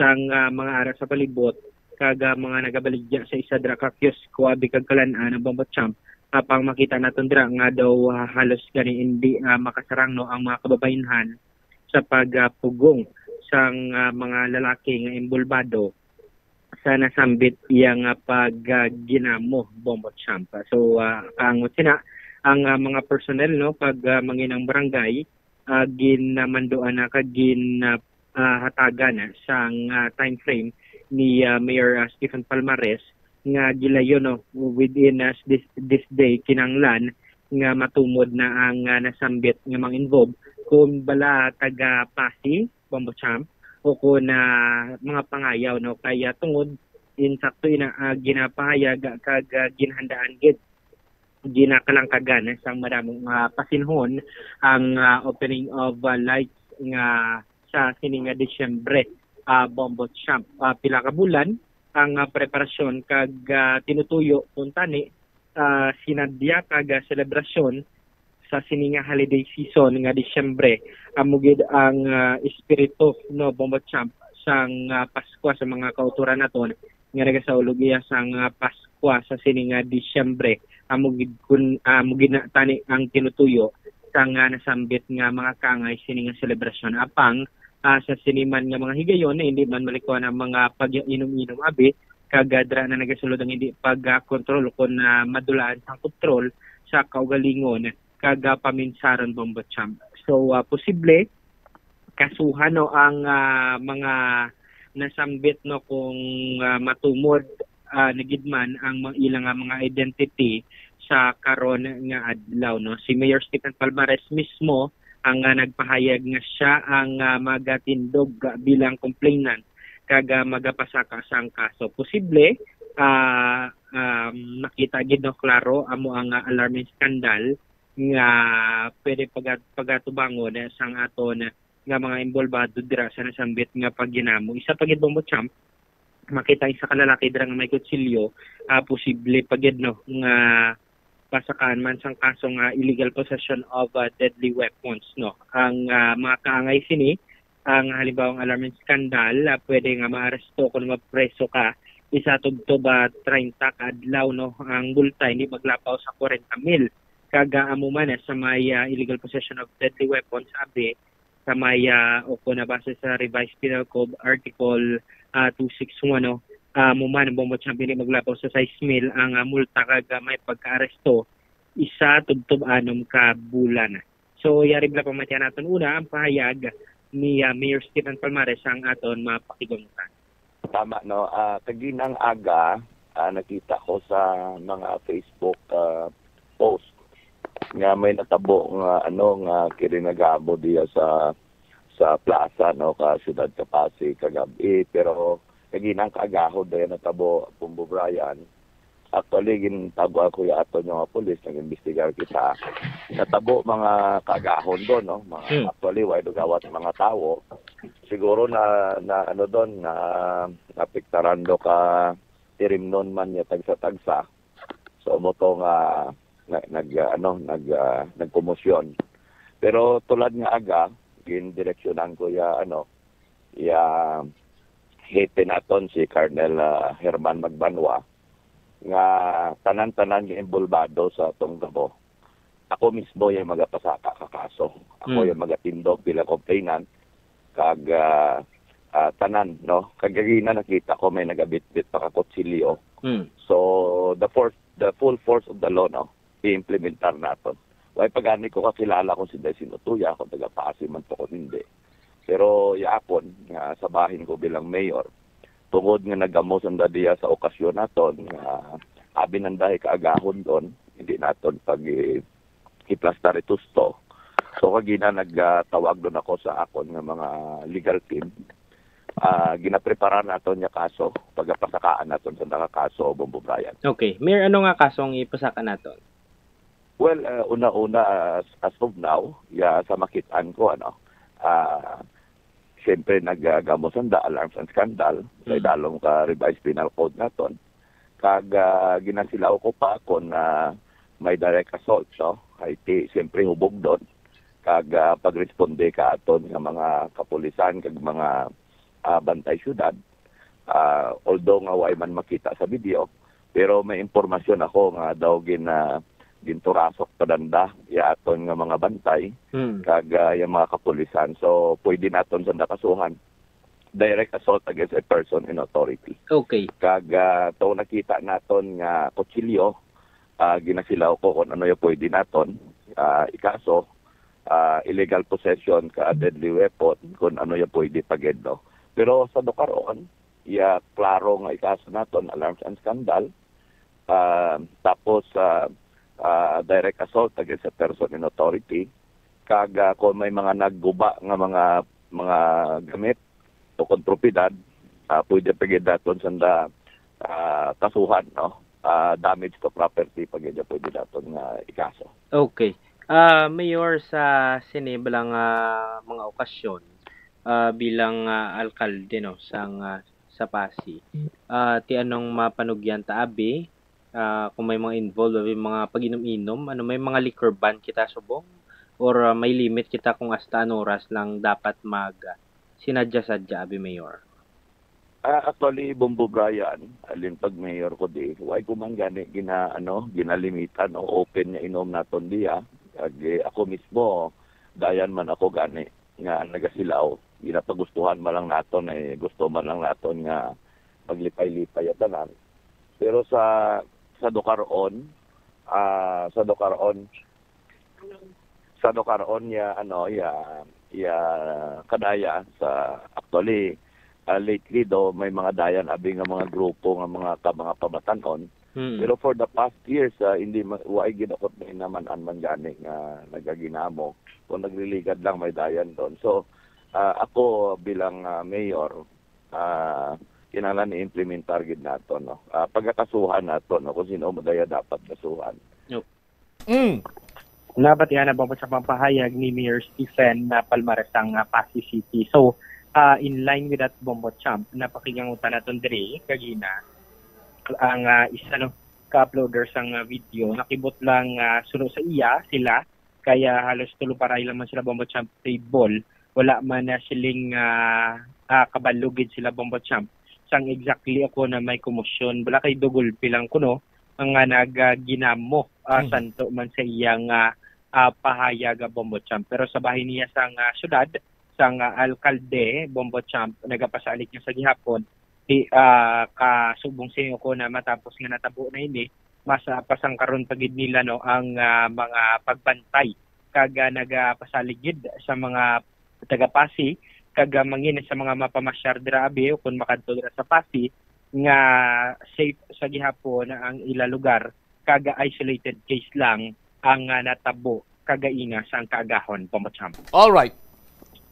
sang mga ara sa palibot kaga mga nagabaligya sa isa dra ka kiosko abi kag kalan-an ng bombo champ. Pang makita naton dira nga daw halos gani hindi makasarang no ang mga kababayenhan sa pagpugong sang mga lalaki nga imbulbado sa nasambit iyang pagginamo bombo champa. So kaangot sina ang mga personnel no pag manginang barangay ginamandoan na kag hatagan sang time frame ni Mayor Stephen Palmares nga gilayon no within this day kinanglan nga matumod na ang nasambit nga mga involved kung bala taga Pasay bombo champ o kung mga pangayaw no kaya tungod insakto ina ginapahayag kag ginhandaan gid ginakalangkagan sang madamong pasinhon ang opening of lights nga sa sining Disyembre bombo champ pila ka bulan ang preparasyon kag tinutuyo kuntani sinadya kag selebrasyon sa sininga holiday season nga Disyembre amugid ang espiritu no bombo champ sang Pasko sa mga kauturan naton nga nagasaulog iya sang Pasko sa sininga Disyembre amugid na tani ang tinutuyo sang nasambit nga mga kaangay sininga selebrasyon apang sa siniman nga mga higayon na hindi man malikuan ang mga pag-inom-inom abi kagadra na nagasulod ang hindi pag-kontrol kung madulaan sa kontrol sa kaugalingon kaga paminsaron bombo champ. So posible kasuhan no ang mga nasambit no kung matumod nagidman ang mga ilang mga identity sa karon nga adlaw no. Si Mayor Stephen Palmares mismo ang nagpahayag nga siya ang magatindog bilang complainant kaga magapasaka sang kaso. Posible nakita gid no klaro amo ang alarming skandal nga pwede pagatubangon sang aton nga mga involvado dira sa nasambit nga pagginamo. Isa pagid bombo champ makita isa ka lalaki dira nga may kutsilyo posible pagid no nga pasakaan man sang kaso nga illegal possession of deadly weapons no. Ang mga kaangay sini ang halimbawang alarming skandal pwede nga maaresto kung mapreso ka isa tugtob 30 kadlaw no ang multa hindi maglapaw sa 40,000 kaga amo man sa may illegal possession of deadly weapons abi sa may o kung nabasa sa Revised Penal Code Article 261 muman ang Bombo Champ hindi maglapaw sa 6,000 ang multa kag may pagka-aresto isa tubtob 6 ka bulan. So yari bla pamatyan naton una ang pahayag ni Mayor Stephen Palmares ang aton mapakigungtan.
Tama no, kaginang aga nakita ko sa mga Facebook post nga may natabo nga nga kirinagamo diya sa plaza no ka siyudad Pasig kagabi pero kaginang kaagahod dayon natabo Bombo Brian. Actually gintabo ako ya ato nga pulis nag-imbestigar kita. Natabo mga kaagahon doon no. Actually way dugawat mga tawo. Siguro na doon na napiktaran do ka tirimnon man ya tagsa-tagsa. So mo to nga nagkomosyon. Pero tulad nga aga gindireksyonan ko ya hete naton si Colonel Herman Magbanwa nga tanan-tanan yung involvado sa tunggabo. Ako mismo yung magapasaka ka kaso. Ako yung magatindog bila complainant kag tanan no kagagina nakita ko may nagabit-bit pa kakotsilyo. So the full force of the law no i-implementar naton. Way pagani ko kakilala ko si Desino Tuya ako taga Pasig man to ko hindi. Pero yaapon nga sabahin ko bilang mayor tungod nga nagamos ang dadiya sa okasyon naton abi nandahi kaagahon doon hindi naton pag iplastar itusto. So kagina nagtawag doon ako sa akon nga mga legal team. Ginaprepara naton nga kaso pagapasakaan naton sa nakakaso Bombo Brian.
Okay, Mayor, ano nga kasong ipasaka naton?
Well, una-una as of now, sa makitaan ko siyempre naggamosan da alarms and scandal kay dalong ka revised penal code naton. Kag ginasilaw ko pa kon may direct assault so kay siyempre hubog doon. Kag pagresponde ka aton nga mga kapulisan kag mga bantay syudad. Although nga way man makita sa video, pero may impormasyon ako nga daw ginturasok padanda aton nga mga bantay kag yung mga kapulisan. So pwede naton sa nakasuhan direct assault against a person in authority.
Okay.
Kag to nakita naton nga kutsilyo ginasilaw ko kung ano yung pwede naton ikaso illegal possession ka deadly weapon kung ano yung pwede pagedno. Pero sa dokaron klaro nga ikaso naton alarms and scandal tapos direct assault against a person in authority kag kung may mga nagguba nga mga gamit o kontrapidad pwede pagdaton sanda kasuhan no damage to property pagda pwede daton nga ikaso.
Okay. Mayor, sa sinibelang mga okasyon bilang alkalde no sa Pasig ti anong mapanugyan ta abi kung may mga involved may mga pag-inom-inom, may mga liquor ban kita subong or may limit kita kung hasta anong oras lang dapat sinadya-sadya abi Mayor?
Actually Bombo Brian alin pag mayor ko di way ko man gani ginalimitan o open niya inom naton diya kag ako mismo dayan man ako gani nga nagasilaw ginapagustuhan man lang naton gusto man lang naton nga maglipay-lipay at tanan. Pero sa Dokaron kadaya sa actually lately do may mga dayan abi nga mga grupo nga mga pamatanon. Pero for the past years hindi way ginakot na naman man gani nga nagaginamo kung nagliligad lang may dayan doon. So ako bilang mayor kinahanglan i-implementar gid nato no. Pagkakasuhan nato no kung sino madaya dapat kasuhan.
Nabatihan na ba sa pampahayag ni Mayor Stephen Palmares ang Pasig City. So in line with that Bombo Champ napakigangutan naton diri kagina ang isa no ka-uploaders ang video nakibot lang suno sa sila kaya halos tulo paray lang man sila Bombo Champ table wala man na siling kabalugid sila Bombo Champ sang exactly ako na may komosyon wala kay dugol pilang kuno ang nagginamo santo man sa iyang pahayag Bombo Champ pero sa bahay niya sang syudad sang alkalde Bombo Champ nagapasalig niya sa gihapon kasubong sa inyo ko na matapos nga natabo na ini mas pasang karon pagid nila no ang mga pagbantay kaga nagapasaligid sa mga taga Pasig kaga mangin sa mga mapamasyar dira abi o kun makadto dira sa Pasig nga safe sa gihapon ang ila lugar kaga isolated case lang ang natabo kagaina sa kaagahon Bombo Champ.
All right.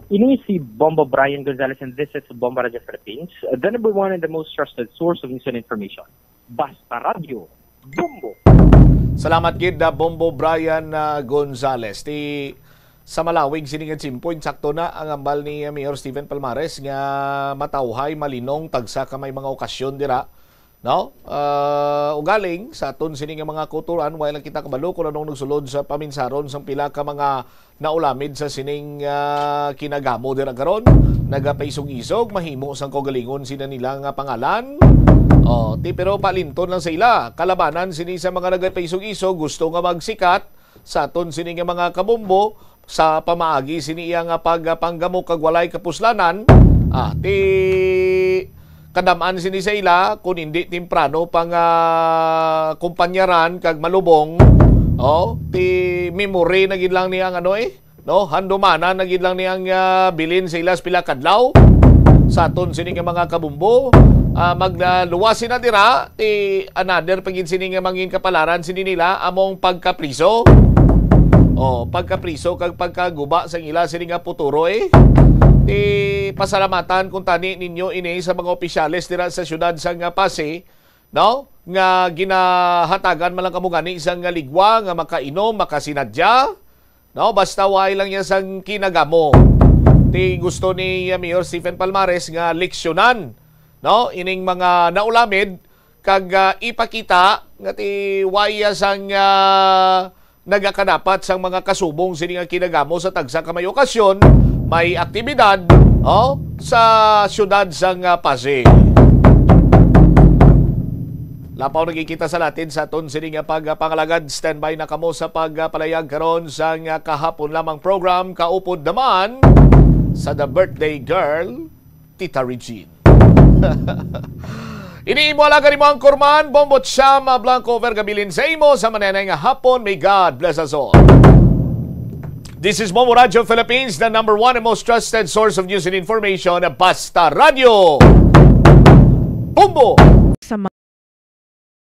Ini si Bombo Brian Gonzalez and this is Bombo Radio Philippines, the number one and the most trusted source of news and information. Basta Radio, Bombo.
Salamat gid na Bombo Brian Gonzalez. Sa Malawig siningan simpoint sakto na ang ambal ni Mayor Stephen Palmares nga matawhay malinong tagsa ka may mga okasyon dira. No? Ugaling sa aton sining mga kuturan while kita kabalo kung anong nagsulod sa paminsaron sang pila ka mga naulamid sa sining kinagamo dira karon nagapaisog-isog mahimo sang kogalingon sina nila nga pangalan. Pero palinton lang sa ila kalabanan sini sa mga nagapaisog-isog gusto nga magsikat sa aton sining mga kabombo sa pamaagi sini iya nga pagpanggamo kag walay kapuslanan kadamaan sini sa ila kung hindi temprano pang kumpanyaran kag malubong memory na gid lang niyang handumana na gid lang niyang bilin sa ila pila kadlaw sa aton sini nga mga kabumbo magluwasin na dira another pagin sini nga mangin kapalaran sini nila among pagkapriso pagkapriso kag pagkaguba sa ila sini nga puturo pasalamatan kung tani ninyo ini sa mga opisyales dira sa syudad sa Pasig nga ginahatagan man lang kamo gani isang ligwa nga makainom makasinadya basta way lang niya sang kinagamo gusto ni Mayor Stephen Palmares nga leksyonan ining mga naulamid kag ipakita nga waya sang nagakadapat sang mga kasubong sini nga kinagamo sa tagsa ka may okasyon may aktibidad sa syudad sang Pasig. Lapaw nagkikita sa natin sa aton sini nga pagpangalagad standby na kamo sa pagpalayag karon sang kahapon lamang program kaupod naman sa the birthday girl Tita Regine. Iniimo alaga ni mo ang kurman Bombo Cham Blanco Vergabilin sa imo sa manenay nga hapon. May God bless us all. This is Bombo Radio Philippines, the number one and most trusted source of news and information. Basta Radio Bombo.
Sa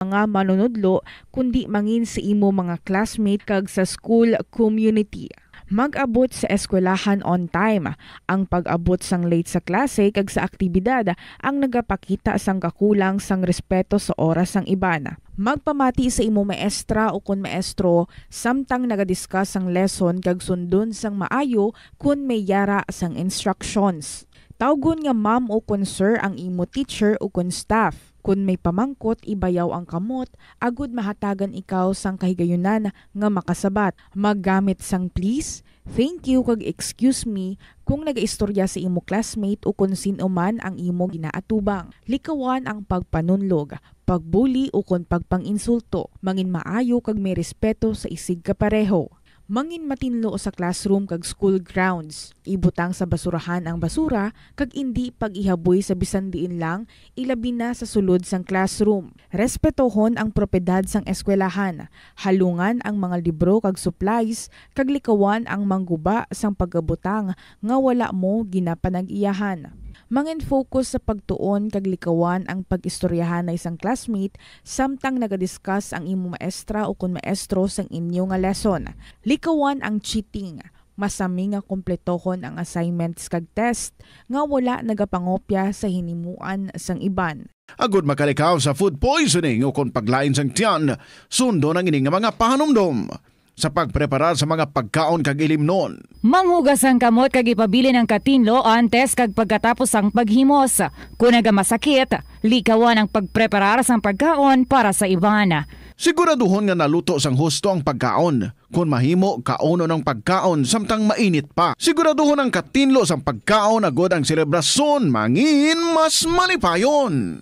mga manunudlo kundi mangin sa imo mga classmate kag sa school community. Mag-abot sa eskwelahan on time. Ang pag-abot sang late sa klase kag sa aktibidad ang nagapakita sang kakulang sang respeto sa oras sang iban. Magpamati sa imo maestra o kun maestro samtang nagadiscuss sang lesson kag sundon sang maayo kun may yara sang instructions. Tawgon nga ma'am o kun sir ang imo teacher o kun staff. Kun may pamangkot, ibayaw ang kamot, agud mahatagan ikaw sang kahigayunan nga makasabat. Maggamit sang please, thank you kag excuse me kung nagaistorya sa imo classmate o kung sino man ang imo ginaatubang. Likawan ang pagpanunlog, pagbuli o kung pagpanginsulto. Mangin maayo kag may respeto sa isig kapareho. Mangin matinlo sa classroom kag school grounds. Ibutang sa basurahan ang basura kag indi pag-ihaboy sa bisan diin lang ilabi na sa sulod sang classroom. Respetohon ang propiedad sang eskwelahan. Halungan ang mga libro kag supplies kag likawan ang mangguba sang pagabutang nga wala mo ginapanag-iyahan. Mangin focus sa pagtuon kag likawan ang pag-istoryahan na isang classmate samtang nagadiscuss ang imo maestra o kun maestro sang inyo nga lesson. Likawan ang cheating. Masami nga kompletohon ang assignments kag test nga wala nagapangopya sa hinimuan sang iban.
Agud makalikaw sa food poisoning o kung paglain sang tiyan, sundo ng ining mga pahanumdom sa pagpreparar sa mga pagkaon kag ilimnon.
Manghugas ang kamot kag ipabili ng katinlo antes kag pagkatapos ang paghimos. Kung nagamasakit, likawan ang pagpreparar sang pagkaon para sa iban.
Siguraduhon nga naluto sang husto ang pagkaon. Kung mahimo, kauno ng pagkaon samtang mainit pa. Siguraduhon ang katinlo sang pagkaon agod ang selebrasyon mangin mas malipayon.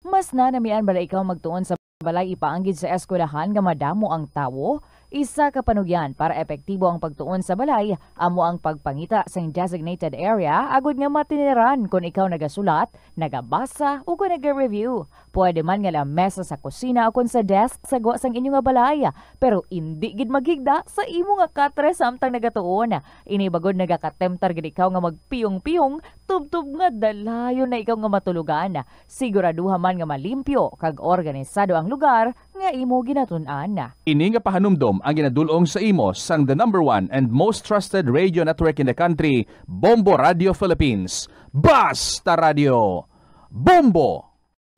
Mas nanamian bala ikaw magtuon sa balay ipaanggid sa eskwelahan nga madamo ang tawo? Isa ka panugyan para epektibo ang pagtuon sa balay, amo ang pagpangita sa designated area agud nga matiniran kung ikaw nagasulat, nagabasa o kung nag-review. Pwede man nga lamesa sa kusina o kung sa desk sa sang inyo nga balay, pero hindi gid maghigda sa imo nga katre samtang nagatuon. Ini bagod nagakatemtar gid ikaw nga magpiyong-piyong, tubtub nga dalayon na ikaw nga matulugan. Siguraduha man nga malimpyo kag organisado ang lugar nga imo ginatun-an.
Ini nga pahanumdom ang ginadulong sa imo sang the #1 and most trusted radio network in the country, Bombo Radio Philippines. Basta Radio Bombo!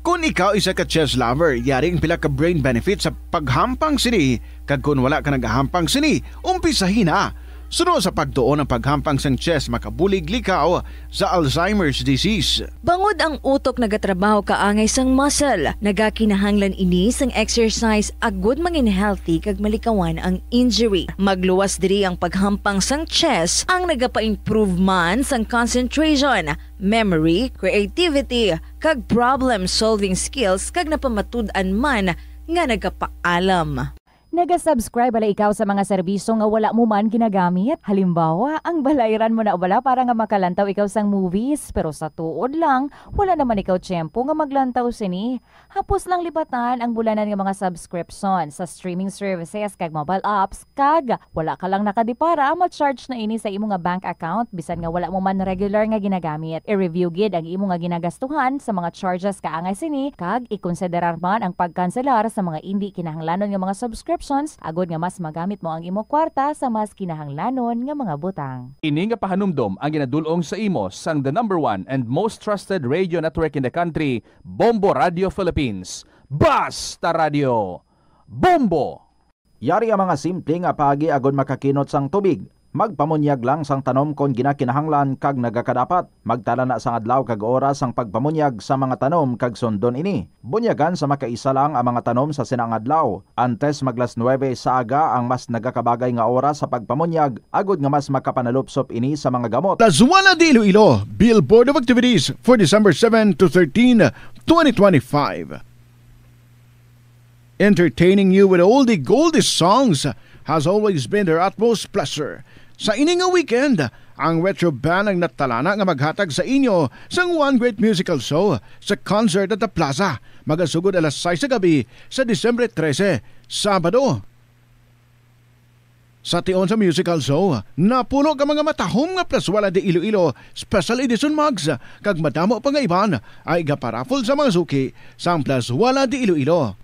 Kung ikaw isa ka chess lover, yaring pila ka brain benefit sa paghampang sini. Kag kung wala ka nagahampang sini, umpisahin na. Sunod sa pagtuon ng paghampang sang chess makabulig likaw sa Alzheimer's disease.
Bangod ang utok nagatrabaho kaangay sang muscle, nagakinahanglan ini sang exercise agud mangin healthy kag malikawan ang injury. Magluwas diri ang paghampang sang chess ang nagapa-improve man sang concentration, memory, creativity kag problem-solving skills kag napamatud-an man nga nagapaalam.
Naga-subscribe bala ikaw sa mga serbisyo nga wala mo man ginagamit. Halimbawa, ang balayran mo na bala para nga makalantaw ikaw sang movies, pero sa tuod lang, wala naman ikaw tiyempo nga maglantaw sini. Hapos lang libatan ang bulanan nga mga subscription sa streaming services kag mobile apps, kag wala ka lang nakadipara, ma-charge na ini sa imo nga bank account bisan nga wala mo man regular nga ginagamit. I-review gid ang imo nga ginagastuhan sa mga charges kaangay sini, kag ikonsiderar man ang pagkanselar sa mga hindi kinahanglanon nga mga subscription agod nga mas magamit mo ang imo kwarta sa mas kinahanglanon nga mga butang.
Ini nga pahanumdom ang ginadulong sa imo sang the #1 and most trusted radio network in the country, Bombo Radio Philippines. Basta Radio Bombo!
Yari ang mga simple nga paagi agod makakinot sang tubig. Magpamunyag lang sang tanom kon ginakinahanglan kag nagakadapat. Magtala na sang adlaw kag oras ang pagpamunyag sa mga tanom kag sundon ini. Bunyagan sa makaisa lang ang mga tanom sa sinang adlaw. Antes maglas 9 sa aga ang mas nagakabagay nga oras sa pagpamunyag agod nga mas makapanalupsop ini sa mga gamot.
Lazuana de Iloilo, Billboard of Activities for December 7 to 13, 2025. Entertaining you with oldie goldie songs has always been their utmost pleasure. Sa ining nga weekend, ang Retro Band ang natalana nga maghatag sa inyo sang one great musical show sa concert at the Plaza. Magasugod alas 6 sa gabi sa Disyembre 13, Sabado. Sa tion sa musical show, napuno ka mga matahom nga Plaswala de Iloilo Special Edition mugs kag madamo pa nga iban ay gaparafol sa mga suki sa Plaswala de Iloilo.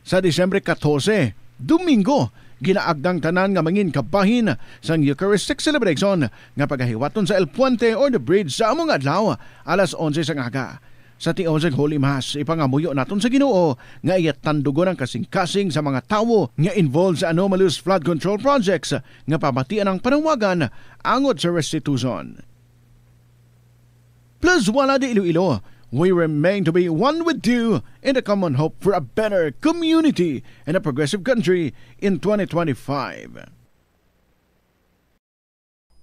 Sa Disyembre 14, Domingo, ginaagdang tanan nga mangin kabahin sang Eucharistic celebration nga pagahiwaton sa El Puente or the Bridge sa among adlaw alas 11 sang aga. Sa tion sa Holy Mass, ipangamuyo naton sa Ginoo nga iyatandugon ang kasing-kasing sa mga tawo nga involved sa anomalous flood control projects nga pamatian ang panawagan angot sa restitution. Plus wala di Iloilo, we remain to be one with you in the common hope for a better community and a progressive country in 2025.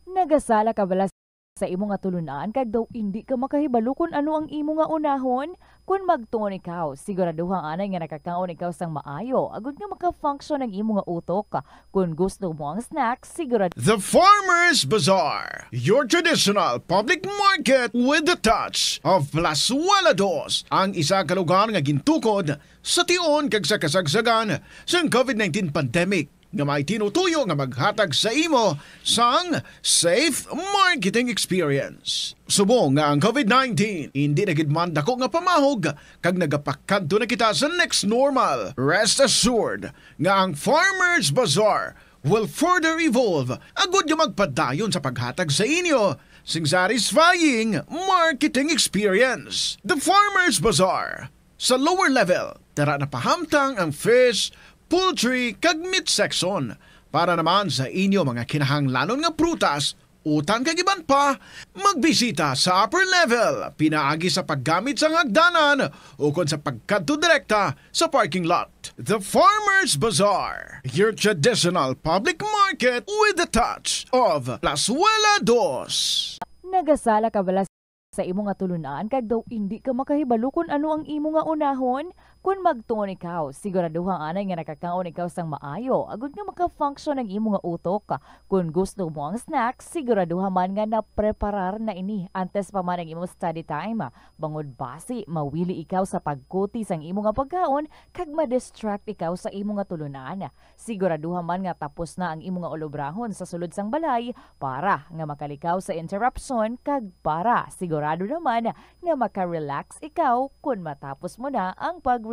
Nagasala ka bala sa imo nga tulunan kag daw hindi ka makahibalo kung ano ang imo nga unahon? Kung magtuon ikaw, siguraduhang anay nga nakakaon ikaw sang maayo agud nga maka-function ang imo nga utok. Kung gusto mo ang snacks, sigurado
The Farmers Bazaar, your traditional public market with the touch of Plaswala Dos, ang isa ka lugar nga gintukod sa tion kag sa kasagsagan sa COVID-19 pandemic nga may tinutuyo nga maghatag sa imo sang safe marketing experience. Subong nga ang COVID-19 hindi na gid man dako nga pamahog kag nagapakadto na kita sa next normal. Rest assured nga ang Farmers Bazaar will further evolve agud nga magpadayon sa paghatag sa inyo sing satisfying marketing experience. The Farmers Bazaar sa lower level, tara na pahamtang ang fish, poultry kag meat section para naman sa inyo mga kinahanglanon nga prutas, utang kag iban pa, magbisita sa upper level, pinaagi sa paggamit sa hagdanan o kon sa pagkadto direkta sa parking lot. The Farmers Bazaar, your traditional public market with the touch of Plaswala Dos.
nagasala ka bala sa imo nga tulunan kag daw hindi ka makahibalo kung ano ang imo nga unahon? Kung magtuon ikaw, siguraduhang anay nga nakakaon ikaw sang maayo, agud nga maka-function ang imo nga utok. Kung gusto mo ang snack, siguraduhan man nga na-preparar na ini antes pa man ang imo study time. Bangod basi, mawili ikaw sa pagkuti sang imo nga pagkaon, kag ma-distract ikaw sa imo nga tulunan. Siguraduhan man nga tapos na ang imo nga olobrahon sa sulod sang balay para nga makalikaw sa interruption, kag para sigurado naman nga maka-relax ikaw kung matapos mo na ang pag-review.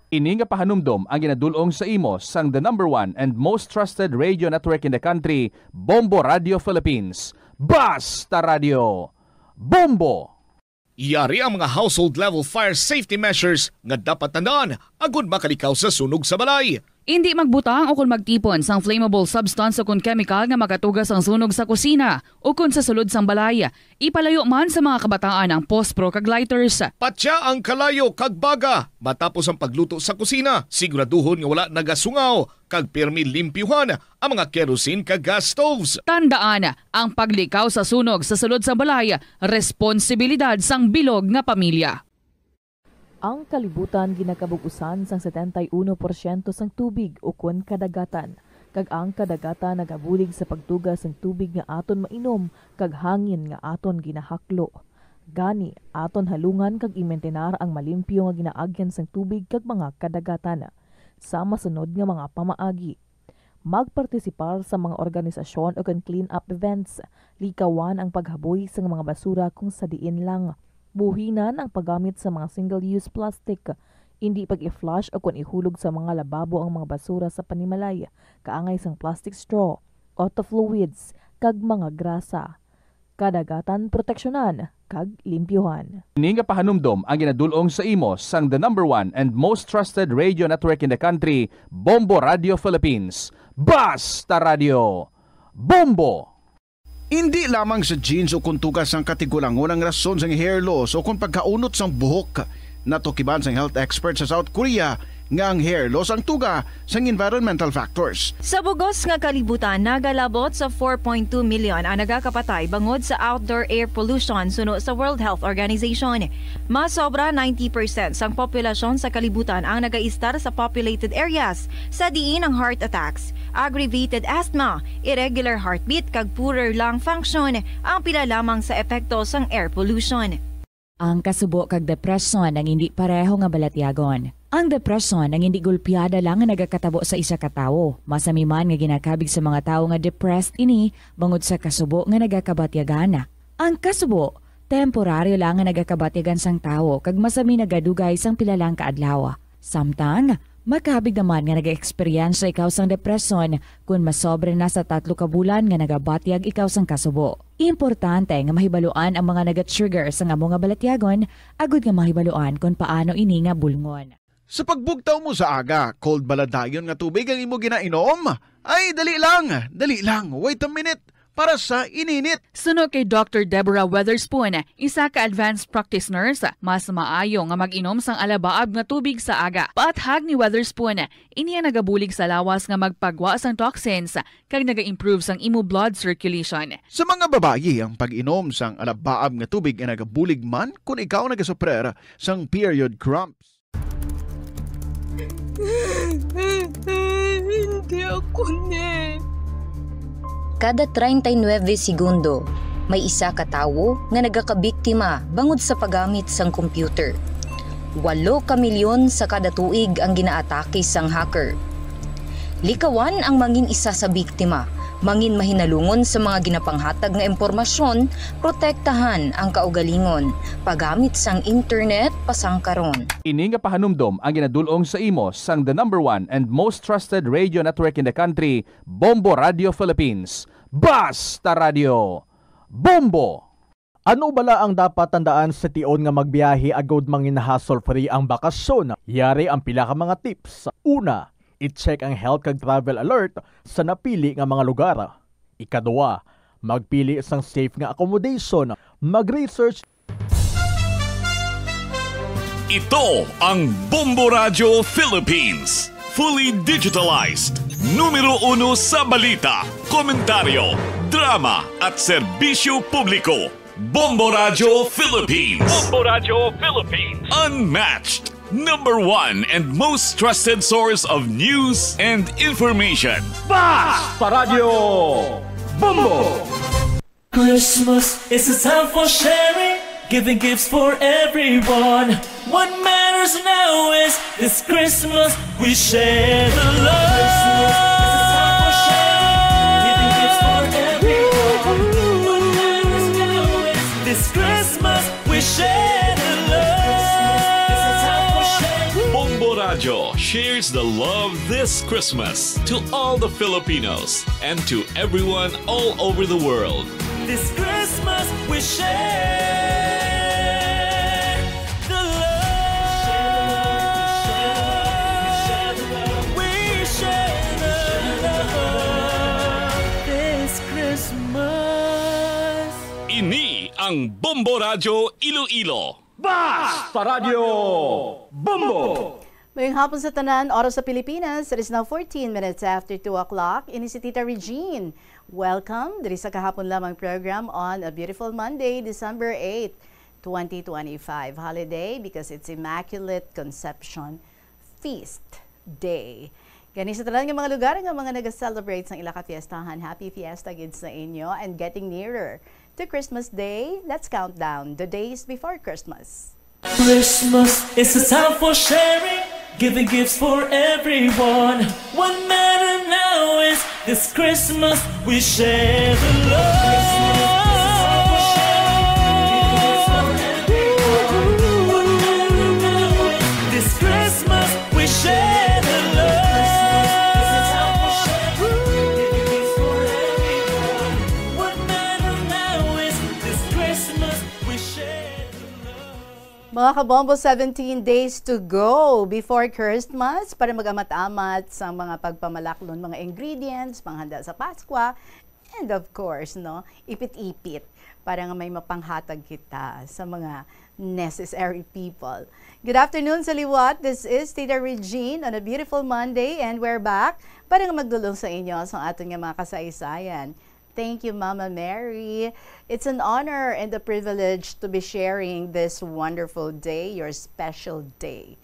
Ini nga pahanumdom ang ginadulong sa imo sang the #1 and most trusted radio network in the country, Bombo Radio Philippines. Basta Radio! Bombo!
Yari ang mga household level fire safety measures nga dapat tandaan agud makalikaw sa sunog sa balay.
Hindi magbutang o kung magtipon sang flammable substance o kung chemical nga makatugas ang sunog sa kusina o kung sa sulod sang balay. Ipalayo man sa mga kabataan ang pospro kag lighters.
Patya ang kalayo kag baga matapos ang pagluto sa kusina. Siguraduhon nga wala nagasungaw kag pirmi limpyuhan ang mga kerosene kag gas stoves.
Tandaan, ang paglikaw sa sunog sa sulod sang balay, responsibilidad sang bilog nga pamilya.
Ang kalibutan ginakabugusan sang 71% sang tubig o kun kadagatan. Kag ang kadagatan nagabulig sa pagtugas sang tubig nga aton mainom kag hangin nga aton ginahaklo. Gani aton halungan kag imentenar ang malimpyo nga ginaagyan sang tubig kag mga kadagatan. Sa masunod nga mga pamaagi, magpartisipar sa mga organisasyon o clean up events. Likawan ang paghaboy sa mga basura kung sa diin lang. Buhinan ang paggamit sa mga single-use plastic. Hindi pag-i-flush o kung ihulog sa mga lababo ang mga basura sa panimalay. Kaangay sang plastic straw, auto fluids, kag mga grasa. Kadagatan proteksyonan, kag limpyuhan.
Ini nga pahanumdom ang ginadulong sa imo sang the #1 and most trusted radio network in the country, Bombo Radio Philippines. Basta Radio! Bombo!
Hindi lamang sa jeans o kung tugas ang katigulangon ang rason sang hair loss o kung pagkaunot sang buhok. Natukiban sang health expert sa South Korea nga ang hair loss ang tuga sang environmental factors.
Sa bugos nga kalibutan, nagalabot sa 4.2 million ang nagakapatay bangod sa outdoor air pollution suno sa World Health Organization. Mas sobra 90% sang populasyon sa kalibutan ang nagaistar sa populated areas, sa diin ang heart attacks, aggravated asthma, irregular heartbeat kag poorer lung function ang pila lamang sa epekto sang air pollution.
Ang kasubo kag depresyon ang hindi pareho nga balatyagon. Ang depresyon ang hindi gulpiyada lang nga nagakatabo sa isa ka tawo. Masami man nga ginakabig sa mga tawo nga depressed ini bangod sa kasubo nga nagakabatyagan. Ang kasubo, temporaryo lang nga nagakabatyagan sang tawo kag masami nagadugay sang pila lang ka adlaw. Samtang makabig naman nga nag-experience ikaw sang depresyon kung masobre na sa 3 ka bulan nga nagabatyag ikaw sang kasubo. Importante nga mahibaluan ang mga naga-trigger sa nga mga balatyagon, agud nga mahibaluan kung paano ini nga bulngon.
Sa pagbugtaw mo sa aga, cold baladayon nga tubig ang imo ginainom? Ay, dali lang, wait a minute. Para sa ininit.
Suno kay Dr. Deborah Weatherspoon, isa ka advanced practice nurse, mas maayo nga mag-inom sang alabaab nga tubig sa aga. Paathag ni Weatherspoon, iniya nagabulig sa lawas nga magpagwa sang toxins kag naga-improve sang imo blood circulation.
Sa mga babayi, ang pag-inom sang alabaab nga tubig ay nagabulig man kung ikaw nagasuprer sang period cramps.
Hindi ako
Kada 39 segundo, may isa ka tawo nga nagakabiktima bangod sa paggamit sang computer. 8 ka milyon sa kada tuig ang ginaatake sang hacker. Likawan ang mangin isa sa biktima, mangin mahinalungon sa mga ginapanghatag nga impormasyon, protektahan ang kaugalingon, paggamit sang internet pasangkaron.
Ini nga pahanumdom ang ginadulong sa imo sang the #1 and most trusted radio network in the country, Bombo Radio Philippines. Basta Radio! Bombo!
Ano bala ang dapat tandaan sa tion nga magbiyahe agod mangin hassle-free ang bakasyon? Yari ang pila ka mga tips. Una, i-check ang health kag travel alert sa napili nga mga lugar. Ikadua, magpili sang safe nga accommodation. Mag-research.
Ito ang Bombo Radio Philippines. Fully digitalized. Numero 1 sa balita, komentaryo, drama at serbisyo publiko. Bombo Radio Philippines. Bombo Radio Philippines. Unmatched. #1 and most trusted source of news and information.
Basta Radio Bombo!
Christmas is a time for sharing, giving gifts for everyone. What matters now is this Christmas we share the love. Christmas is a time for sharing, giving gifts for everyone. What matters now is this Christmas we share the love. Christmas is a time for sharing.
Bombo Radio shares the love this Christmas to all the Filipinos and to everyone all over the world.
This Christmas we share the love. We share the love this Christmas.
Ini ang Bombo Radio Iloilo.
Basta Radio Bombo!
Mayong hapon sa tanan, oras sa Pilipinas. It is now 14 minutes after 2 o'clock. Ini si Tita Regine. Welcome diri sa kahapon lamang program on a beautiful Monday, December 8, 2025. Holiday because it's Immaculate Conception Feast Day. Gani sa talan ng mga lugar nga mga nag-celebrate sa ilaka fiestahan. Happy fiesta gid sa inyo and getting nearer to Christmas Day. Let's count down the days before Christmas.
Christmas is a time for sharing, giving gifts for everyone. What matters now is this Christmas we share the love. Christmas is a time for sharing, giving gifts for everyone. What matters now is this Christmas we share the love. Christmas is a time for sharing, giving gifts for everyone. What matters now is this Christmas we share.
Mga kabombo, 17 days to go before Christmas para mag-amat-amat sa mga pagpamalaklon, mga ingredients, panghanda sa Paskwa, and of course, no, ipit-ipit para nga may mapanghatag kita sa mga necessary people. Good afternoon sa liwat. This is Tita Regine on a beautiful Monday and we're back para nga magdulong sa inyo sa ating mga kasaysayan. Thank you, Mama Mary. It's an honor and a privilege to be sharing this wonderful day, your special day,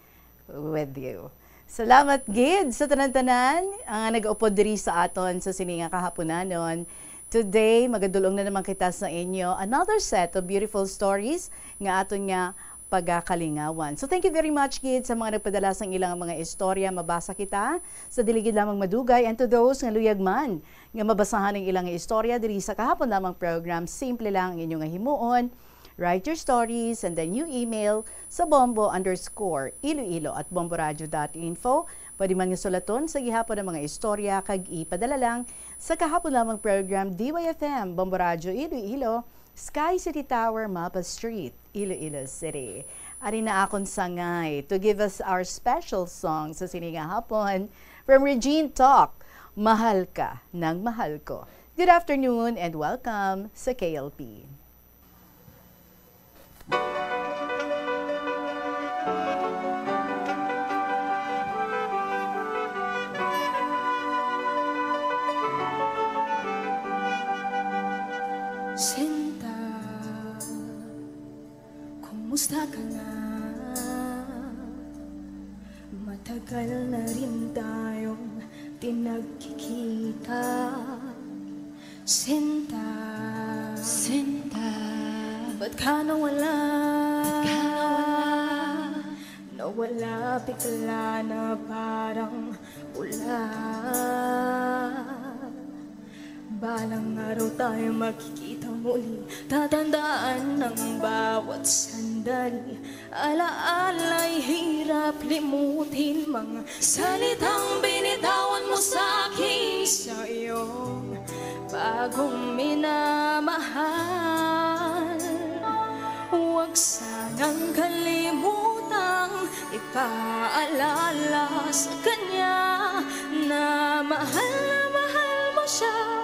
with you. Salamat, Gid, sa tanan-tanan ang nag-upod diri sa aton sa sininga kahaponanon. Today, magadulong na naman kita sa inyo another set of beautiful stories nga aton nga pagkakalingawan. So thank you very much, Gid, sa mga nagpadala sa ilang mga istorya. Mabasa kita sa diligid lamang madugay and to those nga luyag man nga mabasahan ng ilang istorya diri sa kahapon lamang program. Simple lang ang inyong himuon. Write your stories and then you email sa bombo_iloilo@bomboradio.info. Pwede man nga sulaton sa gihapon ng mga istorya kag ipadala lang sa kahapon lamang program DYFM Bombo Radio Iloilo, Sky City Tower, Mapa Street, Iloilo City. Ari na akon sangay to give us our special song sa sininga hapon from Regine Talk, Mahal Ka ng Mahal Ko. Good afternoon and welcome sa KLP.
Sinta, kumusta ka na? Matagal na rin tayong tinagkikita. Sinta, ba't ka nawala? Nawala bigla na parang pula. Balang araw tayo makikita muli, tatandaan ng bawat sandali. Alaala'y hirap limutin, mga salitang binitawan mo sa'kin sa iyong bagong minamahal. Huwag sanang kalimutang ipaalala sa kanya na mahal mo siya,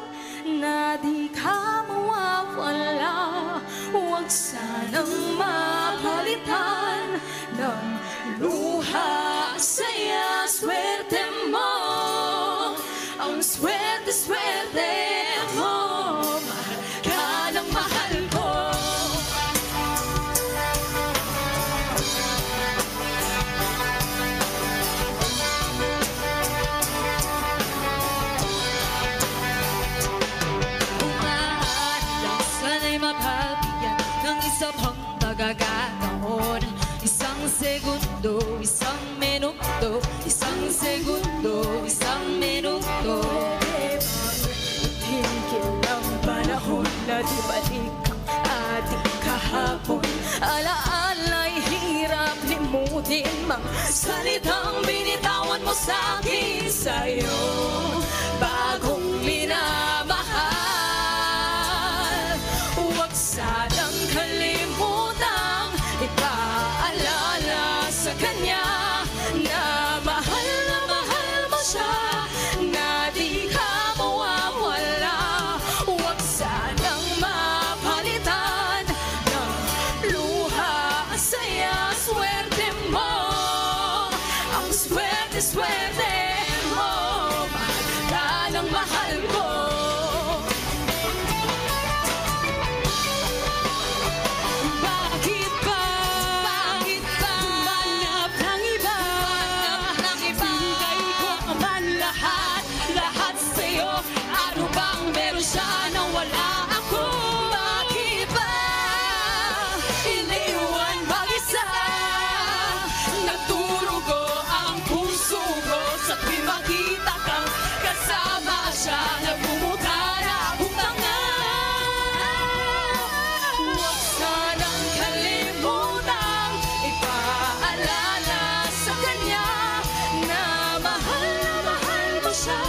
na di ka mawawala. Huwag sanang mapalitan ng luha, saya, swerte mo. Ang swerte mo, mahal ka ng mahal ko. sa'kin sa'yo, bagong minamahal. Huwag sanang kalimutang ipaalala sa kanya na mahal mo siya, na di ka mawawala. Huwag sanang mapalitan ng luha, saya, swerte mo. Ang swerte mo, mahal ka ng mahal ko. Bakit ba humanap ng iba? Bigay ko man lahat sa'yo. Ano bang meron siya na wala ako? Bakit ba iniwan mag-isa? Nagdurugo ang puso ko sa tuwing makita kang kasama siya. Nagmumukara akong tanga. Huwag sanang kalimutang ipaalala sa kanya na mahal mo siya,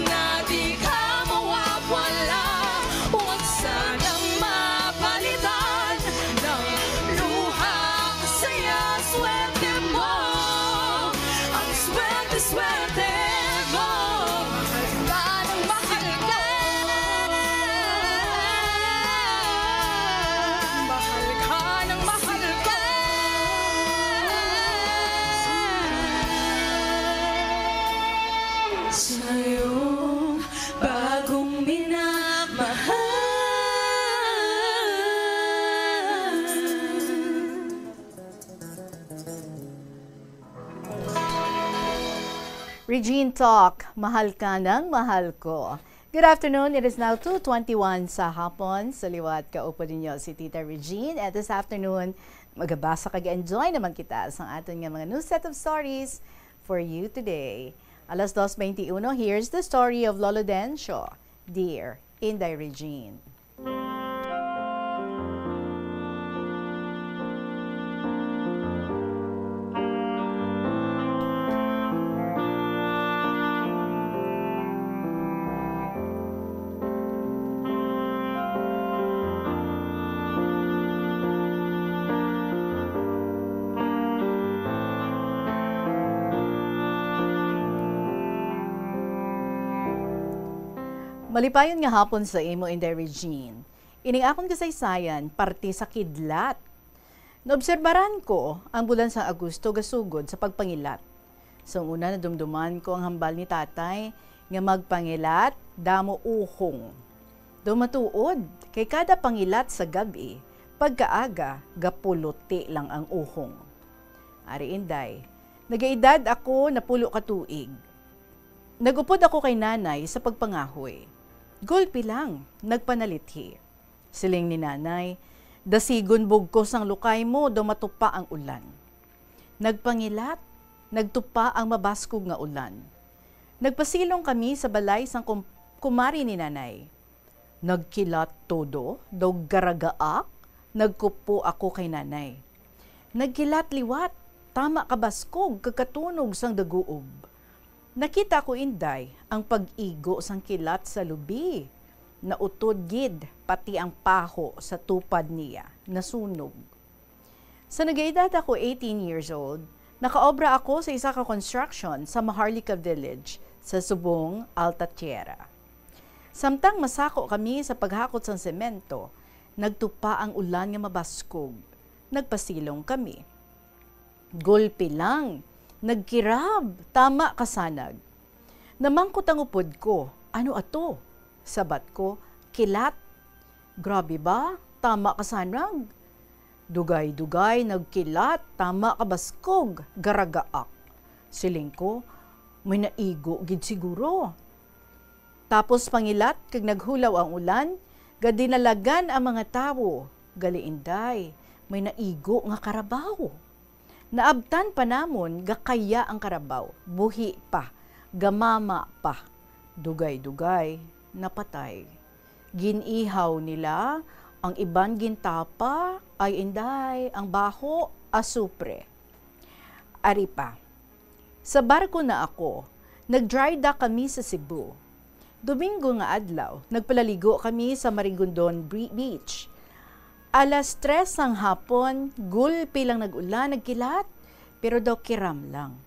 na di ka mawawala. Huwag sanang mapalitan ng luha, saya, swerte mo. Ang swerte mo, mahal ka ng mahal ko. Mahal ka ng mahal ko. Sa'yo, bagong minamahal.
Regine Talk, mahal ka ng mahal ko. Good afternoon, it is now 2:21 sa hapon. Sa liwat kaupo ninyo si Tita Regine. At this afternoon, magabasa kag-enjoy naman kita sa ating mga new set of stories for you today. Alas 2:21, here's the story of Lolo Dencio, Dear Inday Regine. Malipayon nga hapon sa imo, Inday Regine. Ining akong kasaysayan, parte sa kidlat. Naobserbaran ko ang bulan sa Agosto gasugod sa pagpangilat. Sa una na dumduman ko ang hambal ni tatay nga magpangilat, damo uhong. Dumatuod, kay kada pangilat sa gabi, pagkaaga, gapuluti lang ang uhong. Ari Inday, nagaedad ako na 10 ka tuig. Nagupod ako kay nanay sa pagpangahoy. Gulpi lang, nagpanalithi. Siling ni nanay, dasigon bugkos ang lukay mo, dumatupa ang ulan. Nagpangilat, nagtupa ang mabaskog nga ulan. Nagpasilong kami sa balay sang kumari ni nanay. Nagkilat todo, daw garagaak, nagkupo ako kay nanay. Nagkilat liwat, tama kabaskog, kagkatunog sang daguob. Nakita ko, Inday, ang pag-igo sang kilat sa lubi. Nautod gid, pati ang paho sa tupad niya, nasunog. Sa nagaedad ako 18 years old, nakaobra ako sa isa ka construction sa Maharlika Village sa Subong, Alta Tierra. Samtang masako kami sa paghakot sang semento, nagtupa ang ulan nga mabaskog. Nagpasilong kami. Gulpi lang, nagkirab, tama kasanag. Namangkot ang upod ko, ano ato? Sabat ko, kilat. Grabe ba? Tama kasanag. Dugay-dugay, nagkilat, tama kabaskog, garagaak. Siling ko, may naigo gid siguro. Tapos pangilat, kag naghulaw ang ulan, gadinalagan ang mga tawo. Gali Inday, may naigo nga karabaw. Naabtan pa namon, gakaya ang karabaw, buhi pa, gamama pa, dugay-dugay, napatay. Ginihaw nila, ang iban gintapa, ay Inday, ang baho, asupre. Ari pa, Sa barko na ako, nag-dry dock kami sa Cebu. Domingo nga adlaw, nagpalaligo kami sa Marigondon Beach. Alas 3 ng hapon, gulpi lang nag-ulan, nagkilat, pero daw kiram lang.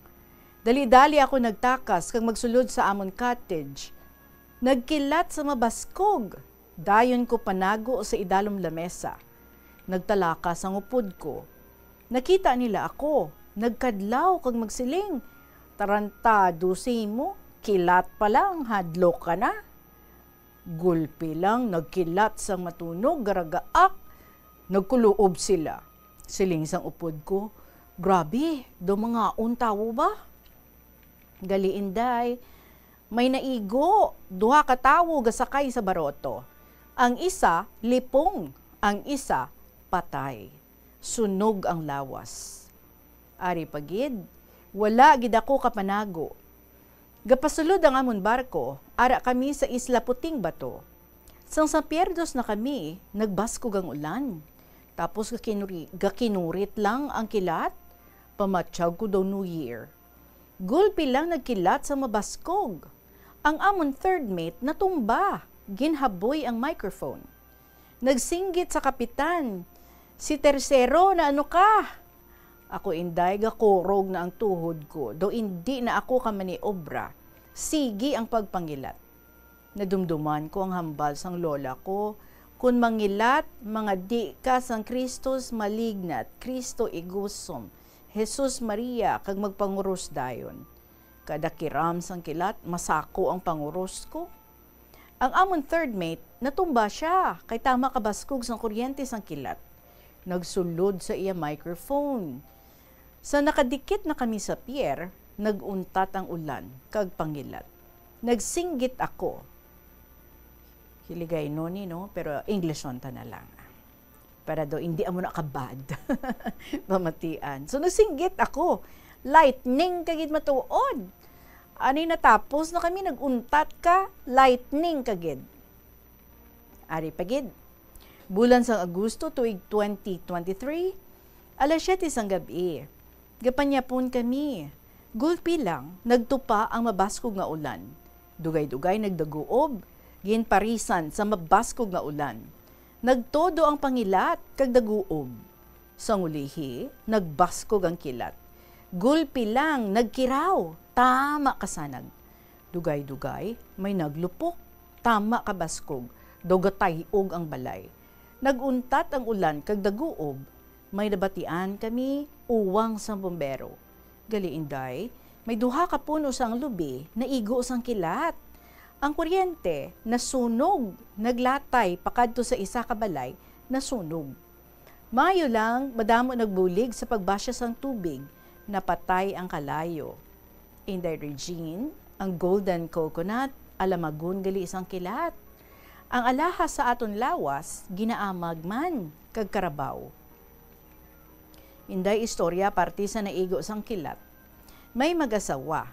Dali-dali ako nagtakas kag magsulod sa amon cottage. Nagkilat sa mabaskog. Dayon ko panago sa idalom lamesa. Nagtalakas ang upod ko. Nakita nila ako. Nagkadlaw kag magsiling. Tarantado si mo, kilat pa lang, hadlok ka na. Gulpi lang, nagkilat sang matunog, garagaak. Nagkuloob sila. Siling sang upod ko. Grabe, do mga untawo ba? Galiinday, may naigo, duha ka tawo gasakay sa baroto. Ang isa, lipong. Ang isa, patay. Sunog ang lawas. Ari pagid, wala gid ako kapanago. Gapasulod ang amon barko, ara kami sa Isla Puting Bato. Sang San Pierdos na kami, nagbaskog ang ulan. Tapos gakinurit lang ang kilat, pamatsyag ko daw New Year. Gulpi lang nagkilat sa mabaskog. Ang amon third mate natumba, ginhaboy ang microphone. Nagsinggit sa kapitan, si Tercero na ano ka? Ako inday, gakurog na ang tuhod ko, do hindi na ako kamaniobra. Sigi ang pagpangilat. Nadumduman ko ang hambal sang lola ko, kun mangilat, mga di ka sang Kristos malignat, Kristo igusom, Jesus Maria, kag magpanguros dayon. Kada kiram sang kilat, masako ang panguros ko. Ang amon third mate, natumba siya, kay tama kabaskog sang kuryente sang kilat. Nagsulod sa iya microphone. Sa nakadikit na kami sa pier, naguntat ang ulan, kag pangilat. Nagsinggit ako. Hiligay no ni, no? Pero English on ta na lang. Para do, hindi amo na kabad. Pamatian. So, nagsinggit ako. Lightning kagid matuod. Ani natapos na kami, naguntat ka, lightning kagid. Ari pagid. Bulan sang Agosto, tuig 2023, alas 7 sang gabi. Gapanyapon kami. Gulpi lang, nagtupa ang mabaskog nga ulan. Dugay-dugay nagdaguob, ginparisan sa mabaskog nga ulan. Nagtodo ang pangilat, kag daguob. Sa ngulihi, nagbaskog ang kilat. Gulpi lang, nagkiraw, tama kasanag. Dugay-dugay, may naglupok, tama kabaskog, dogatayog ang balay. Naguntat ang ulan, kag daguob, may nabatian kami, uwang sa bombero. Galiinday, may duha ka puno sang lubi, naigo sang kilat. Ang kuryente, nasunog, naglatay, pakadto sa isa ka balay, nasunog. Mayo lang, madamo nagbulig sa pagbasya sang tubig, napatay ang kalayo. Inday Regine, ang golden coconut, alamagun gali isang kilat. Ang alahas sa aton lawas, ginaamag man, kag karabaw. Inday istorya parte sa naigo sang kilat. May mag-asawa.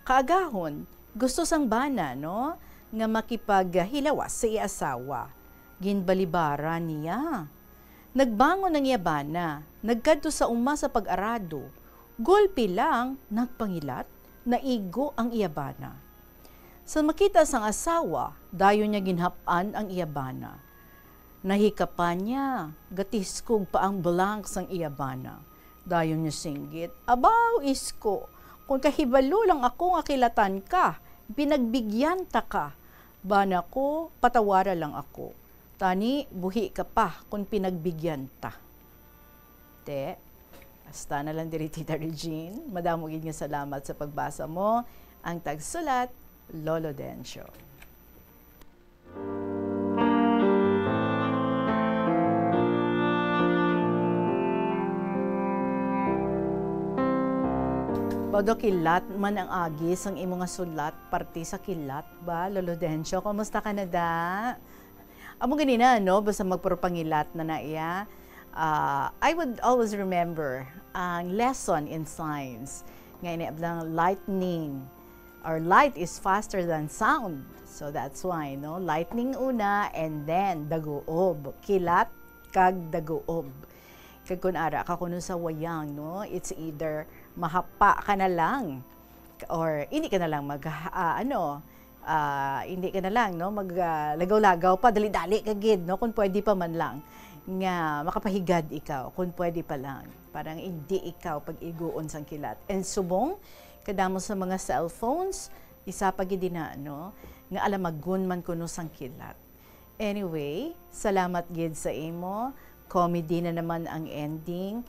Kaagahon, gusto sang bana, no? Nga makipaghilawas sa iasawa. Ginbalibara niya. Nagbangon ng iyabana. Nagkadto sa uma sa pag-arado. Golpe lang, nagpangilat, naigo ang iyabana. Sa makita sang asawa, dayon niya ginhapan ang iyabana. Nahikapan niya, gatiskog pa ang blank sang iyabana. Dayon niya singgit, abaw isko, kung kahibalo lang ako nga kilatan ka, pinagbigyan ta ka. Bana ko, patawara lang ako. Tani, buhi ka pa kung pinagbigyan ta. Te, hasta na lang diri Tita Regine. Madamo gid nga salamat sa pagbasa mo. Ang tagsulat, Lolo Dencio. Bado kilat man ang agis ang imo nga sulat parte sa kilat ba Lolo Dencio? Kumusta ka na da? Amo ganina no basta magpurpangilat na naiya. I would always remember ang lesson in science nga iniablang lightning or light is faster than sound. So that's why no lightning una and then daguob. Kilat kag daguob. Kag kun ara ka kuno sa wayang no it's either mahapa ka na lang or hindi ka na lang hindi ka na lang maglagaw-lagaw pa, dali-dali ka gid, no, kung pwede pa man lang nga makapahigad ikaw, kung pwede pa lang, parang hindi ikaw pag-iguon sang kilat. And subong kadamo sa mga cellphones, isa pa gid na, no, nga alamagon man kuno sang kilat. Anyway, salamat gid sa imo. Comedy na naman ang ending.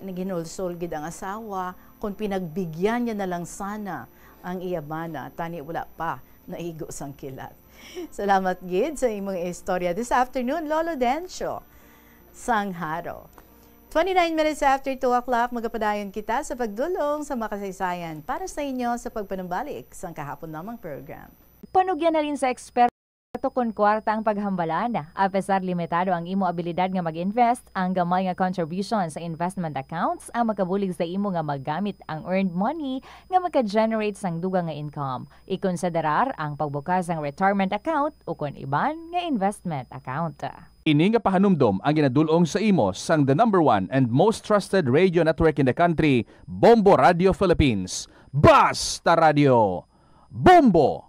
Naginulsol gid ang asawa, kung pinagbigyan niya na lang sana ang iyabana, tani wala pa naigo sang kilat. Salamat gid sa imong istorya this afternoon, Lolo Dencio Sangharo. 29 minutes after 2 o'clock, magapadayon kita sa pagdulong sa makasaysayan para sa inyo sa pagpanumbalik sa kahapon namang program.
Panugyan na rin sa eksperto kung kwarta ang paghambalan. Apesar limitado ang imo abilidad nga mag-invest, ang gamay nga contribution sa investment accounts ang makabulig sa imo nga maggamit ang earned money nga maka-generate sang dugang nga income. Ikonsiderar ang pagbukas ng retirement account o kung iban nga investment account.
Ini nga pahanumdom ang ginadulong sa imo sang the #1 and most trusted radio network in the country, Bombo Radio Philippines. Basta Radio Bombo!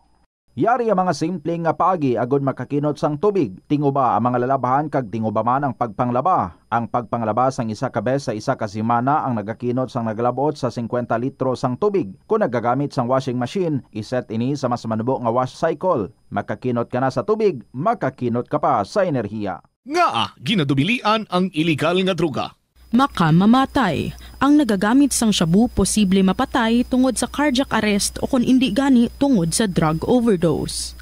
Yari ang mga simpleng nga paagi agod makakinot sang tubig. Tinguba ang mga lalabahan kag tinguba man ang pagpanglaba. Ang pagpanglaba sang isa ka bes sa isa ka semana ang nagakinot sang nagalabot sa 50 litro sang tubig. Kung nagagamit sang washing machine, iset ini sa mas manubo nga wash cycle. Makakinot ka na sa tubig, makakinot ka pa sa enerhiya.
Nga ginadubilian ang iligal nga droga.
Makamamatay. Ang nagagamit sang shabu posible mapatay tungod sa cardiac arrest o kung hindi gani tungod sa drug overdose.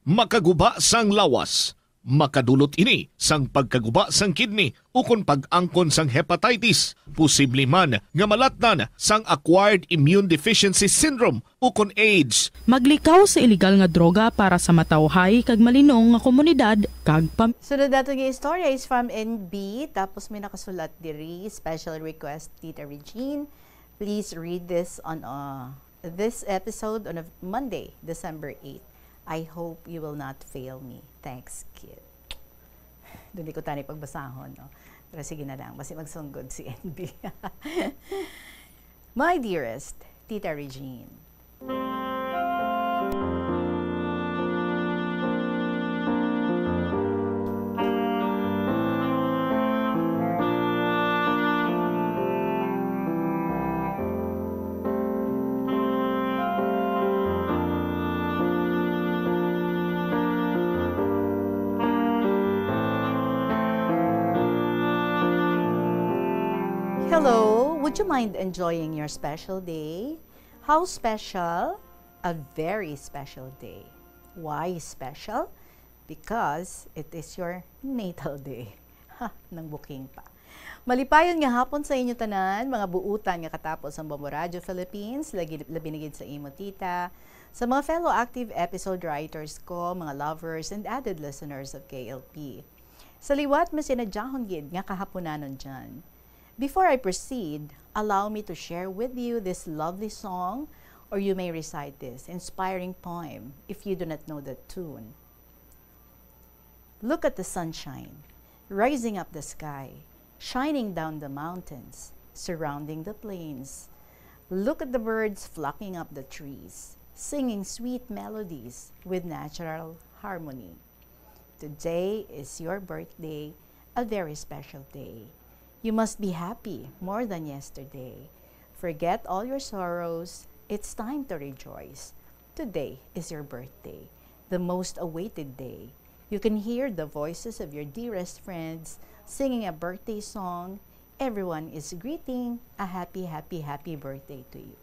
Makaguba sang lawas. Makadulot ini sang pagkaguba sang kidney o kung pag-angkon sang hepatitis. Posible man nga malatnan sang acquired immune deficiency syndrome o kung AIDS.
Maglikaw sa illegal nga droga para sa matawhay kag malinong nga komunidad kag
Sunod nato nga istorya is from NB, tapos may nakasulat diri, special request Tita Regine. Please read this on this episode on Monday, December 8. I hope you will not fail me. Thanks, kid. Doon di ko tani pagbasahon, no? Pero sige na lang, basi magsunggod si NB. My dearest, Tita Regine. Hello, would you mind enjoying your special day? How special? A very special day. Why special? Because it is your natal day. Ha, nang booking pa. Malipayon nga hapon sa inyo tanan, mga buutan nga katapos ang Bombo Radio Philippines, labinigid sa imo tita, sa mga fellow active episode writers ko, mga lovers and added listeners of KLP. Sa liwat masinadjahon gid nga kahaponanon dyan. Before I proceed, allow me to share with you this lovely song, or you may recite this inspiring poem if you do not know the tune. Look at the sunshine, rising up the sky, shining down the mountains, surrounding the plains. Look at the birds flocking up the trees, singing sweet melodies with natural harmony. Today is your birthday, a very special day. You must be happy more than yesterday. Forget all your sorrows. It's time to rejoice. Today is your birthday, the most awaited day. You can hear the voices of your dearest friends singing a birthday song. Everyone is greeting a happy, happy, happy birthday to you.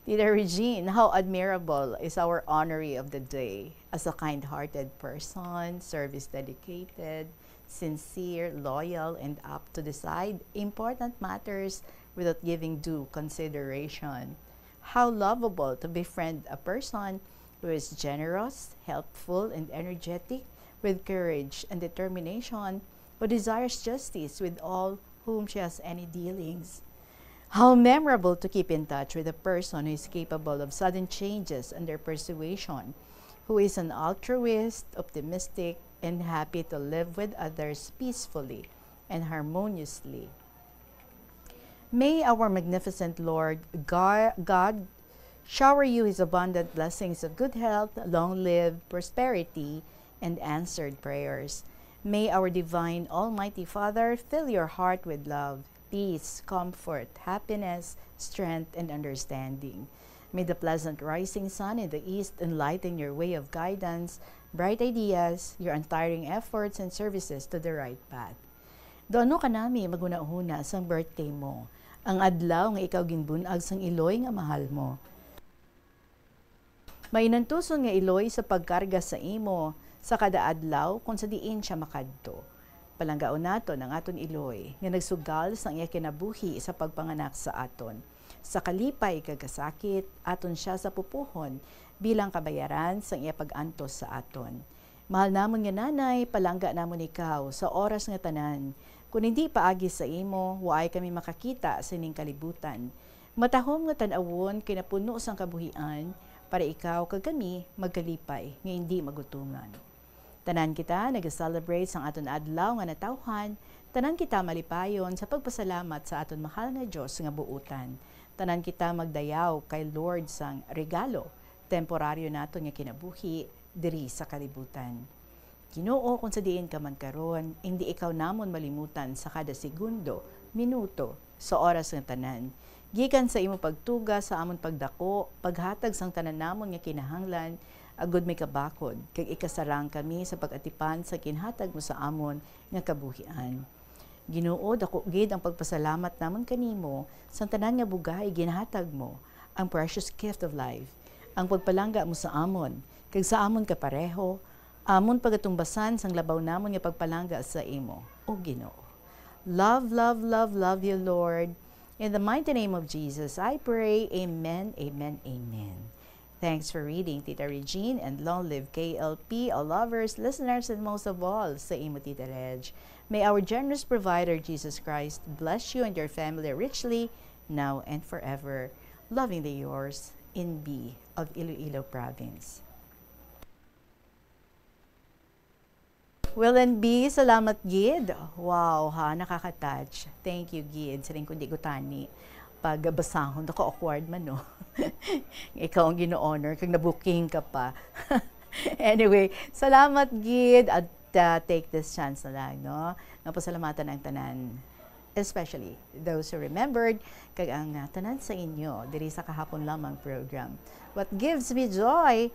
Tita Regine, how admirable is our honoree of the day as a kind-hearted person, service dedicated, sincere, loyal, and apt to decide important matters without giving due consideration. How lovable to befriend a person who is generous, helpful, and energetic, with courage and determination, who desires justice with all whom she has any dealings. How memorable to keep in touch with a person who is capable of sudden changes under persuasion, who is an altruist, optimistic, and happy to live with others peacefully and harmoniously. May our magnificent Lord God shower you His abundant blessings of good health, long-lived prosperity, and answered prayers. May our divine Almighty Father fill your heart with love, peace, comfort, happiness, strength, and understanding. May the pleasant rising sun in the east enlighten your way of guidance, bright ideas, your untiring efforts and services to the right path. Doano ka nami maguna-una sang birthday mo, ang adlaw nga ikaw ginbunag sang iloy nga mahal mo. Mainantuson nga iloy sa pagkarga sa imo sa kada adlaw kung sa diin siya makadto. Palanggaon nato ng aton iloy nga nagsugal sang iya kinabuhi sa pagpanganak sa aton. Sa kalipay kagasakit, aton siya sa pupuhon bilang kabayaran sang iya pag-antos sa aton. Mahal namon nga nanay, palangga namon ikaw sa oras nga tanan. Kung hindi paagi sa imo, waay kami makakita sa ining kalibutan. Matahom nga tan-awon kinapuno sang kabuhian para ikaw kag kami magkalipay nga hindi magutungan. Tanan kita nag-celebrate sang aton adlaw nga natawhan, tanan kita malipayon sa pagpasalamat sa aton mahal nga Dios nga buutan. Tanan kita magdayaw kay Lord sang regalo, temporaryo naton nga kinabuhi diri sa kalibutan. Ginoo, kung sa diin ka man karon, hindi ikaw namon malimutan sa kada segundo, minuto, sa oras ng tanan. Gikan sa imo pagtuga sa amon pagdako, paghatag sang tanan namon nga kinahanglan, agud may kabakod, kag ikasarang kami sa pag-atipan sa kinhatag mo sa amon nga kabuhian. Ginoo, dako gid ang pagpasalamat namon kanimo sang tanan nga bugay ginhatag mo, ang precious gift of life, ang pagpalangga mo sa amon, kag sa amon kapareho, amon pagatumbasan sang labaw namon nga pagpalangga sa imo, o Ginoo. Love, love, love, love you, Lord. In the mighty name of Jesus, I pray, amen, amen, amen. Thanks for reading, Tita Regine, and long live KLP, all lovers, listeners, and most of all, sa imo, Tita Reg. May our generous provider, Jesus Christ, bless you and your family richly, now and forever. Lovingly yours, in B of Iloilo Province. Will and B, salamat Gid. Wow ha, nakaka-touch. Thank you Gid. Sa rin kundi gutani. Pag basahon, ako awkward man no. Ikaw ang gino-honor kag na-booking ka pa. Anyway, salamat Gid at take this chance na lang no. Napasalamatan ang tanan. Especially those who remembered kag ang tanan sa inyo diri sa kahapon lamang program. What gives me joy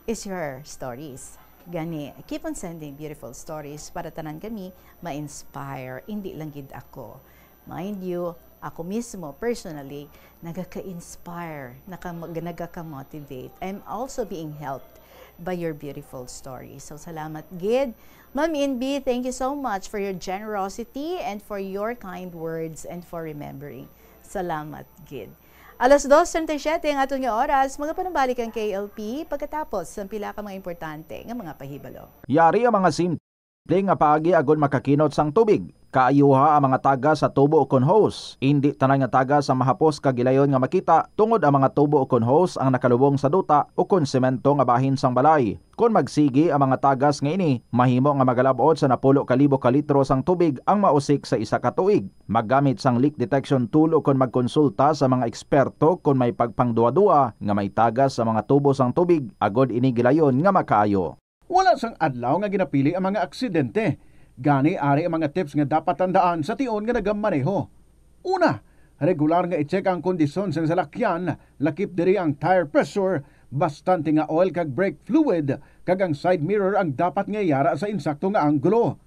is your stories. Gani, keep on sending beautiful stories para tanan kami ma-inspire, hindi lang gid ako. Mind you, ako mismo personally nagaka-inspire, nagaka-motivate. I'm also being helped by your beautiful stories. So salamat gid. Ma'am Inbi, thank you so much for your generosity and for your kind words and for remembering. Salamat gid. Alas 2:37 ang aton nga oras, mga panambalik ang KLP pagkatapos ng pila ka mga importante nga mga pahibalo.
Yari ang mga simple nga paagi agon makakinot sang tubig. Kaayuha ang mga taga sa tubo ukon hose. Hindi tanan nga taga sa mahapos kagilayon nga makita tungod ang mga tubo ukon hose ang nakalubong sa duta ukon semento nga bahin sang balay. Kung magsigi ang mga tagas nga ini, mahimo nga magalabot sa 10,000 ka litro sang tubig ang mausik sa isa ka tuig. Maggamit sang leak detection tool ukon magkonsulta sa mga eksperto kung may pagpangduwa-duwa nga may tagas sa mga tubo sang tubig agod ini gilayon nga makaayo.
Wala sang adlaw nga ginapili ang mga aksidente. Gani ari ang mga tips nga dapat tandaan sa tion nga nagamaneho. Una, regular nga i-check ang kondisyon sa salakyan, lakip diri ang tire pressure, bastante nga oil kag brake fluid, kag ang side mirror ang dapat nga yara sa insakto nga anggulo.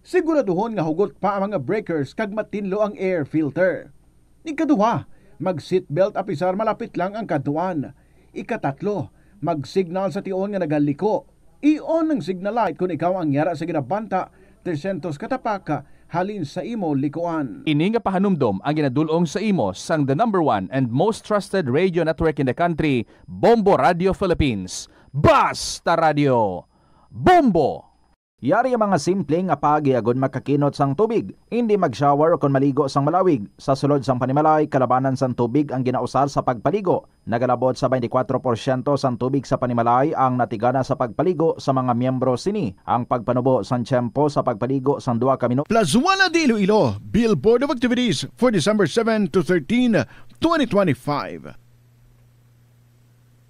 Siguraduhon nga hugot pa ang mga breakers kag matinlo ang air filter. Ikaduha, mag-seatbelt apisar malapit lang ang kaduan. Ikatatlo, mag-signal sa tion nga nagaliko. I-on ang signal light kung ikaw ang yara sa ginabanta 300 katapaka halin sa imo likuan.
Ini nga pahanumdom ang ginadulong sa imo sang the #1 and most trusted radio network in the country, Bombo Radio Philippines. Basta Radio Bombo!
Yari ang mga simple nga paagi agon makakinot sang tubig. Hindi mag-shower kon maligo sang malawig. Sa sulod sang panimalay, kalabanan sang tubig ang ginausar sa pagpaligo. Nagalabot sa 24% sang tubig sa panimalay ang natigana sa pagpaligo sa mga miyembro sini. Ang pagpanubo sang tiyempo sa pagpaligo sang 2 ka minuto.
Plazuela de Iloilo, Billboard of Activities for December 7 to 13, 2025.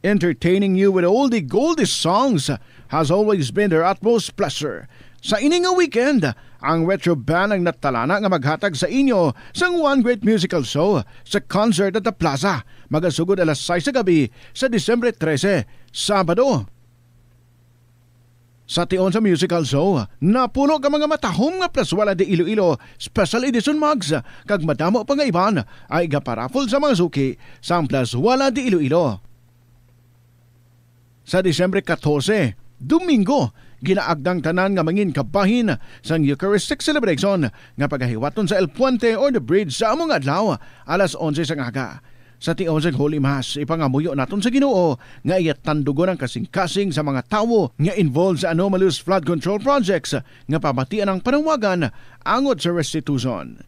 Entertaining you with oldie goldie songs has always been their utmost pleasure. Sa ining nga weekend, ang Retro Band ang natalana nga maghatag sa inyo sang one great musical show sa concert at the Plaza. Magasugod alas 6 sa gabi sa Disyembre 13, Sabado. Sa tion sa musical show, napuno ka mga matahom nga Plazuela de Iloilo Special Edition mugs kag madamo pa nga iban ay gaparafol sa mga suki sa Plazuela de Iloilo. Sa Disyembre 14, Domingo, ginaagdang tanan nga mangin kabahin sang Eucharistic celebration nga pagahiwaton sa El Puente or the Bridge sa among adlaw alas 11 sang aga. Sa tion sa Holy Mass, ipangamuyo naton sa Ginoo nga iyatandugon ang kasing-kasing sa mga tawo nga involved sa anomalous flood control projects nga pamatian ang panawagan angot sa restitution.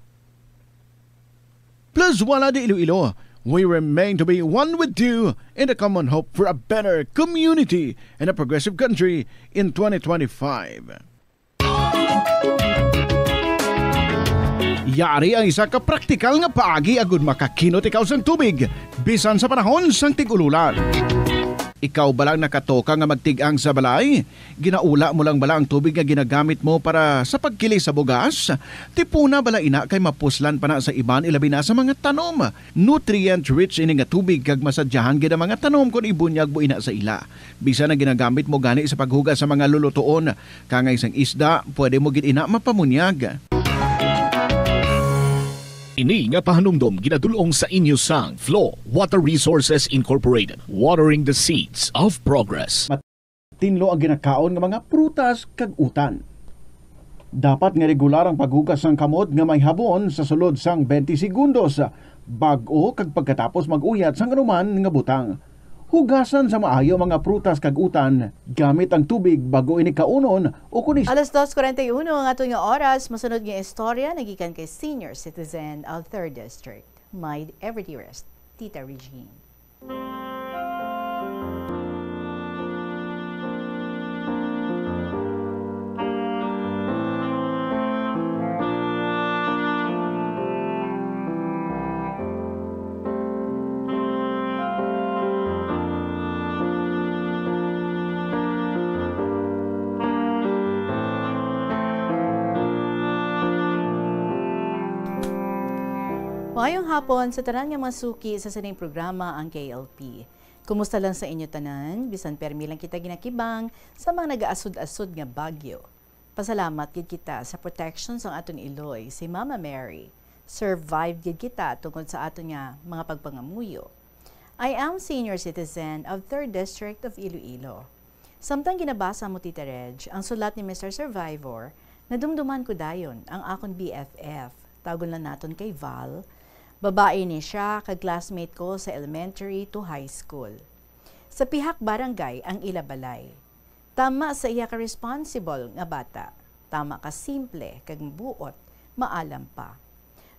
Plazuela de Iloilo, we remain to be one with you in the common hope for a better community and a progressive country in 2025. Yari ang isa ka praktikal nga paagi agud makakinot ikaw sang tubig bisan sa panahon sang tig-ululan. Ikaw ba lang nakatoka nga magtigang sa balay? Ginaula mo lang bala ang tubig nga ginagamit mo para sa pagkili sa bugas? Tipuna bala ina kay mapuslan pa na sa iban ilabi na sa mga tanom. Nutrient-rich ini nga tubig kag masadyahan gid ang mga tanom kung ibunyag mo ina sa ila. Bisan na ginagamit mo gani sa paghugas sa mga lulutuon. Kangay sang isda, pwede mo gid ina mapamunyag.
Ini nga pahanumdom ginadulong sa inyo sang Flow Water Resources Incorporated, watering the seeds of progress.
Tinlo ang ginakaon nga mga prutas kag utan. Dapat nga regular ang paghugas ng kamot nga may habon sa sulod sang 20 segundos bag-o kag pagkatapos mag-uyat sang anuman nga butang. Hugasan sa maayo mga prutas kag utan gamit ang tubig bago ini kaunon o kunis.
Alas 2:41 ang ato nga oras, masunod nga istorya nagikan kay senior citizen of 3rd District. My Everyday Rest, Tita Regine. Ngayong hapon, sa tanan nga masuki sa sining programa ang KLP. Kumusta lang sa inyo tanan? Bisan permi lang kita ginakibang sa mga nagaasud-asud nga bagyo. Pasalamat gid kita sa protection sa aton Iloy, si Mama Mary. Survive gid kita tungkol sa aton nga mga pagpangamuyo. I am senior citizen of 3rd District of Iloilo. Samtang ginabasa mo, Tita Reg, ang sulat ni Mr. Survivor, nadumduman ko dayon ang akon BFF. Tawgon lang naton kay Val. Babae ni siya, kag-classmate ko sa elementary to high school. Sa pihak barangay ang ilabalay. Tama sa iya ka responsible nga bata. Tama ka simple, kag buot, maalam pa.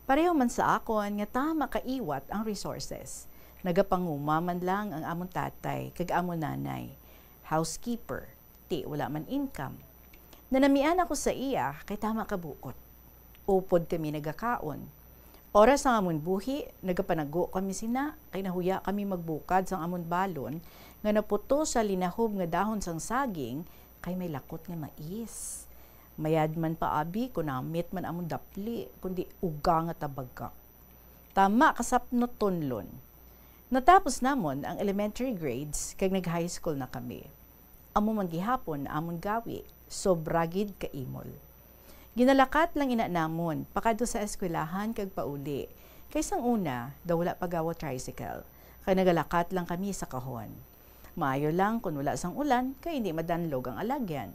Pareho man sa akon nga tama ka iwat ang resources. Nagapanguma man lang ang amon tatay, kag amon nanay. Housekeeper, ti wala man income. Nanamian ako sa iya, kay tama ka buot. Upod kami nagakaon. Oras ang amon buhi, nagapanago kami sina, kay nahuya kami magbukad sang amon balon, nga naputo sa linahob nga dahon sang saging, kay may lakot nga mais. Mayad man pa abi, kunamit man amon dapli, kundi uga nga tabaga. Tama kasapnot tonlon. Natapos namon ang elementary grades, kag nag-high school na kami. Amo man gihapon, amon gawi, sobragid kaimol. Ginalakat lang ina namon, pakado sa eskwelahan kag pauli. Kaysang una, daw wala pagawa tricycle. Kaya nagalakat lang kami sa kahon. Maayo lang kung wala sang ulan, kaya hindi madanlog ang alagyan.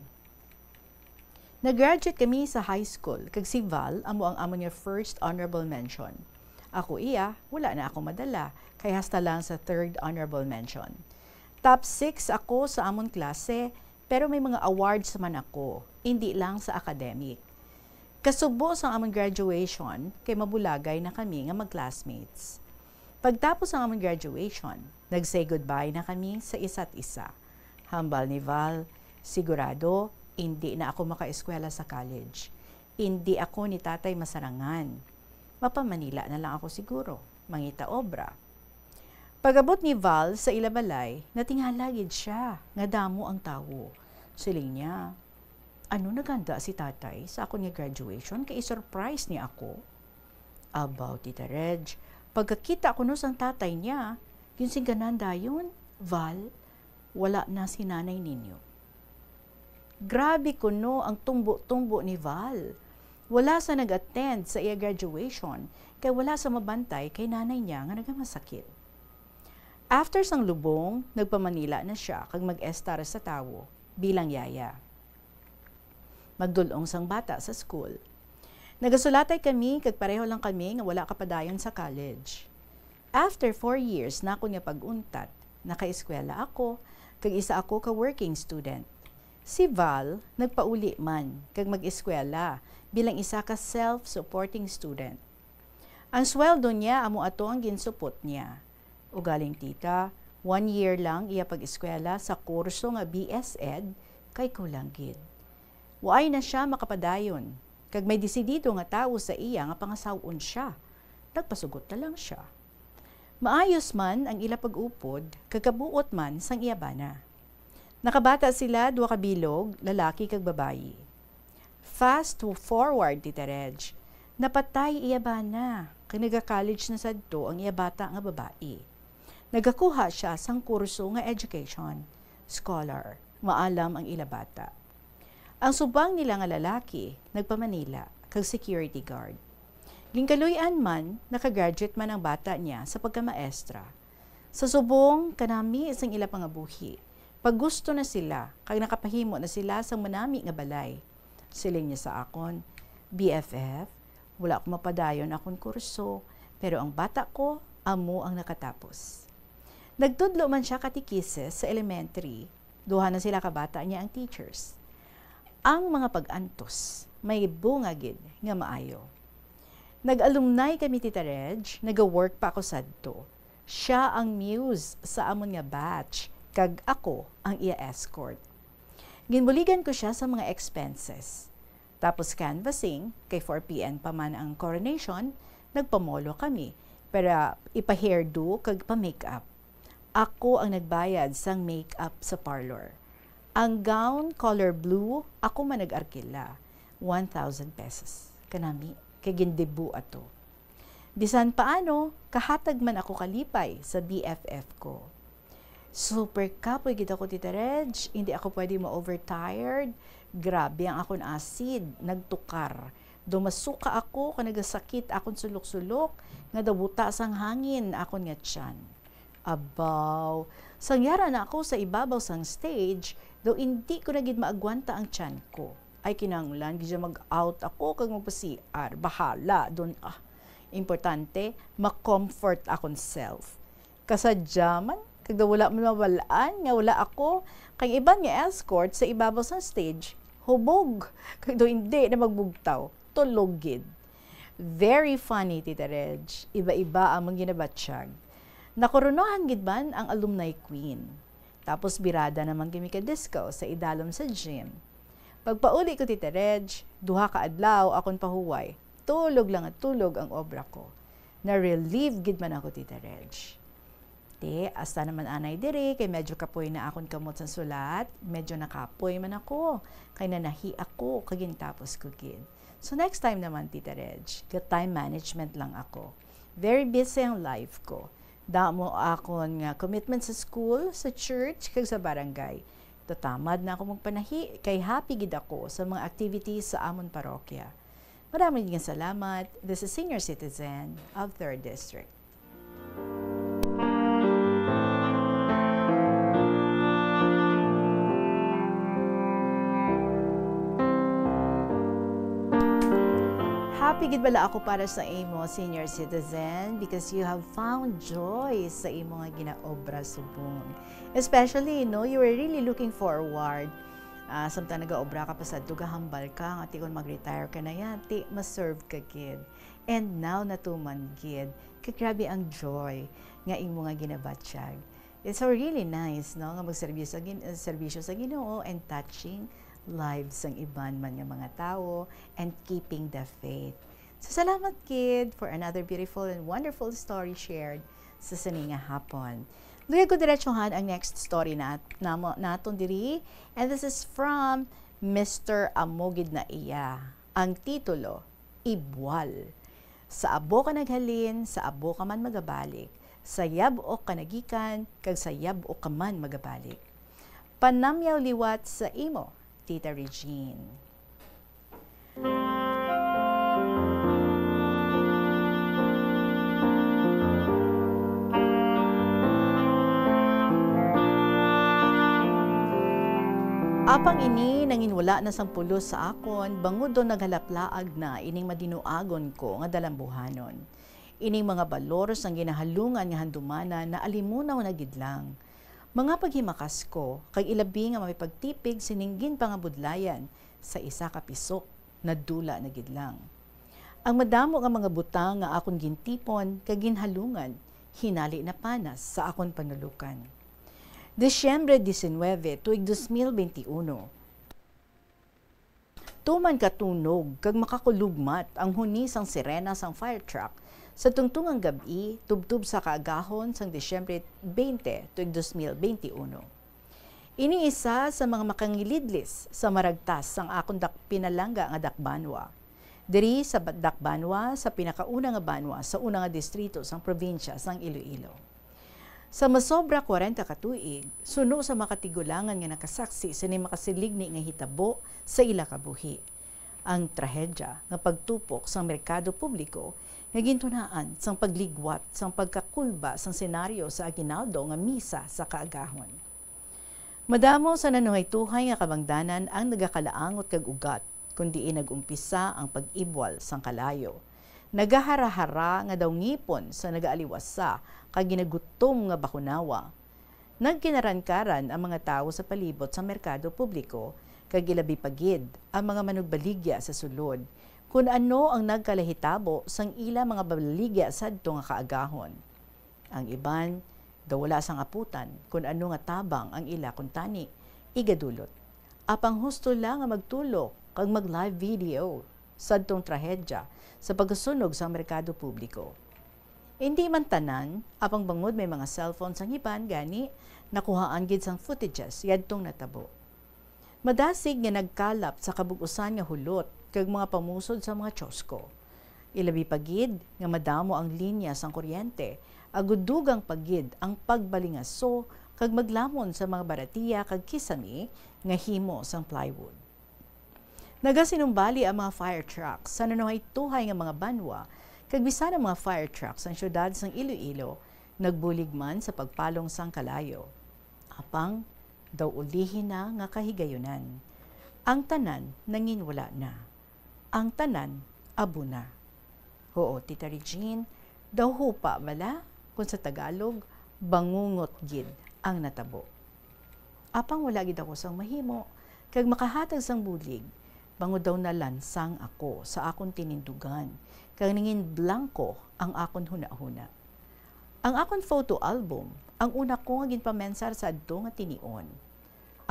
Nag-graduate kami sa high school, kag si Val, amo ang amon niya first honorable mention. Ako iya, wala na ako madala, kaya hasta lang sa 3rd honorable mention. Top 6 ako sa amon klase, Pero may mga awards man ako, hindi lang sa academic. Kasubo sa among graduation, kay mabulagay na kami nga mag-classmates. Pagtapos ang among graduation, nag-say goodbye na kami sa isa't isa. Hambal ni Val, sigurado, hindi na ako maka-eskwela sa college. Hindi ako ni tatay masarangan. Mapamanila na lang ako siguro, mangita obra. Pag-abot ni Val sa ilabalay, natinghalagid siya, nga damo ang tawo. Siling niya, ano naganda si tatay sa ako niya graduation, kay surprise niya ako. About Tita Reg, pagkakita ko no sang tatay niya, yun si gananda yun, Val, wala na si nanay ninyo. Grabe ko no ang tumbo-tumbo ni Val. Wala sa nag-attend sa iya graduation, kay wala sa mabantay kay nanay niya nga nagamasakit. After sang lubong, nagpamanila na siya kag mag-estar sa tawo bilang yaya. Magdulong sang bata sa school. Nagasulatay kami kag pareho lang kami nga wala kapadayon sa college. After 4 years na ako niya pag-untat, naka-eskwela ako kag isa ako ka working student. Si Val nagpauli man kag mag-eskwela bilang isa ka self-supporting student. Ang sweldo niya amo ato ang ginsupot niya. Ugaling tita, 1 year lang iya pag-eskwela sa kurso nga BS Ed kay kulang gid. Waay na siya makapadayon, kag may desidido nga tawo sa iya nga pangasawon siya. Nagpasugot na lang siya. Maayos man ang ila pag-upod, kagabuot man sang iya bana. Nakabata sila 2 ka bilog, lalaki kag babayi. Fast forward, Tita Reg, napatay iya bana, kag naga-college na sadto ang iya bata nga babae. Nagakuha siya sang kurso nga education, scholar, maalam ang ila bata. Ang subang nila nga lalaki, nagpamanila, kag security guard. Gingkaluyan man, nakagraduate man ang bata niya sa pagkamaestra. Sa subong, kanami isang ila pangabuhi. Pag gusto na sila, kag nakapahimo na sila sang manami nga balay. Siling niya sa akon, BFF, wala akong mapadayon akong kurso, pero ang bata ko, amo ang nakatapos. Nagtudlo man siya katikises sa elementary, duha na sila kabata niya ang teachers. Ang mga pag-antos, may bungagid nga maayo. Nag-alumni kami, Tita Reg, nag-work pa ako sadto. Siya ang muse sa amon nga batch, kag ako ang iya escort. Ginbuligan ko siya sa mga expenses. Tapos canvassing, kay 4 p.m. pa man ang coronation, nagpamolo kami, pero ipa-hairdo kag pa-makeup. Ako ang nagbayad sang makeup sa parlor. Ang gown, color blue, ako man nag-arkila. 1,000 pesos. Kanami, kay gindebu ato. Bisan paano, kahatag man ako kalipay sa BFF ko. Super kapoy gid ako, Tita Reg. Hindi ako pwede ma-overtired. Grabe ang akong acid, nagtukar. Dumasuka ako, kanagasakit akong sulok-sulok, nga dabuta sang hangin akong nga tiyan. Abaw, sangyara na ako sa ibabaw sang stage, daw hindi ko na gid maagwanta ang tiyan ko. Ay kinanglan, gid mag-out ako kag magpa-CR. Bahala, doon importante, ma-comfort akong self. Kasadyaman, kag daw wala man mawalaan, nga wala ako, kag iban nga escort sa ibabaw sang stage, hubog. Kag daw hindi na magbugtaw, tulog gid. Very funny, Tita Reg. Iba-iba ang mga ginabatsyag. Nakoronohan gid man ang alumni queen. Tapos birada naman kami ka disco sa idalom sa gym. Pagpauli ko, Tita Reg, 2 ka adlaw akon pahuway. Tulog lang at tulog ang obra ko. Na-relieve gid man ako, Tita Reg. Asta naman anay diri, kay medyo kapoy na akon kamot sa sulat. Medyo nakapoy man ako. Kay nanahi ako, kagintapos ko gid. So next time naman, Tita Reg, time management lang ako. Very busy ang life ko. Damo akon nga commitment sa school, sa church, kag sa barangay. Tatamad na ako magpanahi, kay happy gid ako sa mga activities sa amon parokya. Maraming salamat. This is Senior Citizen of 3rd District. Happy gid bala ako para sa imo, Senior Citizen, because you have found joy sa imo nga ginaobra subong. Especially, you were really looking forward Samtang nag-obra ka pa sa dugahambal ka, nga tikon mag-retire ka na yan, ma-serve ka gid. And now natuman gid, kagrabe ang joy nga imo nga ginabatsyag. It's so really nice, no, nga magserbisyo sa Ginoo and touching lives ng iban man nga mga tao and keeping the faith. So salamat kid for another beautiful and wonderful story shared sa sininga hapon. Luya ko diretsuhan ang next story naton diri, and this is from Mr. Amogid na iya. Ang titulo, Ibwal. Sa abo ka naghalin, sa abo ka man magabalik. Sa yab-o ka nagikan, kag sa yab-o ka man magabalik. Panamyaw liwat sa imo, Tita Regine. Apang ini nanginwala na sang pulos sa akon, bangod do naghalaplaag na ining madinuagon ko nga dalambuhanon. Ining mga baloros ang ginahalungan nga handumana na alimunaw na gidlang. Mga paghimakas ko, kag ilabi nga mamipagtipig sininggin pangabudlayan sa isa ka pisok na dula na gidlang. Ang madamo nga mga butang nga akon gintipon kag ginhalungan, hinali na panas sa akon panulukan. Disyembre 19, tuig 2021. Tuman katunog kag makakulugmat ang hunis sang sirena sang fire truck sa tungtungang gabi tubtub sa kaagahon sang Disyembre 20, tuig 2021. Ini isa sa mga makangilidlis sa maragtas sang akong pinalangga nga Dakbanwa. Diri sa Dakbanwa sa pinakauna nga banwa sa una nga distrito sang probinsya sang Iloilo. Sa masobra 40 ka tuig, suno sa makatigulangan nga nakasaksi sa ni makasiligni nga hitabo sa ila ka buhi. Ang trahedya nga pagtupok sa merkado publiko nga gintunaan sang pagligwat sang pagkakulba sang senaryo sa aginaldo nga misa sa kaagahon. Madamo sa nanuhay-tuhay nga kabangdanan ang nagakalaangot kag ugat kundi nagumpisa ang pag-ibwal sang kalayo. Nagahara-hara nga daw ngipon sa nagaaliwasa kag ginagutom nga bakunawa. Nagkinarankaran ang mga tao sa palibot sa merkado publiko kag ilabi pagid ang mga manugbaligya sa sulod kung ano ang nagkalahitabo sang ila mga baligya sadto nga kaagahon. Ang iban daw wala sang aputan kung ano nga tabang ang ila kuntani igadulot. Apang husto lang nga magtulok kag mag-live video sadtong trahedya sa pagsunog sa merkado publiko. Hindi man tanan, apang bangod may mga cellphone sang iban gani nakuhaan gid sang footages yadtong natabo. Madasig nga nagkalap sa kabugusan nga hulot kag mga pamusod sa mga kiosko. Ilabi pagid nga madamo ang linya sang kuryente, agudugang pagid ang pagbalingaso kag maglamon sa mga baratiya kag kisami nga himo sang plywood. Nagasinumbali ang mga fire trucks sa nanuhay-tuhay nga mga banwa kag bisan ang mga fire trucks ang syudad sang Iloilo nagbulig man sa pagpalong sang kalayo. Apang daw ulihin na nga kahigayunan. Ang tanan nanginwala na. Ang tanan abo na. Oo, Tita Regine, daw hupa bala kung sa Tagalog bangungot gid ang natabo. Apang wala gid ako sang mahimo kag makahatag sang bulig. Bango daw na lansang ako sa akong tinindugan, kag ningin blanco ang akon huna-huna. Ang akon photo album, ang una ko nga ginpamensar sa adto nga tinion.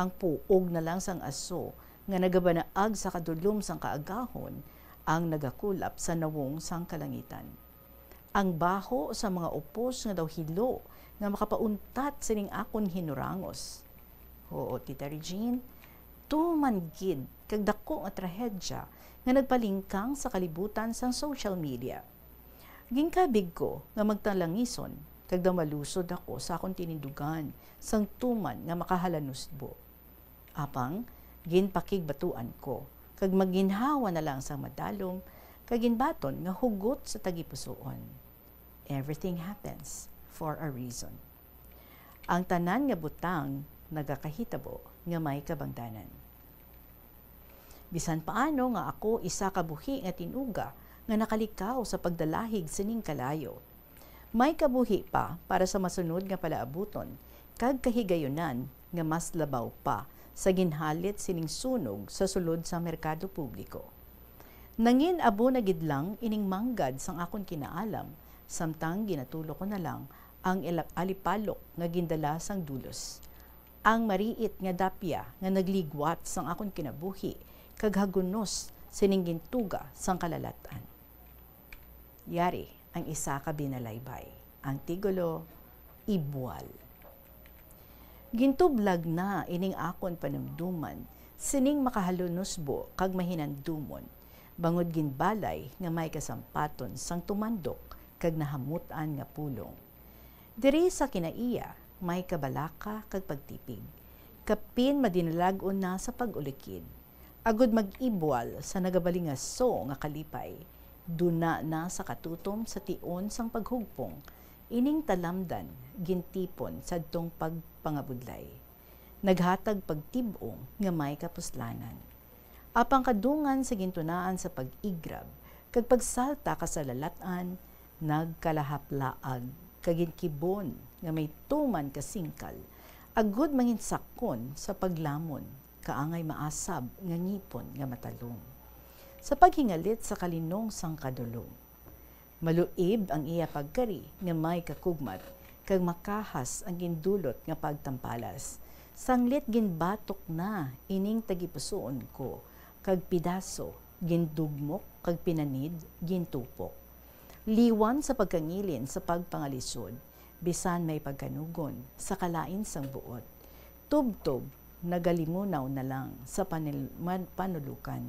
Ang puog na lang sang aso nga nagabanaag sa kadulom sang kaagahon, ang nagakulap sa nawong sang kalangitan. Ang baho sa mga upos nga daw hilo nga makapauntat sining akon hinurangos. Oo, Tita Regine, tuman gid kag dako nga trahedya nga nagpalingkang sa kalibutan sang social media. Gingkabig ko nga magtalangison kag daw malusod ako sa akong tinindugan sang tuman nga makahalanusbo. Apang ginpakigbatuan ko kag maginhawa na lang sang madalom kag ginbaton nga hugot sa tagipusoon. Everything happens for a reason. Ang tanan nga butang nagakahitabo nga may kabangdanan. Bisan paano nga ako isa ka buhi nga tinuga nga nakalikaw sa pagdalahig sining kalayo. May kabuhi pa para sa masunod nga palaabuton kag kahigayunan nga mas labaw pa sa ginhalit sining sunog sa sulod sa merkado publiko. Nangin abo na gidlang ining manggad sang akon kinaalam, samtang ginatulo ko na lang ang alipalok nga gindala sang dulos. Ang mariit nga dapya nga nagligwat sang akon kinabuhi, kag hagunos sining gintuga sang kalalatan. Yari ang isa ka binalaybay, ang tigulo, ibwal. Gintublag na ining akon panumduman, sining makahalunusbo kag mahinandumon, bangod ginbalay nga may kasampaton sang tumandok kag nahamutan nga pulong. Diri sa kinaiya, may kabalaka kag pagtipig, kapin madinalagon na sa pag-ulikid, agud mag-ibwal sa nagabalingaso nga kalipay, duna na sa katutom sa tion sang paghugpong, ining talamdan, gintipon sadtong pagpangabudlay. Naghatag pagtibong nga may kapuslanan. Apang kadungan sa gintunaan sa pag-igrab, kag pagsalta ka sa lalatan, nagkalahaplaag, kaginkibon nga may tuman kasingkal, agud manginsakon sa paglamon, kaangay maasab nga ngipon nga matalong. Sa paghingalit sa kalinong sang kadulong, maluib ang iya pagkari nga may kakugmat, kag makahas ang gindulot nga pagtampalas. Sanglit ginbatok na ining tagipusoon ko, kag pidaso, gindugmok, kag pinanid, gintupok. Liwan sa pagkangilin sa pagpangalisod, bisan may pagkanugon sa kalain sang buot. Tubtob, nagalimunaw na lang sa panulukan,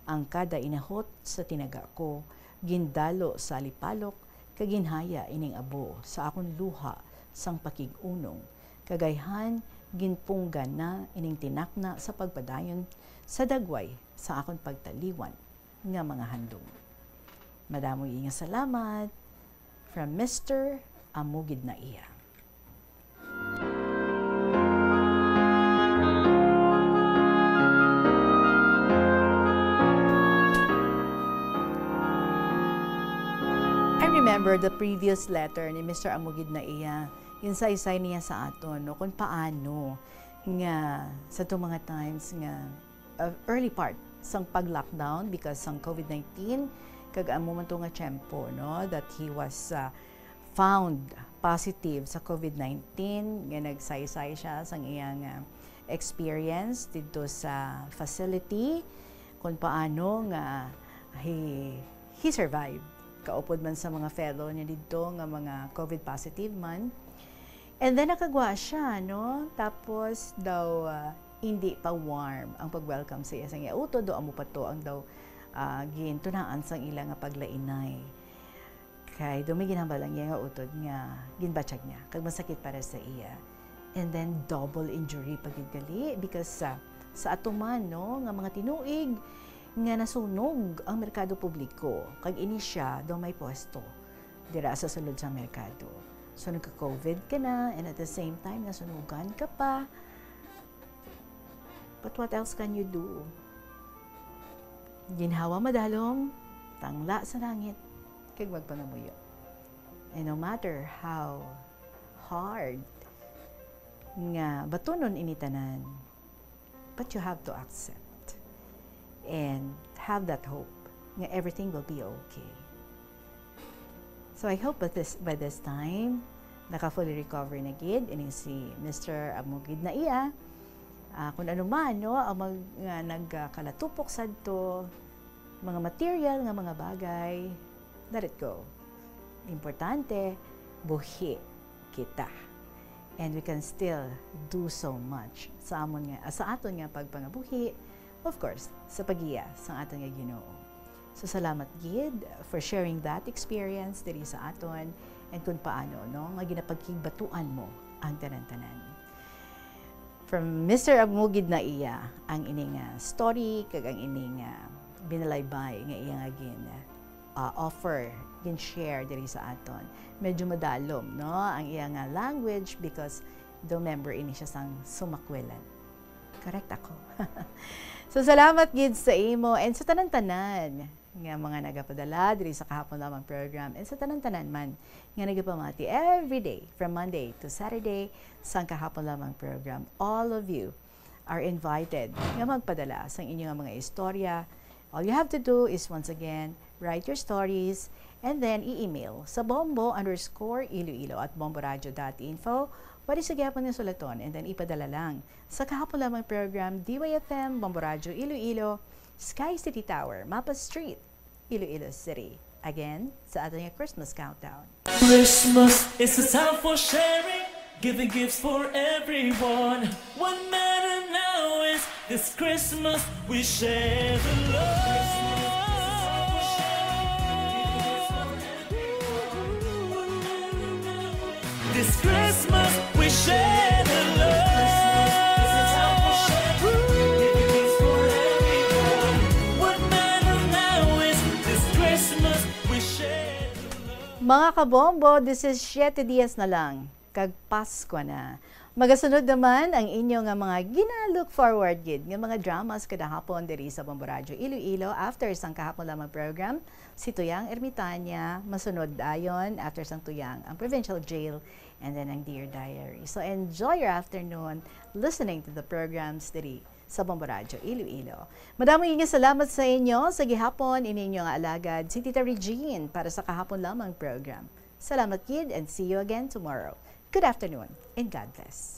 ang kada inahot sa tinaga ko, gindalo sa alipalok, kaginhaya ining abo sa akong luha sang pakig-unong, kagayhan ginpunggan na ining tinakna sa pagpadayon sa dagway sa akong pagtaliwan nga mga handom. Madamoy nga salamat from Mr. Amugid na iya. Remember the previous letter ni Mr. Amugid na iya, yung saysay niya sa aton, no, kung paano nga sa itong mga times nga early part sang pag-lockdown because sang COVID-19, kag amo man to nga tiyempo, no, that he was found positive sa COVID-19, nga nagsaysay siya sang iyang experience dito sa facility, kung paano nga he survived. Kaupod man sa mga fellow niya dito nga mga COVID positive man. And then nakagwa siya, no? Tapos daw hindi pa warm ang pag-welcome sa iya sang iya utod, do amo pa to ang daw gintunaan sang ila nga paglainay. Kay do may ginambalang iya nga utod nga ginbatsyag niya kag masakit para sa iya. And then double injury pagid gali because sa atuman, no, nga mga tinuig nga nasunog ang merkado publiko, kag ini siya daw may pwesto dira sa sulod sa merkado. So nagka-COVID ka na, and at the same time nasunugan ka pa. But what else can you do? Ginhawa madalom, tangla sa langit, kag magpangamuyo. And no matter how hard nga batunon initanan, but you have to accept and have that hope nga everything will be okay. So I hope by this time, naka-fully recover na gid ini si Mr. Amugid na iya. Kung ano man, no, ang nagkalatupok sadto, mga material nga mga bagay, let it go. Importante, buhi kita. And we can still do so much sa aton nga pagpangabuhi. Of course, sa pagiya sa aton nga Ginoo. So salamat gid for sharing that experience diri sa aton and kung paano, no, nga ginapagkigbatuan mo ang tanan-tanan. From Mr. Amugid na iya ang ining story kag ang ining binalaybay nga iya nga offer gin share diri sa aton. Medyo madalom, no, ang iya nga language because do member ini siya sang sumakwelan. Correct ako. So salamat gid sa imo and sa tanan-tanan nga mga nagapadala diri sa kahapon lamang program and sa tanan-tanan man nga nagapamati every day from Monday to Saturday sa kahapon lamang program. All of you are invited nga magpadala sa inyong mga istorya. All you have to do is once again, write your stories and then i-email sa bombo_iloilo@bomboradio.info. Pwede sa gyapon ng sulaton and then ipadala lang sa kahapon lamang program DYFM Bombo Radio Iloilo, Sky City Tower, Mapa Street, Iloilo City. Again, sa ating Christmas countdown.
Christmas is a time for sharing, giving gifts for everyone. What matter now is this Christmas we share the love. This Christmas we share the love. It's a time for sharing, giving gifts for everyone. What matter now is this Christmas we share the love.
Mga kabombo, this is 7 dias na lang. Kag Pasko na. Magasunod naman ang inyong mga gina-look forward gid nga mga dramas kada hapon diri sa Bombo Radio Iloilo after sang kahapon lamang program si Tuyang Ermitanya, masunod ayon after sang Tuyang ang Provincial Jail and then ang Dear Diary. So enjoy your afternoon listening to the programs diri sa Bombo Radio Iloilo. Madaming salamat sa inyo sa gihapon ininyo nga alagad si Tita Regine para sa kahapon lamang program. Salamat kid and see you again tomorrow. Good afternoon and God bless.